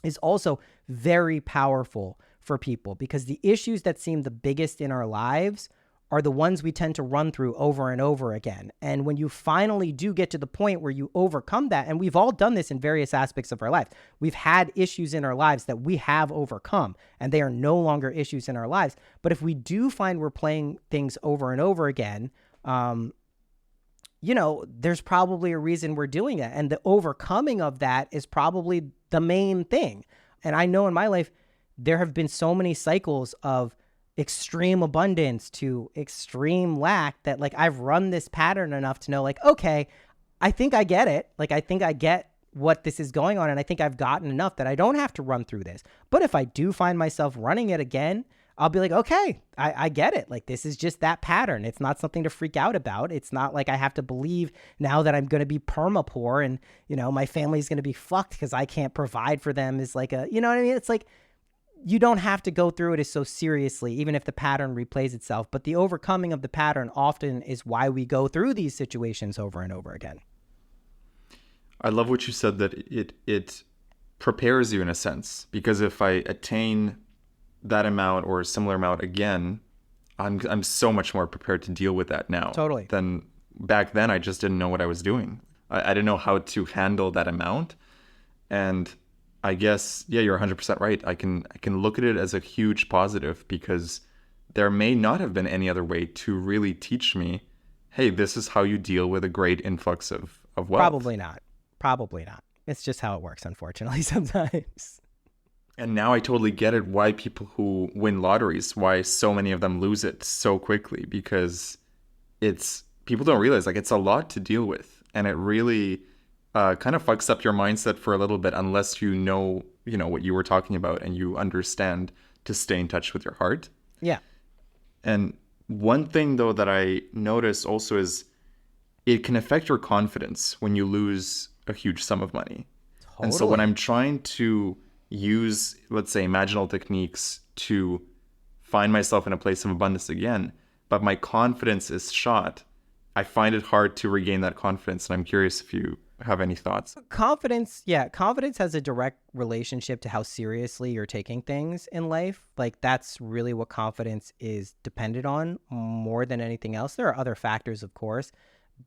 is also very powerful for people, because the issues that seem the biggest in our lives are the ones we tend to run through over and over again. And when you finally do get to the point where you overcome that, and we've all done this in various aspects of our life, we've had issues in our lives that we have overcome, and they are no longer issues in our lives. But if we do find we're playing things over and over again, there's probably a reason we're doing that. And the overcoming of that is probably the main thing. And I know in my life, there have been so many cycles of extreme abundance to extreme lack that like I've run this pattern enough to know like, okay, I think I get it. Like, I think I get what this is going on. And I think I've gotten enough that I don't have to run through this. But if I do find myself running it again, I'll be like, okay, I get it. Like, this is just that pattern. It's not something to freak out about. It's not like I have to believe now that I'm going to be perma poor and, my family's going to be fucked because I can't provide for them is like a, you know what I mean? It's like, you don't have to go through it as so seriously, even if the pattern replays itself. But the overcoming of the pattern often is why we go through these situations over and over again. I love what you said, that it prepares you in a sense, because if I attain that amount or a similar amount again, I'm so much more prepared to deal with that now. Totally. Than back then. I just didn't know what I was doing. I didn't know how to handle that amount. And I guess, yeah, you're 100% right. I can look at it as a huge positive, because there may not have been any other way to really teach me, hey, this is how you deal with a great influx of wealth. Probably not. Probably not. It's just how it works, unfortunately, sometimes. And now I totally get it why people who win lotteries, why so many of them lose it so quickly, because people don't realize like it's a lot to deal with, and it really kind of fucks up your mindset for a little bit unless you know what you were talking about and you understand to stay in touch with your heart. Yeah. And one thing though that I notice also is it can affect your confidence when you lose a huge sum of money. Totally. And so when I'm trying to use, let's say, imaginal techniques to find myself in a place of abundance again, but my confidence is shot, I find it hard to regain that confidence. And I'm curious if you have any thoughts. Confidence has a direct relationship to how seriously you're taking things in life. Like that's really what confidence is dependent on more than anything else. There are other factors, of course,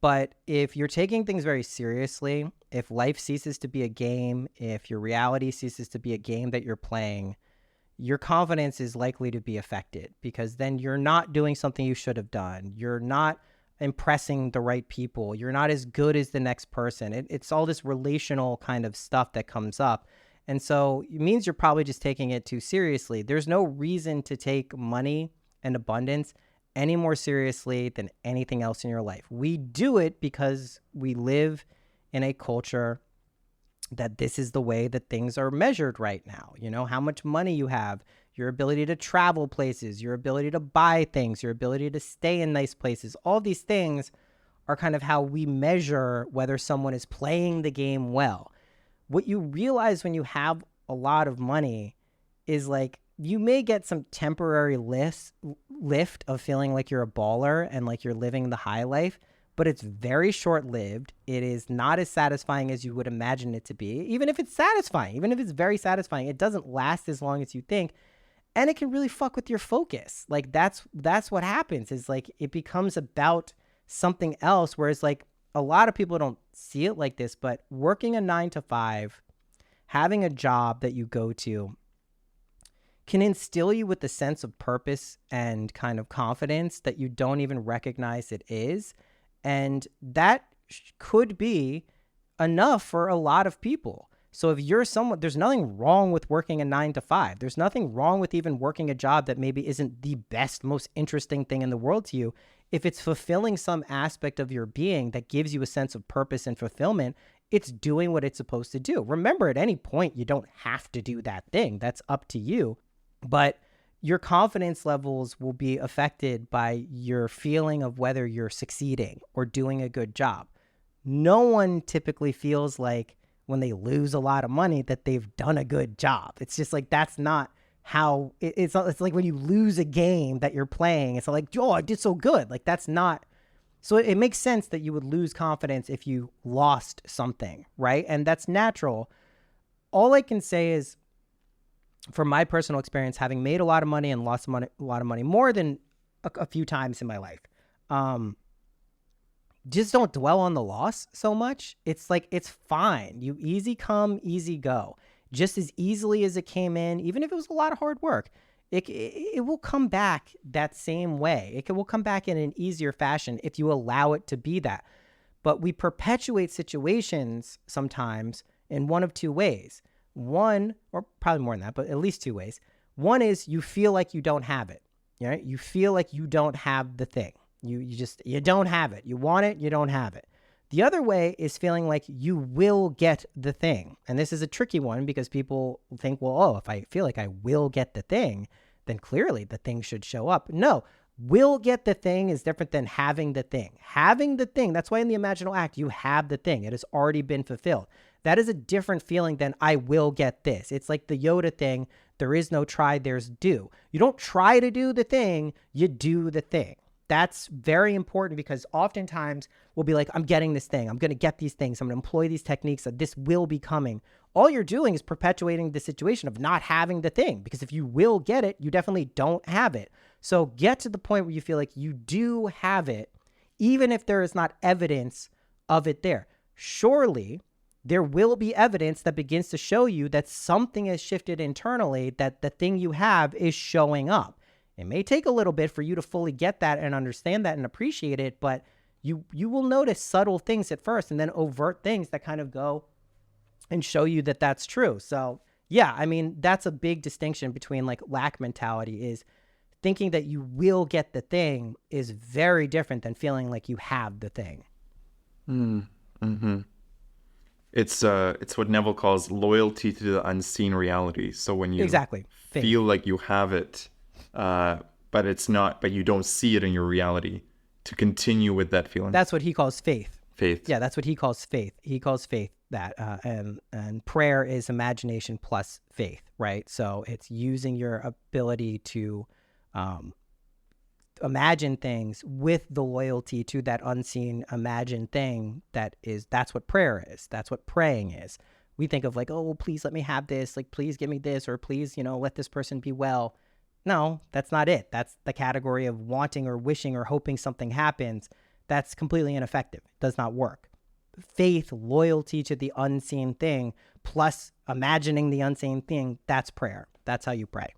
but if you're taking things very seriously, if life ceases to be a game, if your reality ceases to be a game that you're playing, your confidence is likely to be affected, because then you're not doing something you should have done. You're not impressing the right people. You're not as good as the next person. It's all this relational kind of stuff that comes up. And so it means you're probably just taking it too seriously. There's no reason to take money and abundance any more seriously than anything else in your life. We do it because we live in a culture that this is the way that things are measured right now. You know, how much money you have, your ability to travel places, your ability to buy things, your ability to stay in nice places. All these things are kind of how we measure whether someone is playing the game well. What you realize when you have a lot of money is like, you may get some temporary lift of feeling like you're a baller and like you're living the high life, but it's very short-lived. It is not as satisfying as you would imagine it to be. Even if it's satisfying, even if it's very satisfying, it doesn't last as long as you think. And it can really fuck with your focus. Like that's what happens, is like it becomes about something else, whereas like a lot of people don't see it like this, but working a 9-to-5, having a job that you go to can instill you with a sense of purpose and kind of confidence that you don't even recognize it is. And that could be enough for a lot of people. So if you're someone, there's nothing wrong with working a 9-to-5. There's nothing wrong with even working a job that maybe isn't the best, most interesting thing in the world to you. If it's fulfilling some aspect of your being that gives you a sense of purpose and fulfillment, it's doing what it's supposed to do. Remember, at any point, you don't have to do that thing. That's up to you. But your confidence levels will be affected by your feeling of whether you're succeeding or doing a good job. No one typically feels like when they lose a lot of money that they've done a good job. It's just like, that's not how it's like when you lose a game that you're playing, it's like, oh, I did so good. Like that's not. So it makes sense that you would lose confidence if you lost something, right? And that's natural. All I can say is, from my personal experience, having made a lot of money and lost a lot of money more than a few times in my life, just don't dwell on the loss so much. It's like, it's fine. You easy come, easy go. Just as easily as it came in, even if it was a lot of hard work, it will come back that same way. Will come back in an easier fashion if you allow it to be that. But we perpetuate situations sometimes in one of two ways. One, or probably more than that, but at least two ways. One is you feel like you don't have it, right? You feel like you don't have the thing. You don't have it. You want it, you don't have it. The other way is feeling like you will get the thing. And this is a tricky one because people think, well, oh, if I feel like I will get the thing, then clearly the thing should show up. No, will get the thing is different than having the thing. Having the thing, that's why in the imaginal act, you have the thing. It has already been fulfilled. That is a different feeling than I will get this. It's like the Yoda thing. There is no try, there's do. You don't try to do the thing, you do the thing. That's very important because oftentimes we'll be like, I'm getting this thing. I'm going to get these things. I'm going to employ these techniques. That this will be coming. All you're doing is perpetuating the situation of not having the thing, because if you will get it, you definitely don't have it. So get to the point where you feel like you do have it, even if there is not evidence of it there. Surely there will be evidence that begins to show you that something has shifted internally, that the thing you have is showing up. It may take a little bit for you to fully get that and understand that and appreciate it, but you will notice subtle things at first and then overt things that kind of go and show you that that's true. So yeah, I mean, that's a big distinction between like lack mentality is thinking that you will get the thing is very different than feeling like you have the thing. Mm-hmm. It's what Neville calls loyalty to the unseen reality. So when you exactly feel like you have it, but it's not, but you don't see it in your reality, to continue with that feeling. That's what he calls faith. Faith. Yeah, that's what he calls faith. He calls faith that, and prayer is imagination plus faith, right? So it's using your ability to imagine things with the loyalty to that unseen imagined thing. That's what prayer is. That's what praying is. We think of like, oh, please let me have this. Like, please give me this, or please, let this person be well. No, that's not it. That's the category of wanting or wishing or hoping something happens. That's completely ineffective. It does not work. Faith, loyalty to the unseen thing, plus imagining the unseen thing, that's prayer. That's how you pray.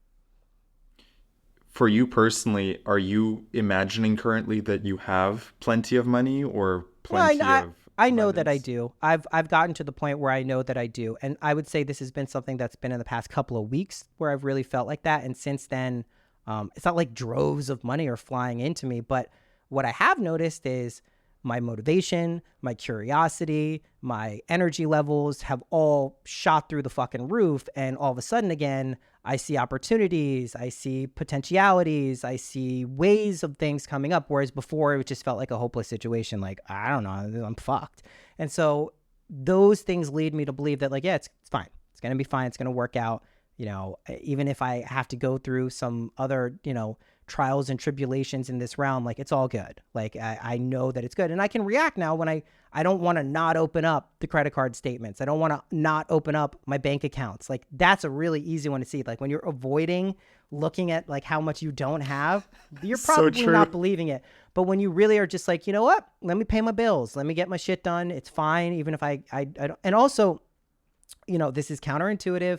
For you personally, are you imagining currently that you have plenty of money or plenty of I know abundance? that I do. I've gotten to the point where I know that I do. And I would say this has been something that's been in the past couple of weeks where I've really felt like that. And since then, it's not like droves of money are flying into me. But what I have noticed is my motivation, my curiosity, my energy levels have all shot through the fucking roof. And all of a sudden, again, I see opportunities, I see potentialities, I see ways of things coming up. Whereas before it just felt like a hopeless situation. Like, I don't know, I'm fucked. And so those things lead me to believe that like, yeah, it's fine. It's going to be fine. It's going to work out. Even if I have to go through some other, trials and tribulations in this realm, like it's all good. Like I know that it's good. And I can react now when I don't want to not open up the credit card statements. I don't want to not open up my bank accounts. Like that's a really easy one to see. Like when you're avoiding looking at like how much you don't have, you're probably not believing it. But when you really are just like, you know what, let me pay my bills. Let me get my shit done. It's fine. Even if I don't. And also, this is counterintuitive.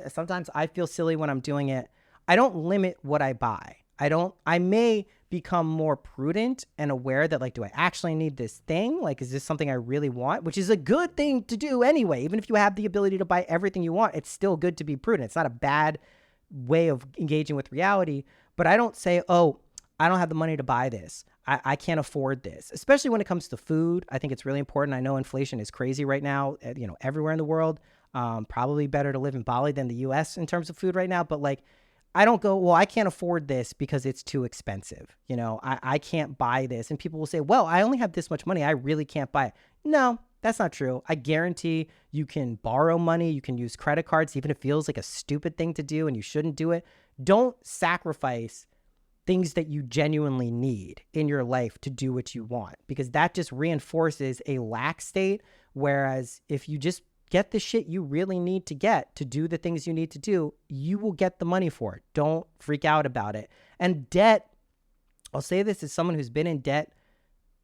Sometimes I feel silly when I'm doing it. I don't limit what I buy. I may become more prudent and aware that like, do I actually need this thing? Like, is this something I really want? Which is a good thing to do anyway. Even if you have the ability to buy everything you want, it's still good to be prudent. It's not a bad way of engaging with reality. But I don't say, oh, I don't have the money to buy this. I can't afford this, especially when it comes to food. I think it's really important. I know inflation is crazy right now, everywhere in the world. Probably better to live in Bali than the US in terms of food right now. But like, I don't go, well, I can't afford this because it's too expensive. I can't buy this. And people will say, well, I only have this much money. I really can't buy it. No, that's not true. I guarantee you can borrow money. You can use credit cards, even if it feels like a stupid thing to do and you shouldn't do it. Don't sacrifice things that you genuinely need in your life to do what you want, because that just reinforces a lack state. Whereas if you just get the shit you really need to get to do the things you need to do, you will get the money for it. Don't freak out about it. And debt, I'll say this as someone who's been in debt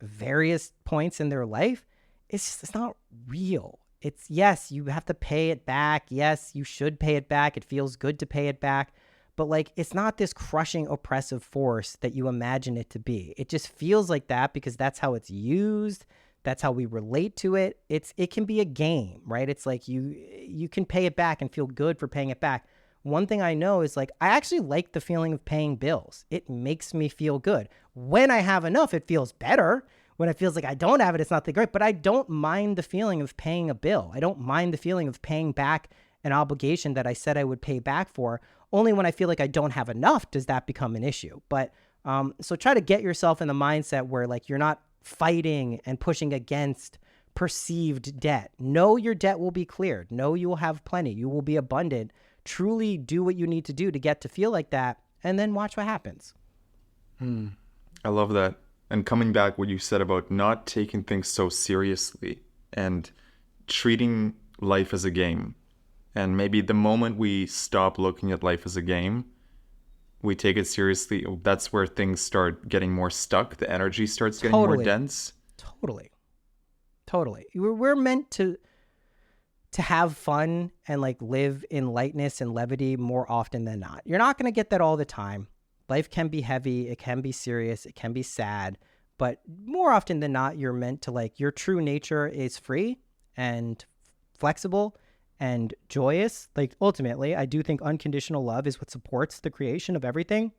various points in their life, it's not real. It's, yes, you have to pay it back. Yes, you should pay it back. It feels good to pay it back. But like, it's not this crushing oppressive force that you imagine it to be. It just feels like that because that's how it's used. That's how we relate to it. It can be a game, right? It's like you can pay it back and feel good for paying it back. One thing I know is like, I actually like the feeling of paying bills. It makes me feel good. When I have enough, it feels better. When it feels like I don't have it, it's not that great, but I don't mind the feeling of paying a bill. I don't mind the feeling of paying back an obligation that I said I would pay back for. Only when I feel like I don't have enough does that become an issue. But so try to get yourself in the mindset where like you're not fighting and pushing against perceived debt. Know your debt will be cleared. Know you will have plenty. You will be abundant. Truly do what you need to do to get to feel like that, and then watch what happens. I love that. And coming back what you said about not taking things so seriously and treating life as a game. And maybe the moment we stop looking at life as a game, we take it seriously, that's where things start getting more stuck. The energy starts getting more dense. Totally. We're meant to have fun and like live in lightness and levity more often than not. You're not going to get that all the time, Life can be heavy, it can be serious, it can be sad, but more often than not, you're meant to like, your true nature is free and flexible and joyous. Like ultimately, I do think unconditional love is what supports the creation of everything.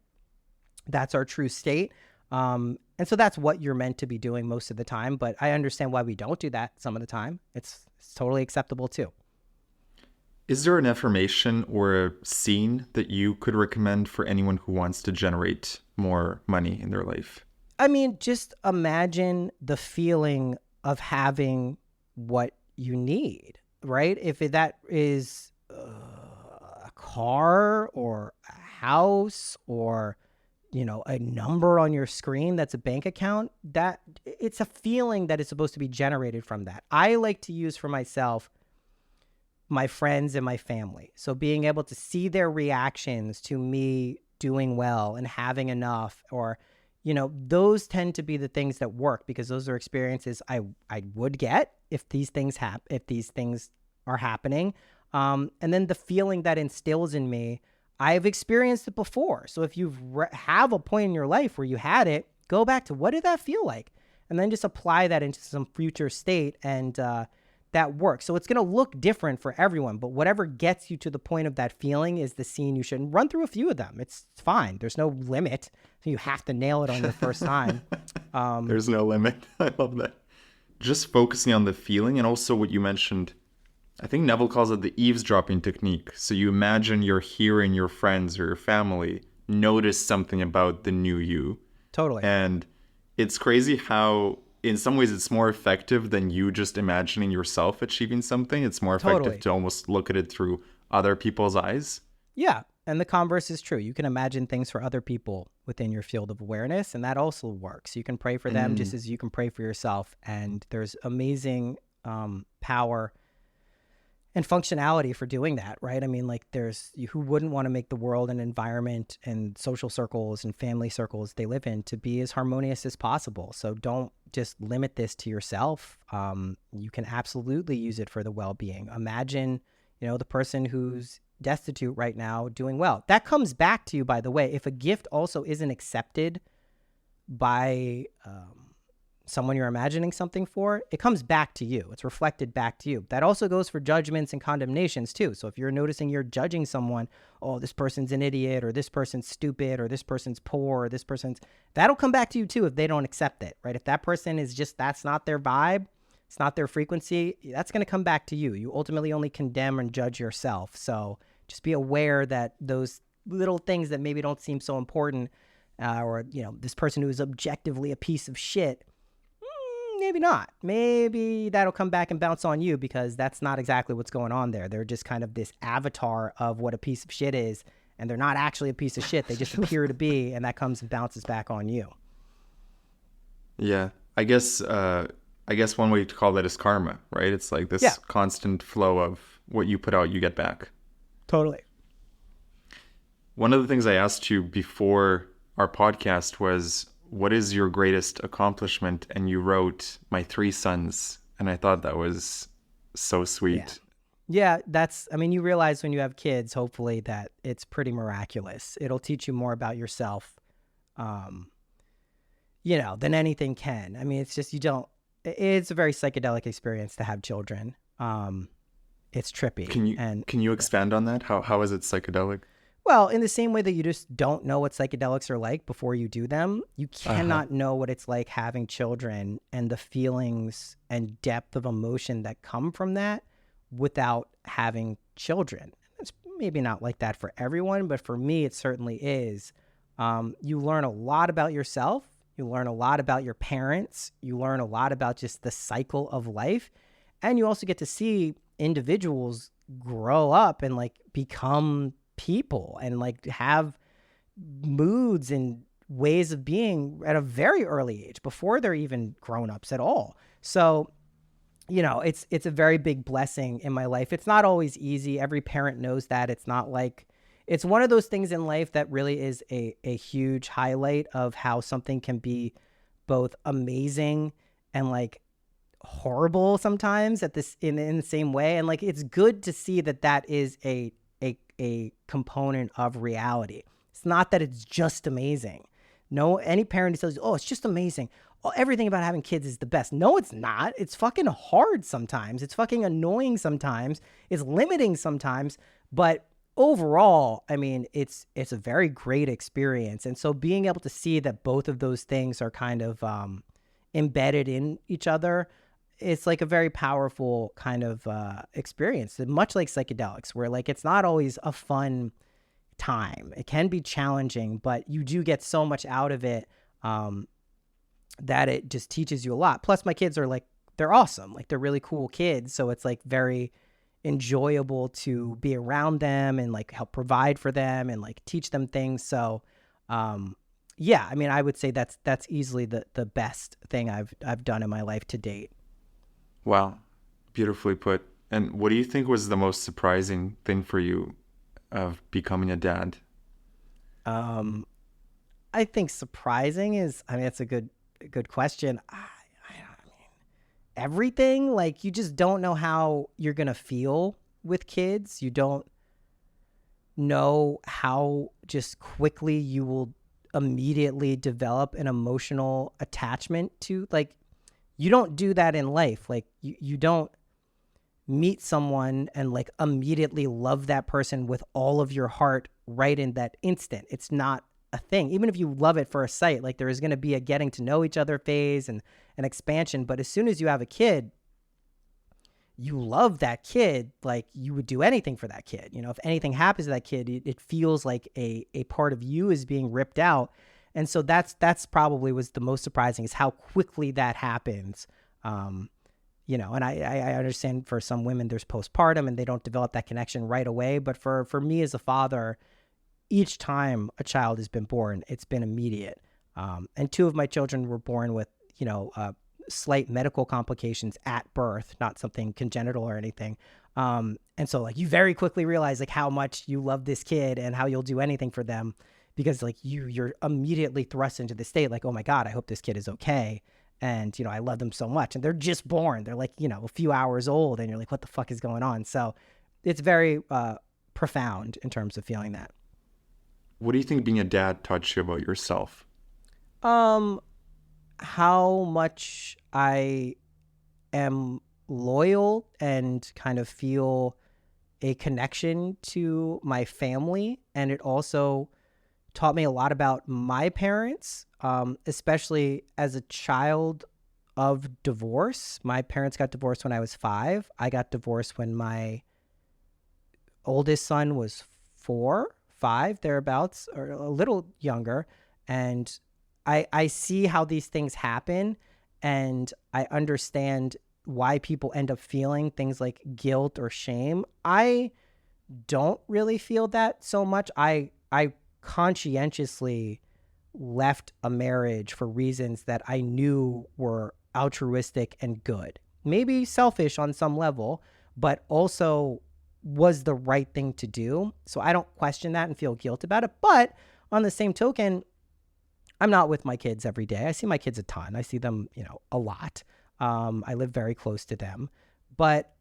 That's our true state. And so that's what you're meant to be doing most of the time. But I understand why we don't do that some of the time. It's totally acceptable too. Is there an affirmation or a scene that you could recommend for anyone who wants to generate more money in their life? I mean, just imagine the feeling of having what you need, right? If that is a car or a house or, you know, a number on your screen that's a bank account, that it's a feeling that is supposed to be generated from that. I like to use for myself my friends and my family. So being able to see their reactions to me doing well and having enough, or, you know, those tend to be the things that work, because those are experiences I would get if these things are happening. And then the feeling that instills in me, I've experienced it before. So if you have a point in your life where you had it, go back to what did that feel like? And then just apply that into some future state, and that works. So it's going to look different for everyone, but whatever gets you to the point of that feeling is the scene you should run through a few of them. It's fine. There's no limit. So you have to nail it on your first time. There's no limit. I love that. Just focusing on the feeling, and also what you mentioned, I think Neville calls it the eavesdropping technique. So you imagine you're hearing your friends or your family notice something about the new you. Totally. And it's crazy how in some ways it's more effective than you just imagining yourself achieving something. It's more effective to almost look at it through other people's eyes. Yeah. And the converse is true. You can imagine things for other people within your field of awareness, and that also works. You can pray for them just as you can pray for yourself. And there's amazing power and functionality for doing that, right? I mean, like who wouldn't want to make the world and environment and social circles and family circles they live in to be as harmonious as possible. So don't just limit this to yourself. You can absolutely use it for the well-being. Imagine, you know, the person who's destitute right now doing well. That comes back to you, by the way. If a gift also isn't accepted by someone you're imagining something for, it comes back to you. It's reflected back to you. That also goes for judgments and condemnations too. So if you're noticing you're judging someone, oh, this person's an idiot, or this person's stupid, or this person's poor, or that'll come back to you too if they don't accept it, right? If that person is just, that's not their vibe, it's not their frequency, that's going to come back to you. You ultimately only condemn and judge yourself. So just be aware that those little things that maybe don't seem so important, or, you know, this person who is objectively a piece of shit, maybe not. Maybe that'll come back and bounce on you, because that's not exactly what's going on there. They're just kind of this avatar of what a piece of shit is, and they're not actually a piece of shit. They just appear to be, and that comes and bounces back on you. Yeah, I guess one way to call that is karma, right? It's like this constant flow of what you put out, you get back. Totally. One of the things I asked you before our podcast was, what is your greatest accomplishment? And you wrote, my 3 sons. And I thought that was so sweet. Yeah, you realize when you have kids, hopefully, that it's pretty miraculous. It'll teach you more about yourself, you know, than anything can. I mean, it's just, it's a very psychedelic experience to have children. It's trippy. Can you expand on that? How is it psychedelic? Well, in the same way that you just don't know what psychedelics are like before you do them, you cannot know what it's like having children and the feelings and depth of emotion that come from that without having children. It's maybe not like that for everyone, but for me, it certainly is. You learn a lot about yourself. You learn a lot about your parents. You learn a lot about just the cycle of life. And you also get to see individuals grow up and like become people and like have moods and ways of being at a very early age before they're even grown-ups at all. So, you know, it's a very big blessing in my life. It's not always easy. Every parent knows that. It's not like, it's one of those things in life that really is a huge highlight of how something can be both amazing and like horrible sometimes in the same way. And like, it's good to see that is a component of reality. It's not that it's just amazing. No, any parent who says, oh, it's just amazing. Oh, everything about having kids is the best. No, it's not. It's fucking hard sometimes. It's fucking annoying sometimes. It's limiting sometimes. But overall, I mean, it's a very great experience. And so being able to see that both of those things are kind of embedded in each other, it's like a very powerful kind of experience, much like psychedelics, where like it's not always a fun time. It can be challenging, but you do get so much out of it that it just teaches you a lot. Plus my kids are like, they're awesome. Like they're really cool kids. So it's like very enjoyable to be around them and like help provide for them and like teach them things. So yeah, I mean, I would say that's easily the best thing I've done in my life to date. Wow, beautifully put. And what do you think was the most surprising thing for you of becoming a dad? I think surprising is, I mean, that's a good question. I mean, everything, like you just don't know how you're going to feel with kids. You don't know how just quickly you will immediately develop an emotional attachment to, like, you don't do that in life. Like you don't meet someone and like immediately love that person with all of your heart right in that instant. It's not a thing. Even if you love it for a sight, like there is going to be a getting to know each other phase and an expansion. But as soon as you have a kid, you love that kid. Like you would do anything for that kid. You know, if anything happens to that kid, it feels like a part of you is being ripped out. And so that's probably was the most surprising, is how quickly that happens. You know, and I understand for some women there's postpartum and they don't develop that connection right away. But for me as a father, each time a child has been born, it's been immediate. And two of my children were born with, you know, slight medical complications at birth, not something congenital or anything. And so like you very quickly realize like how much you love this kid and how you'll do anything for them, because like you're immediately thrust into the state like, oh my God, I hope this kid is okay. And, you know, I love them so much. And they're just born. They're like, you know, a few hours old. And you're like, what the fuck is going on? So it's very profound in terms of feeling that. What do you think being a dad taught you about yourself? How much I am loyal and kind of feel a connection to my family. And it also taught me a lot about my parents, especially as a child of divorce. My parents got divorced when I was 5. I got divorced when my oldest son was 4, 5, thereabouts, or a little younger. And I see how these things happen, and I understand why people end up feeling things like guilt or shame. I don't really feel that so much. I conscientiously left a marriage for reasons that I knew were altruistic and good. Maybe selfish on some level, but also was the right thing to do. So I don't question that and feel guilt about it. But on the same token, I'm not with my kids every day. I see my kids a ton. I see them, you know, a lot. I live very close to them. But,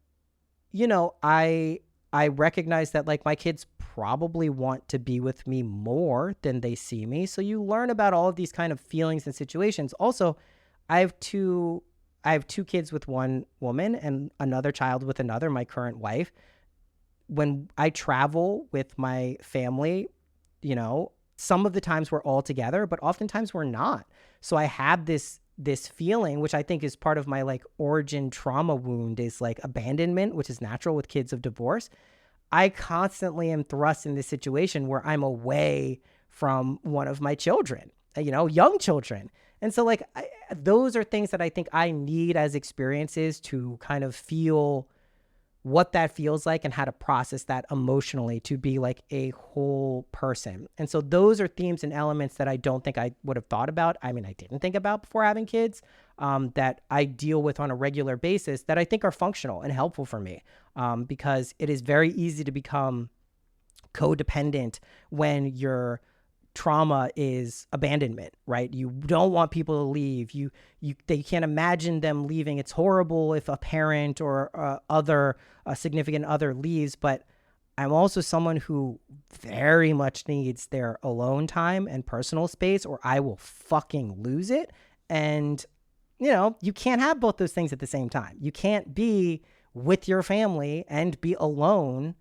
you know, I recognize that like my kids probably want to be with me more than they see me. So you learn about all of these kind of feelings and situations. Also, I have two kids with one woman and another child with another, my current wife. When I travel with my family, you know, some of the times we're all together, but oftentimes we're not. So I have this feeling, which I think is part of my like origin trauma wound, is like abandonment, which is natural with kids of divorce. I constantly am thrust in this situation where I'm away from one of my children, you know, young children. And so like those are things that I think I need as experiences to kind of feel what that feels like and how to process that emotionally to be like a whole person. And so those are themes and elements that I don't think I would have thought about. I mean, I didn't think about before having kids, that I deal with on a regular basis that I think are functional and helpful for me, because it is very easy to become codependent when your trauma is abandonment, right? You don't want people to leave. They can't imagine them leaving. It's horrible if a parent or a significant other leaves, but I'm also someone who very much needs their alone time and personal space, or I will fucking lose it. And, you can't have both those things at the same time. You can't be with your family and be alone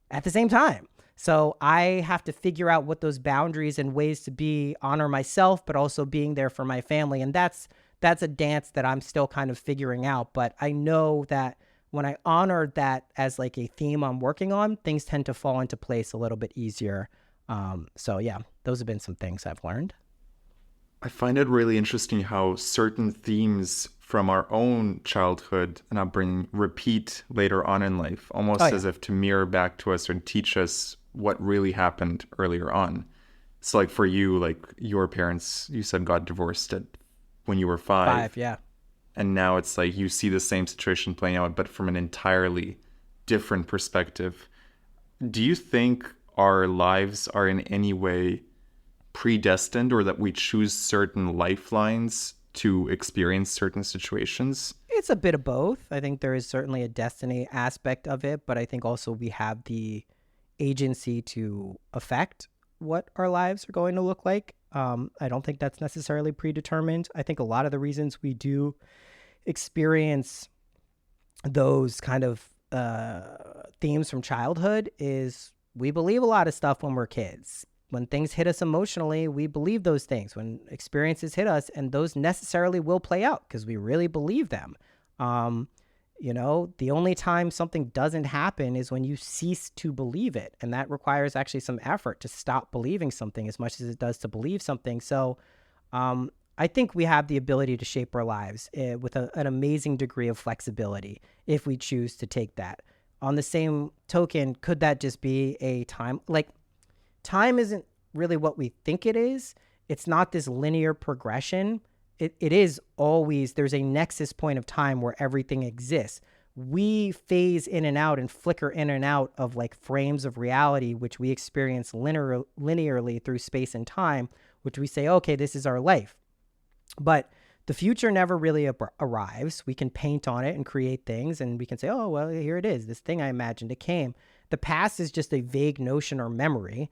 at the same time. So I have to figure out what those boundaries and ways to honor myself, but also being there for my family. And that's a dance that I'm still kind of figuring out. But I know that when I honor that as like a theme I'm working on, things tend to fall into place a little bit easier. So yeah, those have been some things I've learned. I find it really interesting how certain themes from our own childhood and upbringing repeat later on in life, almost Oh yeah. as if to mirror back to us and teach us what really happened earlier on. So, like for you, like your parents, you said got divorced when you were 5, 5, yeah. and now it's like you see the same situation playing out, but from an entirely different perspective. Do you think our lives are in any way predestined, or that we choose certain lifelines to experience certain situations? It's a bit of both. I think there is certainly a destiny aspect of it, but I think also we have the agency to affect what our lives are going to look like. I don't think that's necessarily predetermined. I think a lot of the reasons we do experience those kind of themes from childhood is we believe a lot of stuff when we're kids. When things hit us emotionally, we believe those things. When experiences hit us, and those necessarily will play out because we really believe them. Um, the only time something doesn't happen is when you cease to believe it. And that requires actually some effort to stop believing something as much as it does to believe something. So I think we have the ability to shape our lives with an amazing degree of flexibility if we choose to take that. On the same token, could that just be a time? Like, time isn't really what we think it is. It's not this linear progression. It is always, there's a nexus point of time where everything exists. We phase in and out and flicker in and out of like frames of reality, which we experience linearly through space and time, which we say, okay, this is our life. But the future never really arrives. We can paint on it and create things, and we can say, oh, well, here it is. This thing I imagined, it came. The past is just a vague notion or memory.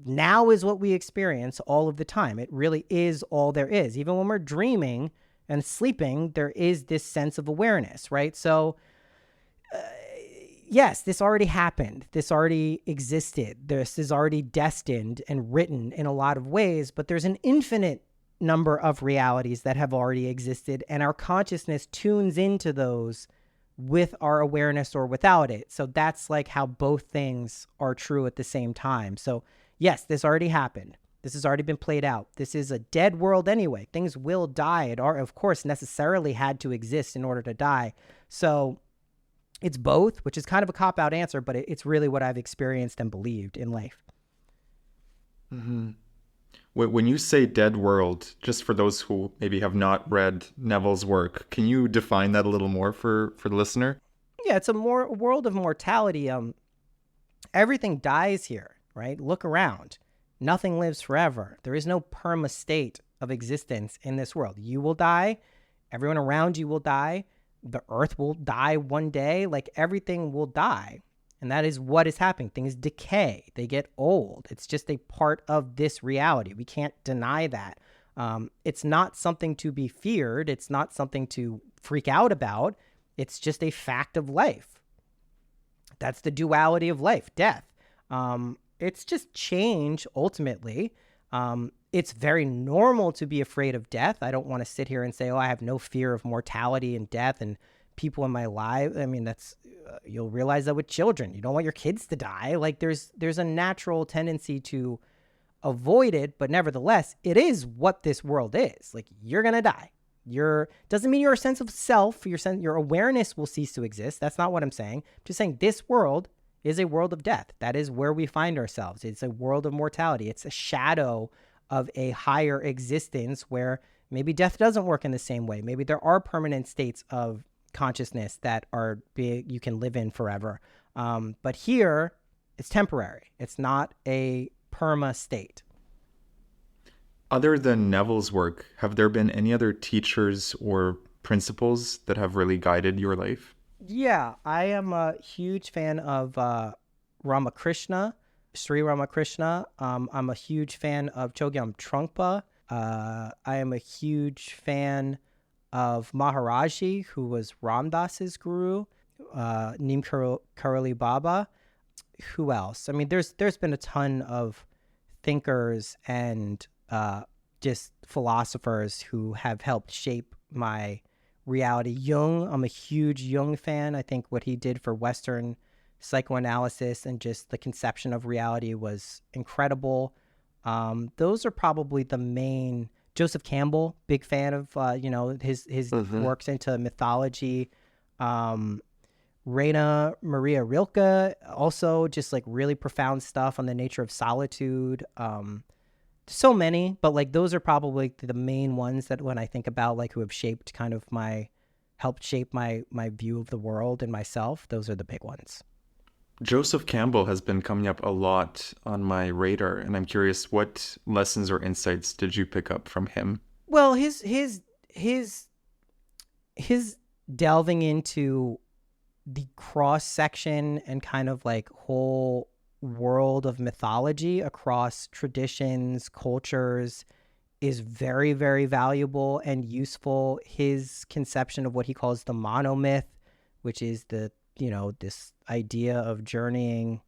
Now is what we experience all of the time. It really is all there is. Even when we're dreaming and sleeping, there is this sense of awareness, right? So, yes, this already happened. This already existed. This is already destined and written in a lot of ways, but there's an infinite number of realities that have already existed, and our consciousness tunes into those with our awareness or without it. So that's like how both things are true at the same time. So yes, this already happened. This has already been played out. This is a dead world anyway. Things will die. It are, of course, necessarily had to exist in order to die. So it's both, which is kind of a cop-out answer, but it's really what I've experienced and believed in life. Mm-hmm. When you say dead world, just for those who maybe have not read Neville's work, can you define that a little more for the listener? Yeah, it's a world of mortality. Everything dies here, right? Look around. Nothing lives forever. There is no perma state of existence in this world. You will die. Everyone around you will die. The earth will die one day. Like, everything will die. And that is what is happening. Things decay. They get old. It's just a part of this reality. We can't deny that. It's not something to be feared. It's not something to freak out about. It's just a fact of life. That's the duality of life, death. It's just change, ultimately. It's very normal to be afraid of death. I don't want to sit here and say, oh, I have no fear of mortality and death and people in my life. I mean, that's you'll realize that with children. You don't want your kids to die. Like, there's a natural tendency to avoid it, but nevertheless, it is what this world is. Like, you're gonna die. Doesn't mean your sense of self, your awareness will cease to exist. That's not what I'm saying. I'm just saying this world is a world of death. That is where we find ourselves. It's a world of mortality. It's a shadow of a higher existence where maybe death doesn't work in the same way. Maybe there are permanent states of consciousness that are big, you can live in forever. But here, it's temporary. It's not a perma state. Other than Neville's work, have there been any other teachers or principles that have really guided your life? Yeah, I am a huge fan of Ramakrishna, Sri Ramakrishna. I'm a huge fan of Chogyam Trungpa. I am a huge fan of Maharaji, who was Ram Dass's guru, Neem Karoli Baba. Who else? I mean, there's been a ton of thinkers and just philosophers who have helped shape my reality. Jung, I'm a huge Jung fan. I think what he did for Western psychoanalysis and just the conception of reality was incredible. Those are probably the main. Joseph Campbell, big fan of his works into mythology. Raina Maria Rilke, also just like really profound stuff on the nature of solitude. So many, but like those are probably the main ones that when I think about like who have shaped kind of helped shape my view of the world and myself, those are the big ones. Joseph Campbell has been coming up a lot on my radar, and I'm curious, what lessons or insights did you pick up from him? Well, his delving into the cross section and kind of like whole world of mythology across traditions, cultures is very, very valuable and useful. His conception of what he calls the monomyth, which is this idea of journeying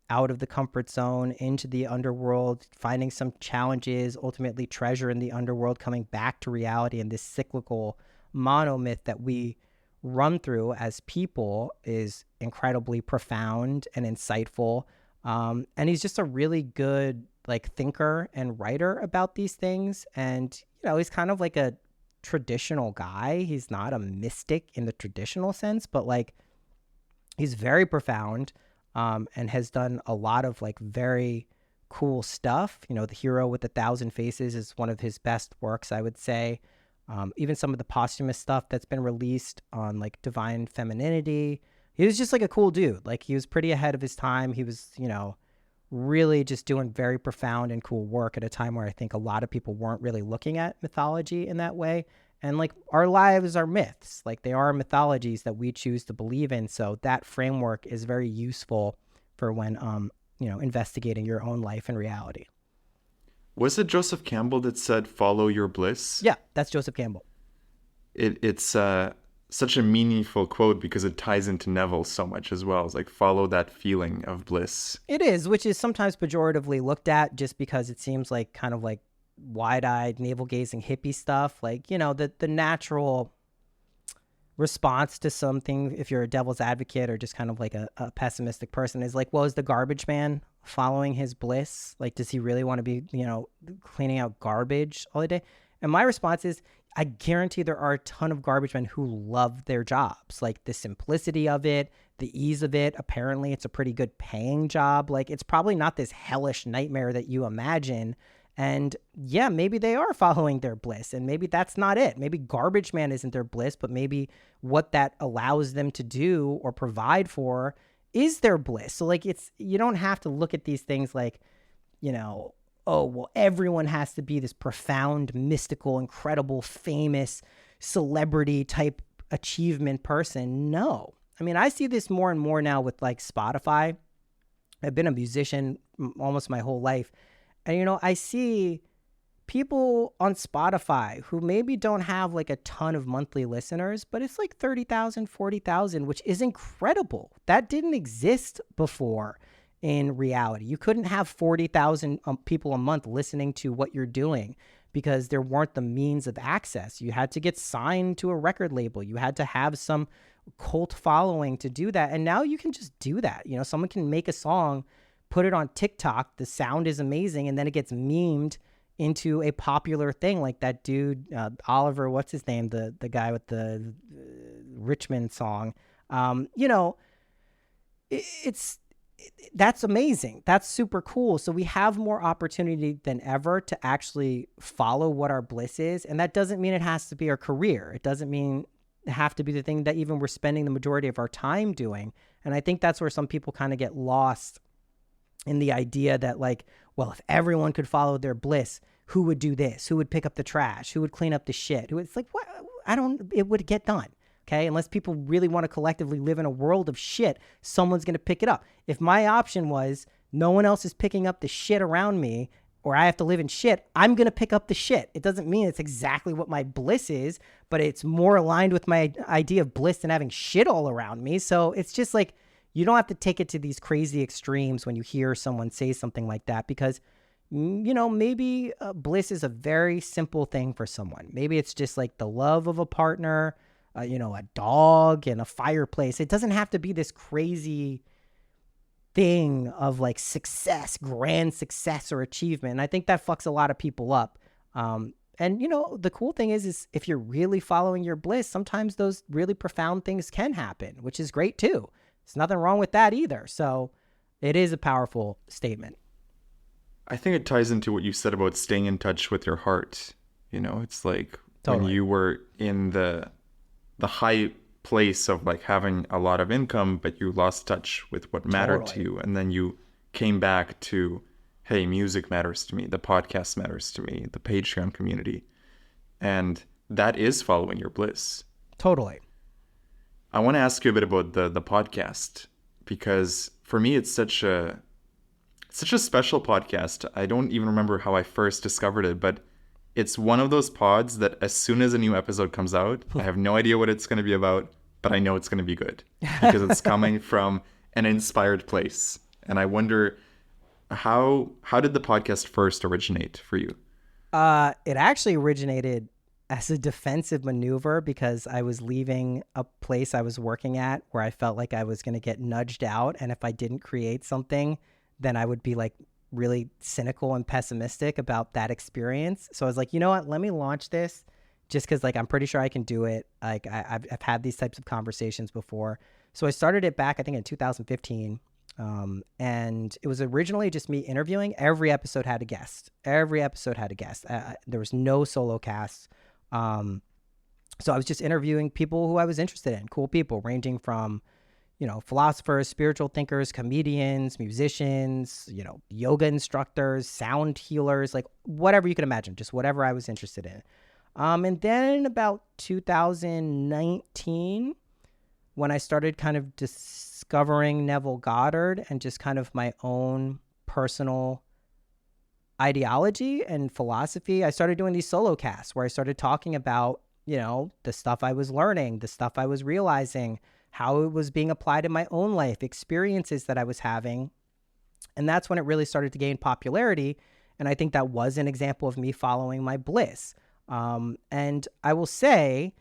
out of the comfort zone into the underworld, finding some challenges, ultimately treasure in the underworld, coming back to reality, and this cyclical monomyth that we run through as people is incredibly profound and insightful. And he's just a really good like thinker and writer about these things. And, he's kind of like a traditional guy. He's not a mystic in the traditional sense, but like he's very profound and has done a lot of like very cool stuff. The Hero with 1,000 Faces is one of his best works, I would say. Even some of the posthumous stuff that's been released on like divine femininity. He was just like a cool dude. Like he was pretty ahead of his time. He was, really just doing very profound and cool work at a time where I think a lot of people weren't really looking at mythology in that way. And like our lives are myths, like they are mythologies that we choose to believe in. So that framework is very useful for when, investigating your own life and reality. Was it Joseph Campbell that said, "Follow your bliss"? Yeah, that's Joseph Campbell. It's such a meaningful quote because it ties into Neville so much as well. It's like, follow that feeling of bliss. It is, which is sometimes pejoratively looked at just because it seems like kind of like wide-eyed, navel-gazing hippie stuff. Like, the natural response to something, if you're a devil's advocate or just kind of like a pessimistic person, is like, well, is the garbage man following his bliss? Like, does he really want to be, cleaning out garbage all the day? And my response is, I guarantee there are a ton of garbage men who love their jobs, like the simplicity of it, the ease of it. Apparently, it's a pretty good paying job. Like, it's probably not this hellish nightmare that you imagine. And yeah, maybe they are following their bliss, and maybe that's not it. Maybe garbage man isn't their bliss, but maybe what that allows them to do or provide for is their bliss. So like, you don't have to look at these things like, oh, well, everyone has to be this profound, mystical, incredible, famous celebrity type achievement person. No. I mean, I see this more and more now with like Spotify. I've been a musician almost my whole life. And, I see people on Spotify who maybe don't have like a ton of monthly listeners, but it's like 30,000, 40,000, which is incredible. That didn't exist before in reality. You couldn't have 40,000 people a month listening to what you're doing because there weren't the means of access. You had to get signed to a record label. You had to have some cult following to do that. And now you can just do that. Someone can make a song, put it on TikTok, the sound is amazing, and then it gets memed into a popular thing, like that dude, Oliver, what's his name? The guy with the Richmond song. That's amazing. That's super cool. So we have more opportunity than ever to actually follow what our bliss is. And that doesn't mean it has to be our career. It doesn't mean it have to be the thing that even we're spending the majority of our time doing. And I think that's where some people kind of get lost in the idea that like, well, if everyone could follow their bliss, who would do this? Who would pick up the trash? Who would clean up the shit? It's like, what? It would get done. okay? Unless people really want to collectively live in a world of shit, someone's going to pick it up. If my option was no one else is picking up the shit around me, or I have to live in shit, I'm going to pick up the shit. It doesn't mean it's exactly what my bliss is, but it's more aligned with my idea of bliss than having shit all around me. So it's just like, you don't have to take it to these crazy extremes when you hear someone say something like that, because, maybe bliss is a very simple thing for someone. Maybe it's just like the love of a partner, a dog and a fireplace. It doesn't have to be this crazy thing of like success, grand success or achievement. And I think that fucks a lot of people up. And the cool thing is if you're really following your bliss, sometimes those really profound things can happen, which is great too. There's nothing wrong with that either. So it is a powerful statement. I think it ties into what you said about staying in touch with your heart. It's like Totally. when you were in the high place of like having a lot of income, but you lost touch with what mattered to you. And then you came back to, hey, music matters to me. The podcast matters to me. The Patreon community. And that is following your bliss. Totally. I want to ask you a bit about the podcast, because for me, it's such a special podcast. I don't even remember how I first discovered it, but it's one of those pods that as soon as a new episode comes out, I have no idea what it's going to be about, but I know it's going to be good because it's coming from an inspired place. And I wonder, how did the podcast first originate for you? It actually originated as a defensive maneuver because I was leaving a place I was working at where I felt like I was going to get nudged out. And if I didn't create something, then I would be like really cynical and pessimistic about that experience. So I was like, you know what, let me launch this just because like I'm pretty sure I can do it. Like I've had these types of conversations before. So I started it back, I think in 2015. And it was originally just me interviewing. Every episode had a guest. There was no solo casts. So I was just interviewing people who I was interested in, cool people ranging from, philosophers, spiritual thinkers, comedians, musicians, yoga instructors, sound healers, like whatever you can imagine, just whatever I was interested in. And then about 2019, when I started kind of discovering Neville Goddard and just kind of my own personal ideology and philosophy, I started doing these solo casts where I started talking about, the stuff I was learning, the stuff I was realizing, how it was being applied in my own life, experiences that I was having. And that's when it really started to gain popularity. And I think that was an example of me following my bliss. And I will say,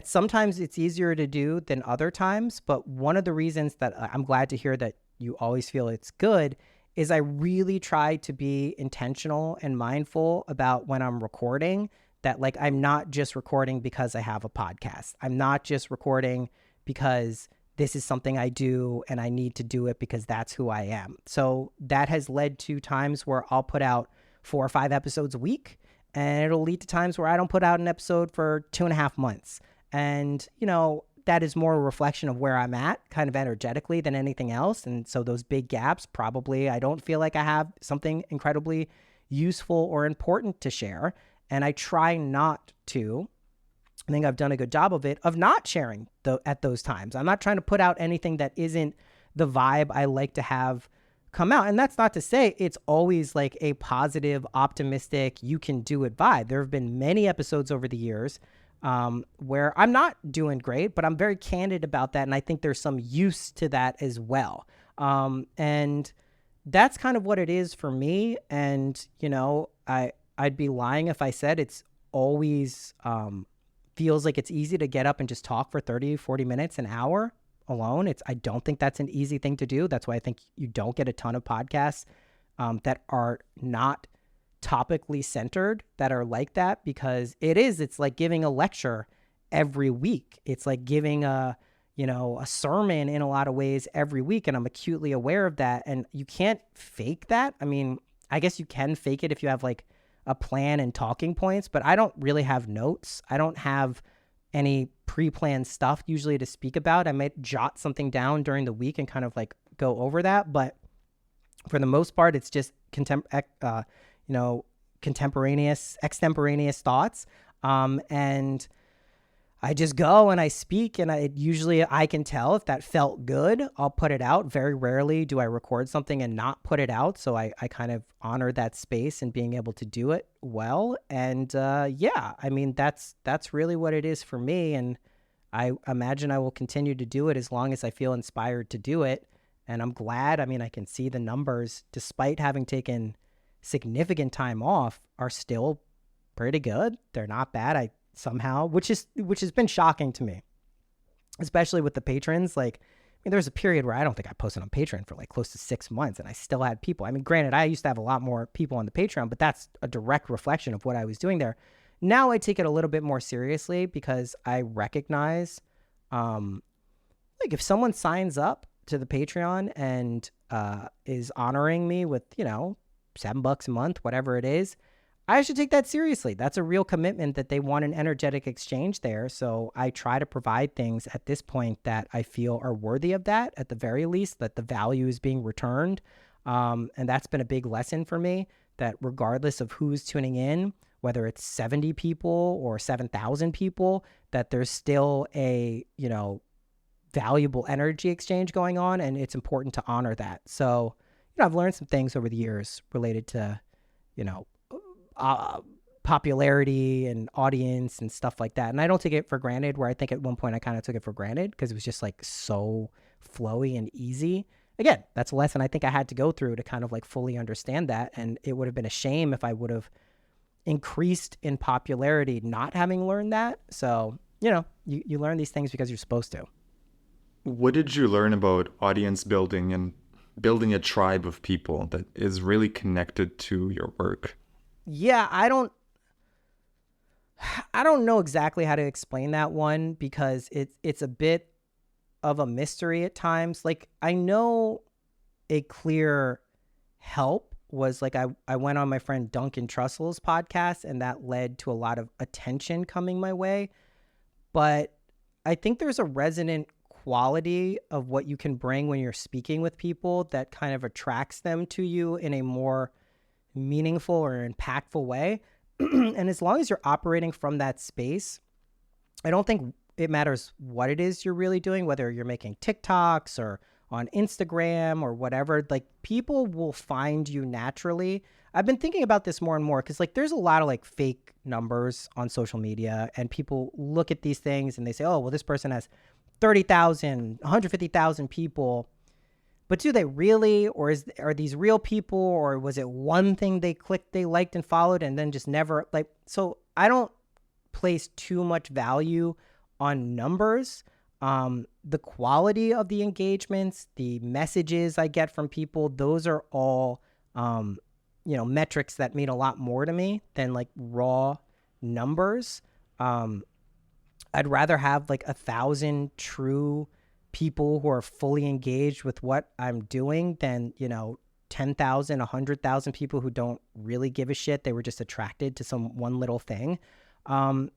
sometimes it's easier to do than other times. But one of the reasons that I'm glad to hear that you always feel it's good is I really try to be intentional and mindful about when I'm recording, that like I'm not just recording because I have a podcast. I'm not just recording because this is something I do and I need to do it because that's who I am. So that has led to times where I'll put out 4 or 5 episodes a week, and it'll lead to times where I don't put out an episode for 2.5 months. And, that is more a reflection of where I'm at kind of energetically than anything else. And so those big gaps, probably I don't feel like I have something incredibly useful or important to share. And I try not to. I think I've done a good job of it, of not sharing at those times. I'm not trying to put out anything that isn't the vibe I like to have come out. And that's not to say it's always like a positive, optimistic, you can do it vibe. There have been many episodes over the years where I'm not doing great, but I'm very candid about that. And I think there's some use to that as well. And that's kind of what it is for me. And, I'd be lying if I said it's always feels like it's easy to get up and just talk for 30, 40 minutes, an hour alone. I don't think that's an easy thing to do. That's why I think you don't get a ton of podcasts that are not topically centered, that are like that, because it's like giving a lecture every week. It's like giving a sermon in a lot of ways every week. And I'm acutely aware of that. And you can't fake that. I mean, I guess you can fake it if you have like a plan and talking points, but I don't really have notes. I don't have any pre-planned stuff usually to speak about. I might jot something down during the week and kind of like go over that. But for the most part, it's just extemporaneous thoughts. And I just go and I speak, and usually I can tell if that felt good. I'll put it out. Very rarely do I record something and not put it out. So I kind of honor that space and being able to do it well. And yeah, I mean, that's really what it is for me. And I imagine I will continue to do it as long as I feel inspired to do it. And I'm glad. I mean, I can see the numbers, despite having taken significant time off, are still pretty good. They're not bad. Somehow, which has been shocking to me, especially with the patrons. Like, I mean, there was a period where I don't think I posted on Patreon for like close to 6 months, and I still had people. I mean, granted, I used to have a lot more people on the Patreon, but that's a direct reflection of what I was doing there. Now I take it a little bit more seriously because I recognize, like, if someone signs up to the Patreon and is honoring me with, $7 a month, whatever it is, I should take that seriously. That's a real commitment that they want an energetic exchange there. So I try to provide things at this point that I feel are worthy of that, at the very least, that the value is being returned. And that's been a big lesson for me, that regardless of who's tuning in, whether it's 70 people or 7,000 people, that there's still a, valuable energy exchange going on. And it's important to honor that. So, I've learned some things over the years related to, popularity and audience and stuff like that. And I don't take it for granted, where I think at one point I kind of took it for granted because it was just like so flowy and easy. Again, that's a lesson I think I had to go through to kind of like fully understand that. And it would have been a shame if I would have increased in popularity not having learned that. So, you learn these things because you're supposed to. What did you learn about audience building and building a tribe of people that is really connected to your work? Yeah, I don't know exactly how to explain that one, because it's a bit of a mystery at times. Like, I know a clear help was like I went on my friend Duncan Trussell's podcast, and that led to a lot of attention coming my way. But I think there's a resonant quality of what you can bring when you're speaking with people that kind of attracts them to you in a more meaningful or impactful way. And as long as you're operating from that space, I don't think it matters what it is you're really doing, whether you're making TikToks or on Instagram or whatever, like, people will find you naturally. I've been thinking about this more and more because, like, there's a lot of like fake numbers on social media, and people look at these things and they say, oh, well, this person has 30,000, 150,000 people. But do they really, or are these real people, or was it one thing they clicked, they liked and followed, and then just never, like, so I don't place too much value on numbers. The quality of the engagements, the messages I get from people, those are all, metrics that mean a lot more to me than like raw numbers. I'd rather have like 1,000 true people who are fully engaged with what I'm doing than, 10,000, 100,000 people who don't really give a shit. They were just attracted to some one little thing.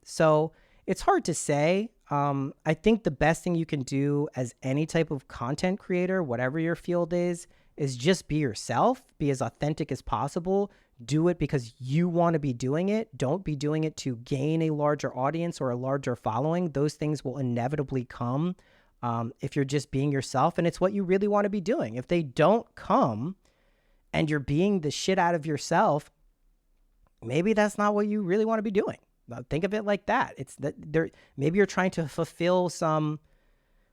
So it's hard to say. I think the best thing you can do as any type of content creator, whatever your field is just be yourself, be as authentic as possible. Do it because you want to be doing it. Don't be doing it to gain a larger audience or a larger following. Those things will inevitably come if you're just being yourself and it's what you really want to be doing. If they don't come and you're being the shit out of yourself, maybe that's not what you really want to be doing. Think of it like that. It's that maybe you're trying to fulfill some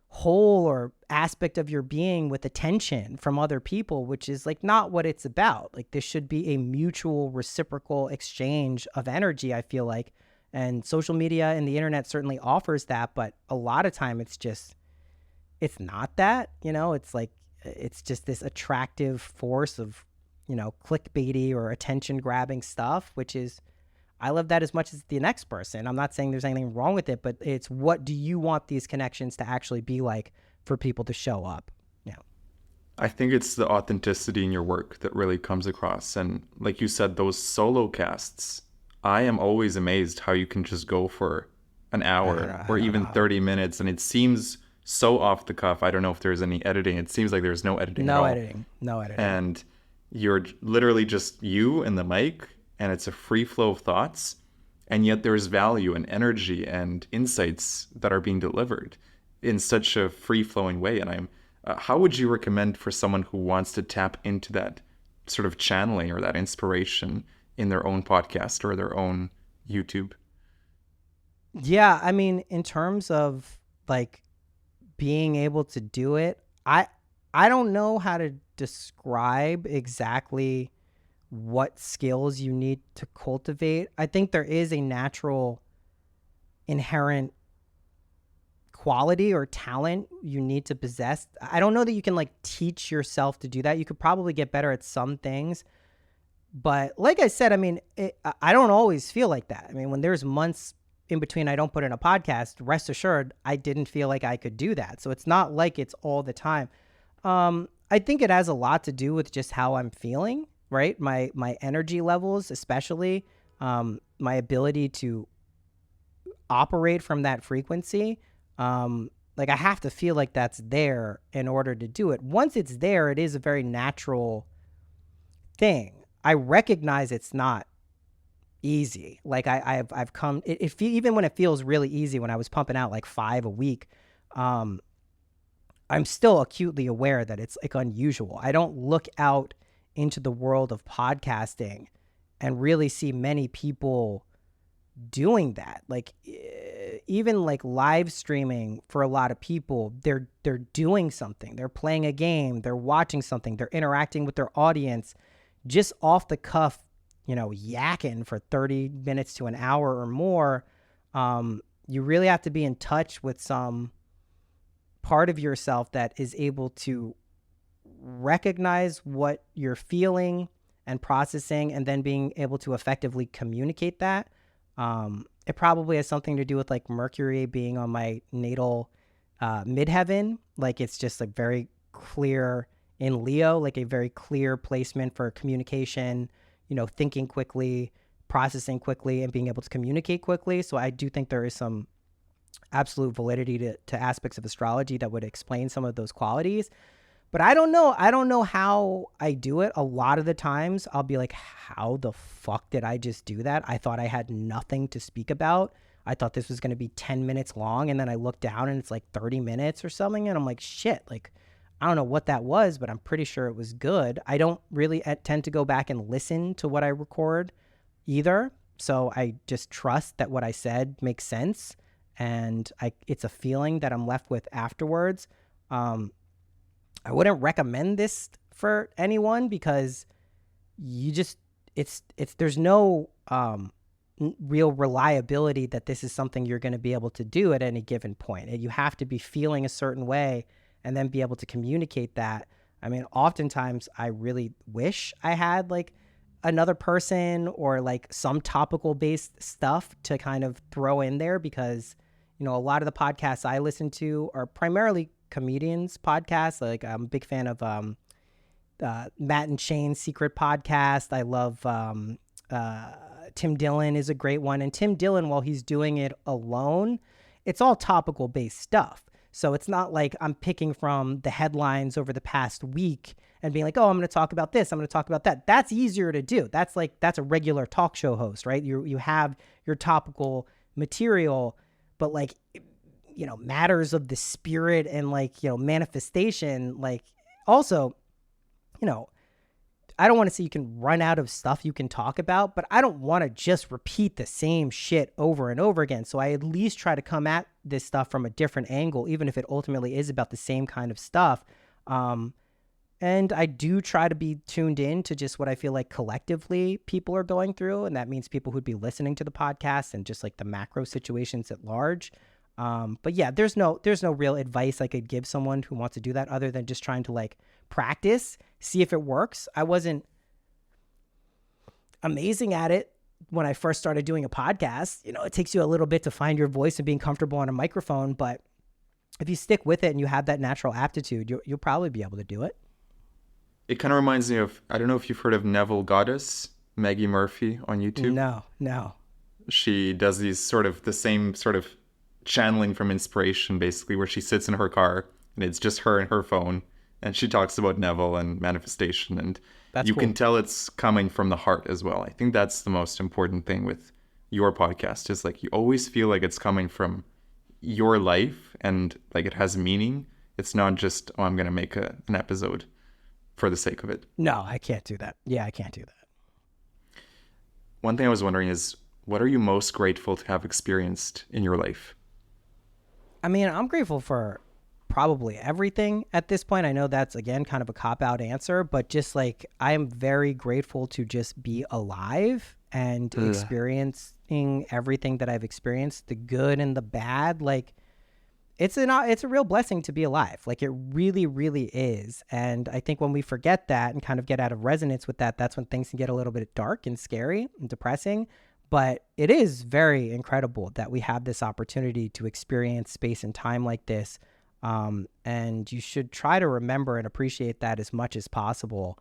hole or aspect of your being with attention from other people, which is like not what it's about. Like, this should be a mutual reciprocal exchange of energy, I feel like. And social media and the internet certainly offers that, but a lot of time it's not that, it's like, it's just this attractive force of, clickbaity or attention grabbing stuff, which is, I love that as much as the next person. I'm not saying there's anything wrong with it, but it's, what do you want these connections to actually be like for people to show up? Yeah. I think it's the authenticity in your work that really comes across. And like you said, those solo casts, I am always amazed how you can just go for an hour or even 30 minutes. And it seems so off the cuff. I don't know if there's any editing. It seems like there's no editing at all. No editing. And you're literally just you and the mic, and it's a free flow of thoughts. And yet there's value and energy and insights that are being delivered in such a free-flowing way. And how would you recommend for someone who wants to tap into that sort of channeling or that inspiration in their own podcast or their own YouTube? Yeah, I mean, in terms of like being able to do it, I don't know how to describe exactly what skills you need to cultivate. I think there is a natural inherent quality or talent you need to possess. I don't know that you can like teach yourself to do that. You could probably get better at some things. But like I said, I mean, I don't always feel like that. I mean, when there's months in between I don't put in a podcast, rest assured, I didn't feel like I could do that. So it's not like it's all the time. I think it has a lot to do with just how I'm feeling, right? My energy levels, especially, my ability to operate from that frequency. Like I have to feel like that's there in order to do it. Once it's there, it is a very natural thing. I recognize it's not easy. Like I've come, even when it feels really easy, when I was pumping out like 5 a week, I'm still acutely aware that it's like unusual. I don't look out into the world of podcasting and really see many people doing that. Like even like live streaming for a lot of people, they're doing something. They're playing a game, they're watching something, they're interacting with their audience just off the cuff, yakking for 30 minutes to an hour or more. You really have to be in touch with some part of yourself that is able to recognize what you're feeling and processing, and then being able to effectively communicate that. It probably has something to do with like Mercury being on my natal midheaven. Like it's just like very clear in Leo, like a very clear placement for communication, thinking quickly, processing quickly, and being able to communicate quickly. So I do think there is some absolute validity to aspects of astrology that would explain some of those qualities. But I don't know how I do it. A lot of the times I'll be like, how the fuck did I just do that? I thought I had nothing to speak about. I thought this was going to be 10 minutes long. And then I look down and it's like 30 minutes or something. And I'm like, shit, like, I don't know what that was, but I'm pretty sure it was good. I don't really tend to go back and listen to what I record either. So I just trust that what I said makes sense. And it's a feeling that I'm left with afterwards. I wouldn't recommend this for anyone because there's no real reliability that this is something you're going to be able to do at any given point. You have to be feeling a certain way and then be able to communicate that. I mean, oftentimes I really wish I had like another person or like some topical based stuff to kind of throw in there, because a lot of the podcasts I listen to are primarily comedians podcasts. Like I'm a big fan of Matt and Shane's Secret Podcast. I love Tim Dillon is a great one. And Tim Dillon, while he's doing it alone, it's all topical based stuff. So it's not like I'm picking from the headlines over the past week and being like, oh, I'm going to talk about this, I'm going to talk about that. That's easier to do. That's a regular talk show host, right? You have your topical material, but like, matters of the spirit and like, manifestation, like also, I don't want to say you can run out of stuff you can talk about, but I don't want to just repeat the same shit over and over again. So I at least try to come at this stuff from a different angle, even if it ultimately is about the same kind of stuff. And I do try to be tuned in to just what I feel like collectively people are going through. And that means people who'd be listening to the podcast and just like the macro situations at large. But yeah, there's no real advice I could give someone who wants to do that other than just trying to like practice, see if it works. I wasn't amazing at it when I first started doing a podcast. It takes you a little bit to find your voice and being comfortable on a microphone, but if you stick with it and you have that natural aptitude, you'll probably be able to do it. It kind of reminds me of, I don't know if you've heard of Neville Goddard, Maggie Murphy on YouTube. No. She does the same sort of channeling from inspiration, basically, where she sits in her car and it's just her and her phone, and she talks about Neville and manifestation, and that's cool. Can tell it's coming from the heart as well. I think that's the most important thing with your podcast is like you always feel like it's coming from your life and like it has meaning. It's not just, oh, I'm going to make an episode for the sake of it. No, I can't do that. Yeah, I can't do that. One thing I was wondering is, what are you most grateful to have experienced in your life? I mean, I'm grateful for probably everything at this point. I know that's, again, kind of a cop-out answer, but just like I am very grateful to just be alive and experiencing everything that I've experienced, the good and the bad. Like it's a real blessing to be alive. Like it really, really is. And I think when we forget that and kind of get out of resonance with that, that's when things can get a little bit dark and scary and depressing. But it is very incredible that we have this opportunity to experience space and time like this. And you should try to remember and appreciate that as much as possible,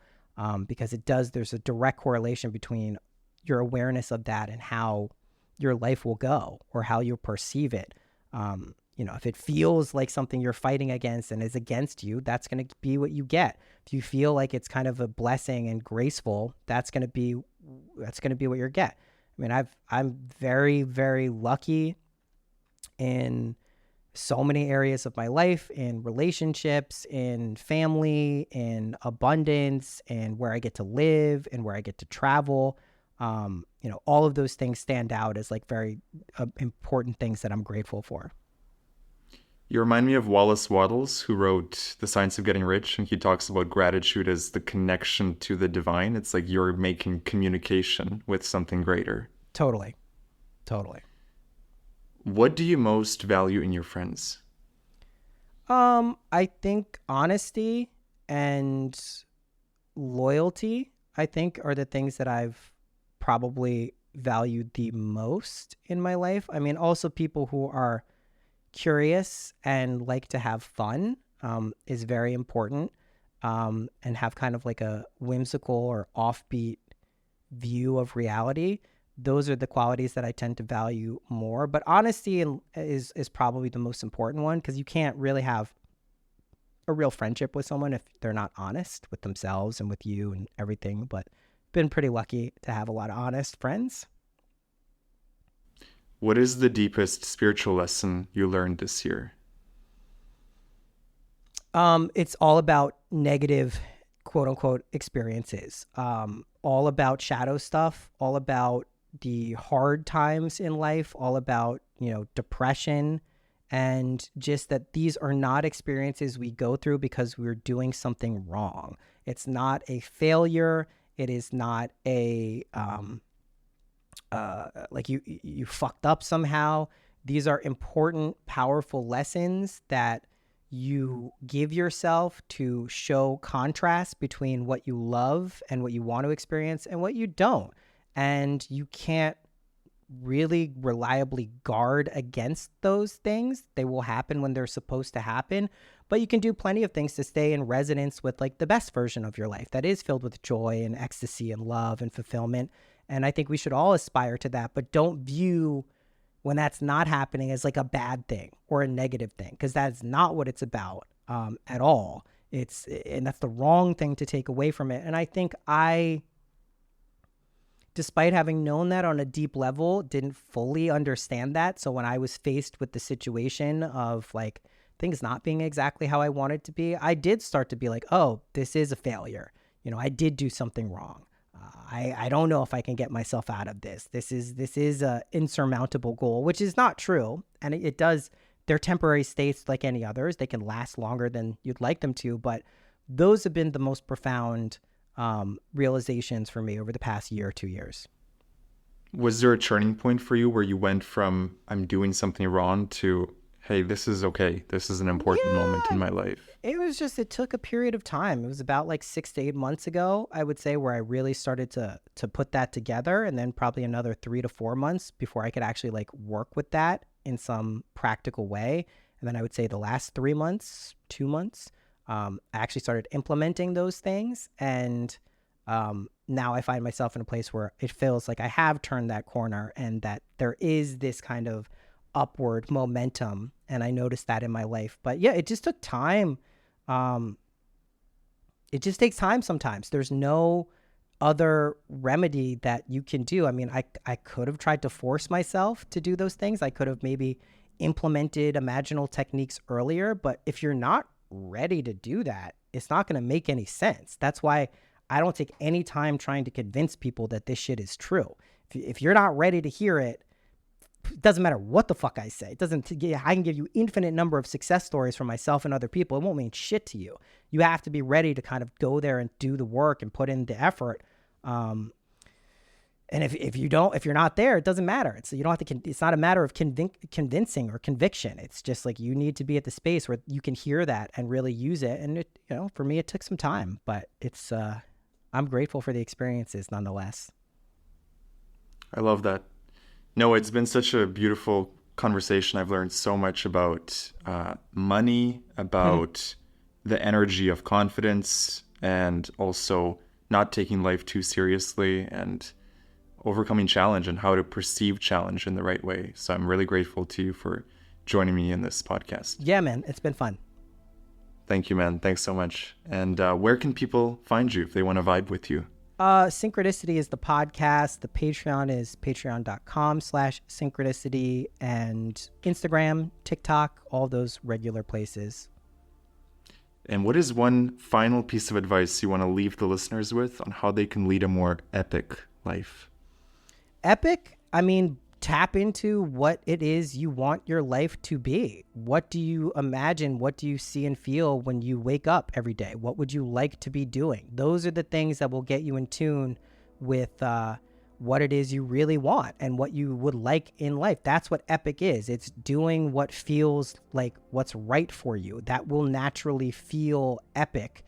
because there's a direct correlation between your awareness of that and how your life will go or how you'll perceive it. If it feels like something you're fighting against and is against you, that's going to be what you get. If you feel like it's kind of a blessing and graceful, that's going to be what you get. I mean, I'm very, very lucky in so many areas of my life, in relationships, in family, in abundance, and where I get to live and where I get to travel. All of those things stand out as like very important things that I'm grateful for. You remind me of Wallace Wattles, who wrote The Science of Getting Rich, and he talks about gratitude as the connection to the divine. It's like you're making communication with something greater. Totally. What do you most value in your friends? I think honesty and loyalty, I think, are the things that I've probably valued the most in my life. I mean, also people who are curious and like to have fun is very important, and have kind of like a whimsical or offbeat view of reality. Those are the qualities that I tend to value more. But honesty is probably the most important one, because you can't really have a real friendship with someone if they're not honest with themselves and with you and everything. But been pretty lucky to have a lot of honest friends. What is the deepest spiritual lesson you learned this year? It's all about negative, quote unquote, experiences. All about shadow stuff, all about the hard times in life, all about, depression, and just that these are not experiences we go through because we're doing something wrong. It's not a failure. It is not a, like you fucked up somehow. These are important, powerful lessons that you give yourself to show contrast between what you love and what you want to experience and what you don't. And you can't really reliably guard against those things. They will happen when they're supposed to happen, but you can do plenty of things to stay in resonance with like the best version of your life that is filled with joy and ecstasy and love and fulfillment. And I think we should all aspire to that, but don't view when that's not happening as like a bad thing or a negative thing, because that's not what it's about at all. And that's the wrong thing to take away from it. And I think despite having known that on a deep level, didn't fully understand that. So when I was faced with the situation of like things not being exactly how I wanted to be, I did start to be like, oh, this is a failure. I did do something wrong. I don't know if I can get myself out of this. This is a insurmountable goal, which is not true. And it does, they're temporary states like any others. They can last longer than you'd like them to, but those have been the most profound realizations for me over the past year or 2 years. Was there a turning point for you where you went from I'm doing something wrong to, hey, this is okay. This is an important moment in my life? It took a period of time. It was about like 6 to 8 months ago, I would say, where I really started to put that together, and then probably another 3 to 4 months before I could actually like work with that in some practical way. And then I would say the last 3 months, 2 months, I actually started implementing those things. And now I find myself in a place where it feels like I have turned that corner and that there is this kind of upward momentum. And I noticed that in my life. But yeah, it just took time. It just takes time sometimes. There's no other remedy that you can do. I mean, I could have tried to force myself to do those things. I could have maybe implemented imaginal techniques earlier, but if you're not ready to do that, it's not going to make any sense. That's why I don't take any time trying to convince people that this shit is true. If you're not ready to hear it, it doesn't matter what the fuck I say. I can give you infinite number of success stories from myself and other people. It won't mean shit to you. You have to be ready to kind of go there and do the work and put in the effort. And if you're not there, it doesn't matter. It's not a matter of convincing or conviction. It's just like you need to be at the space where you can hear that and really use it. And for me, it took some time, but I'm grateful for the experiences nonetheless. I love that. No, it's been such a beautiful conversation. I've learned so much about money, about the energy of confidence, and also not taking life too seriously, and overcoming challenge and how to perceive challenge in the right way. So I'm really grateful to you for joining me in this podcast. Yeah, man, it's been fun. Thank you, man. Thanks so much. And where can people find you if they want to vibe with you? Synchronicity is the podcast. The Patreon is patreon.com/synchronicity, and Instagram, TikTok, all those regular places. And what is one final piece of advice you want to leave the listeners with on how they can lead a more epic life? Epic? I mean, tap into what it is you want your life to be. What do you imagine? What do you see and feel when you wake up every day? What would you like to be doing? Those are the things that will get you in tune with what it is you really want and what you would like in life. That's what epic is. It's doing what feels like what's right for you. That will naturally feel epic.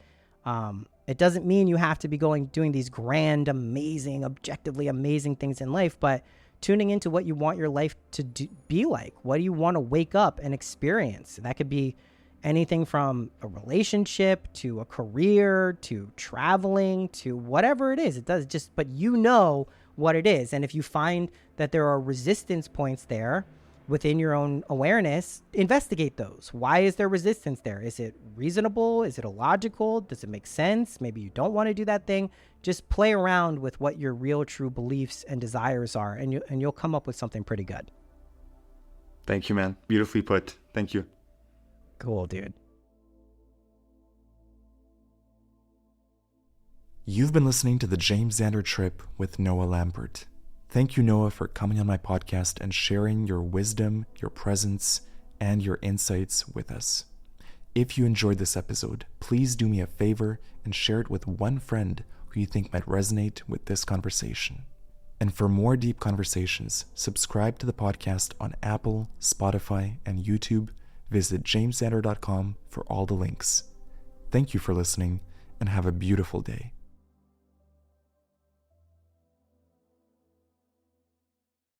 It doesn't mean you have to be doing these grand, amazing, objectively amazing things in life, but tuning into what you want your life to be like. What do you want to wake up and experience? That could be anything from a relationship to a career to traveling to whatever it is. It does but you know what it is. And if you find that there are resistance points there within your own awareness, investigate those. Why is there resistance there? Is it reasonable? Is it illogical? Does it make sense? Maybe you don't want to do that thing. Just play around with what your real true beliefs and desires are, and you'll come up with something pretty good. Thank you, man. Beautifully put. Thank you. Cool, dude. You've been listening to the James Xander Trip with Noah Lampert. Thank you, Noah, for coming on my podcast and sharing your wisdom, your presence, and your insights with us. If you enjoyed this episode, please do me a favor and share it with one friend who you think might resonate with this conversation. And for more deep conversations, subscribe to the podcast on Apple, Spotify, and YouTube. Visit jamesxander.com for all the links. Thank you for listening, and have a beautiful day.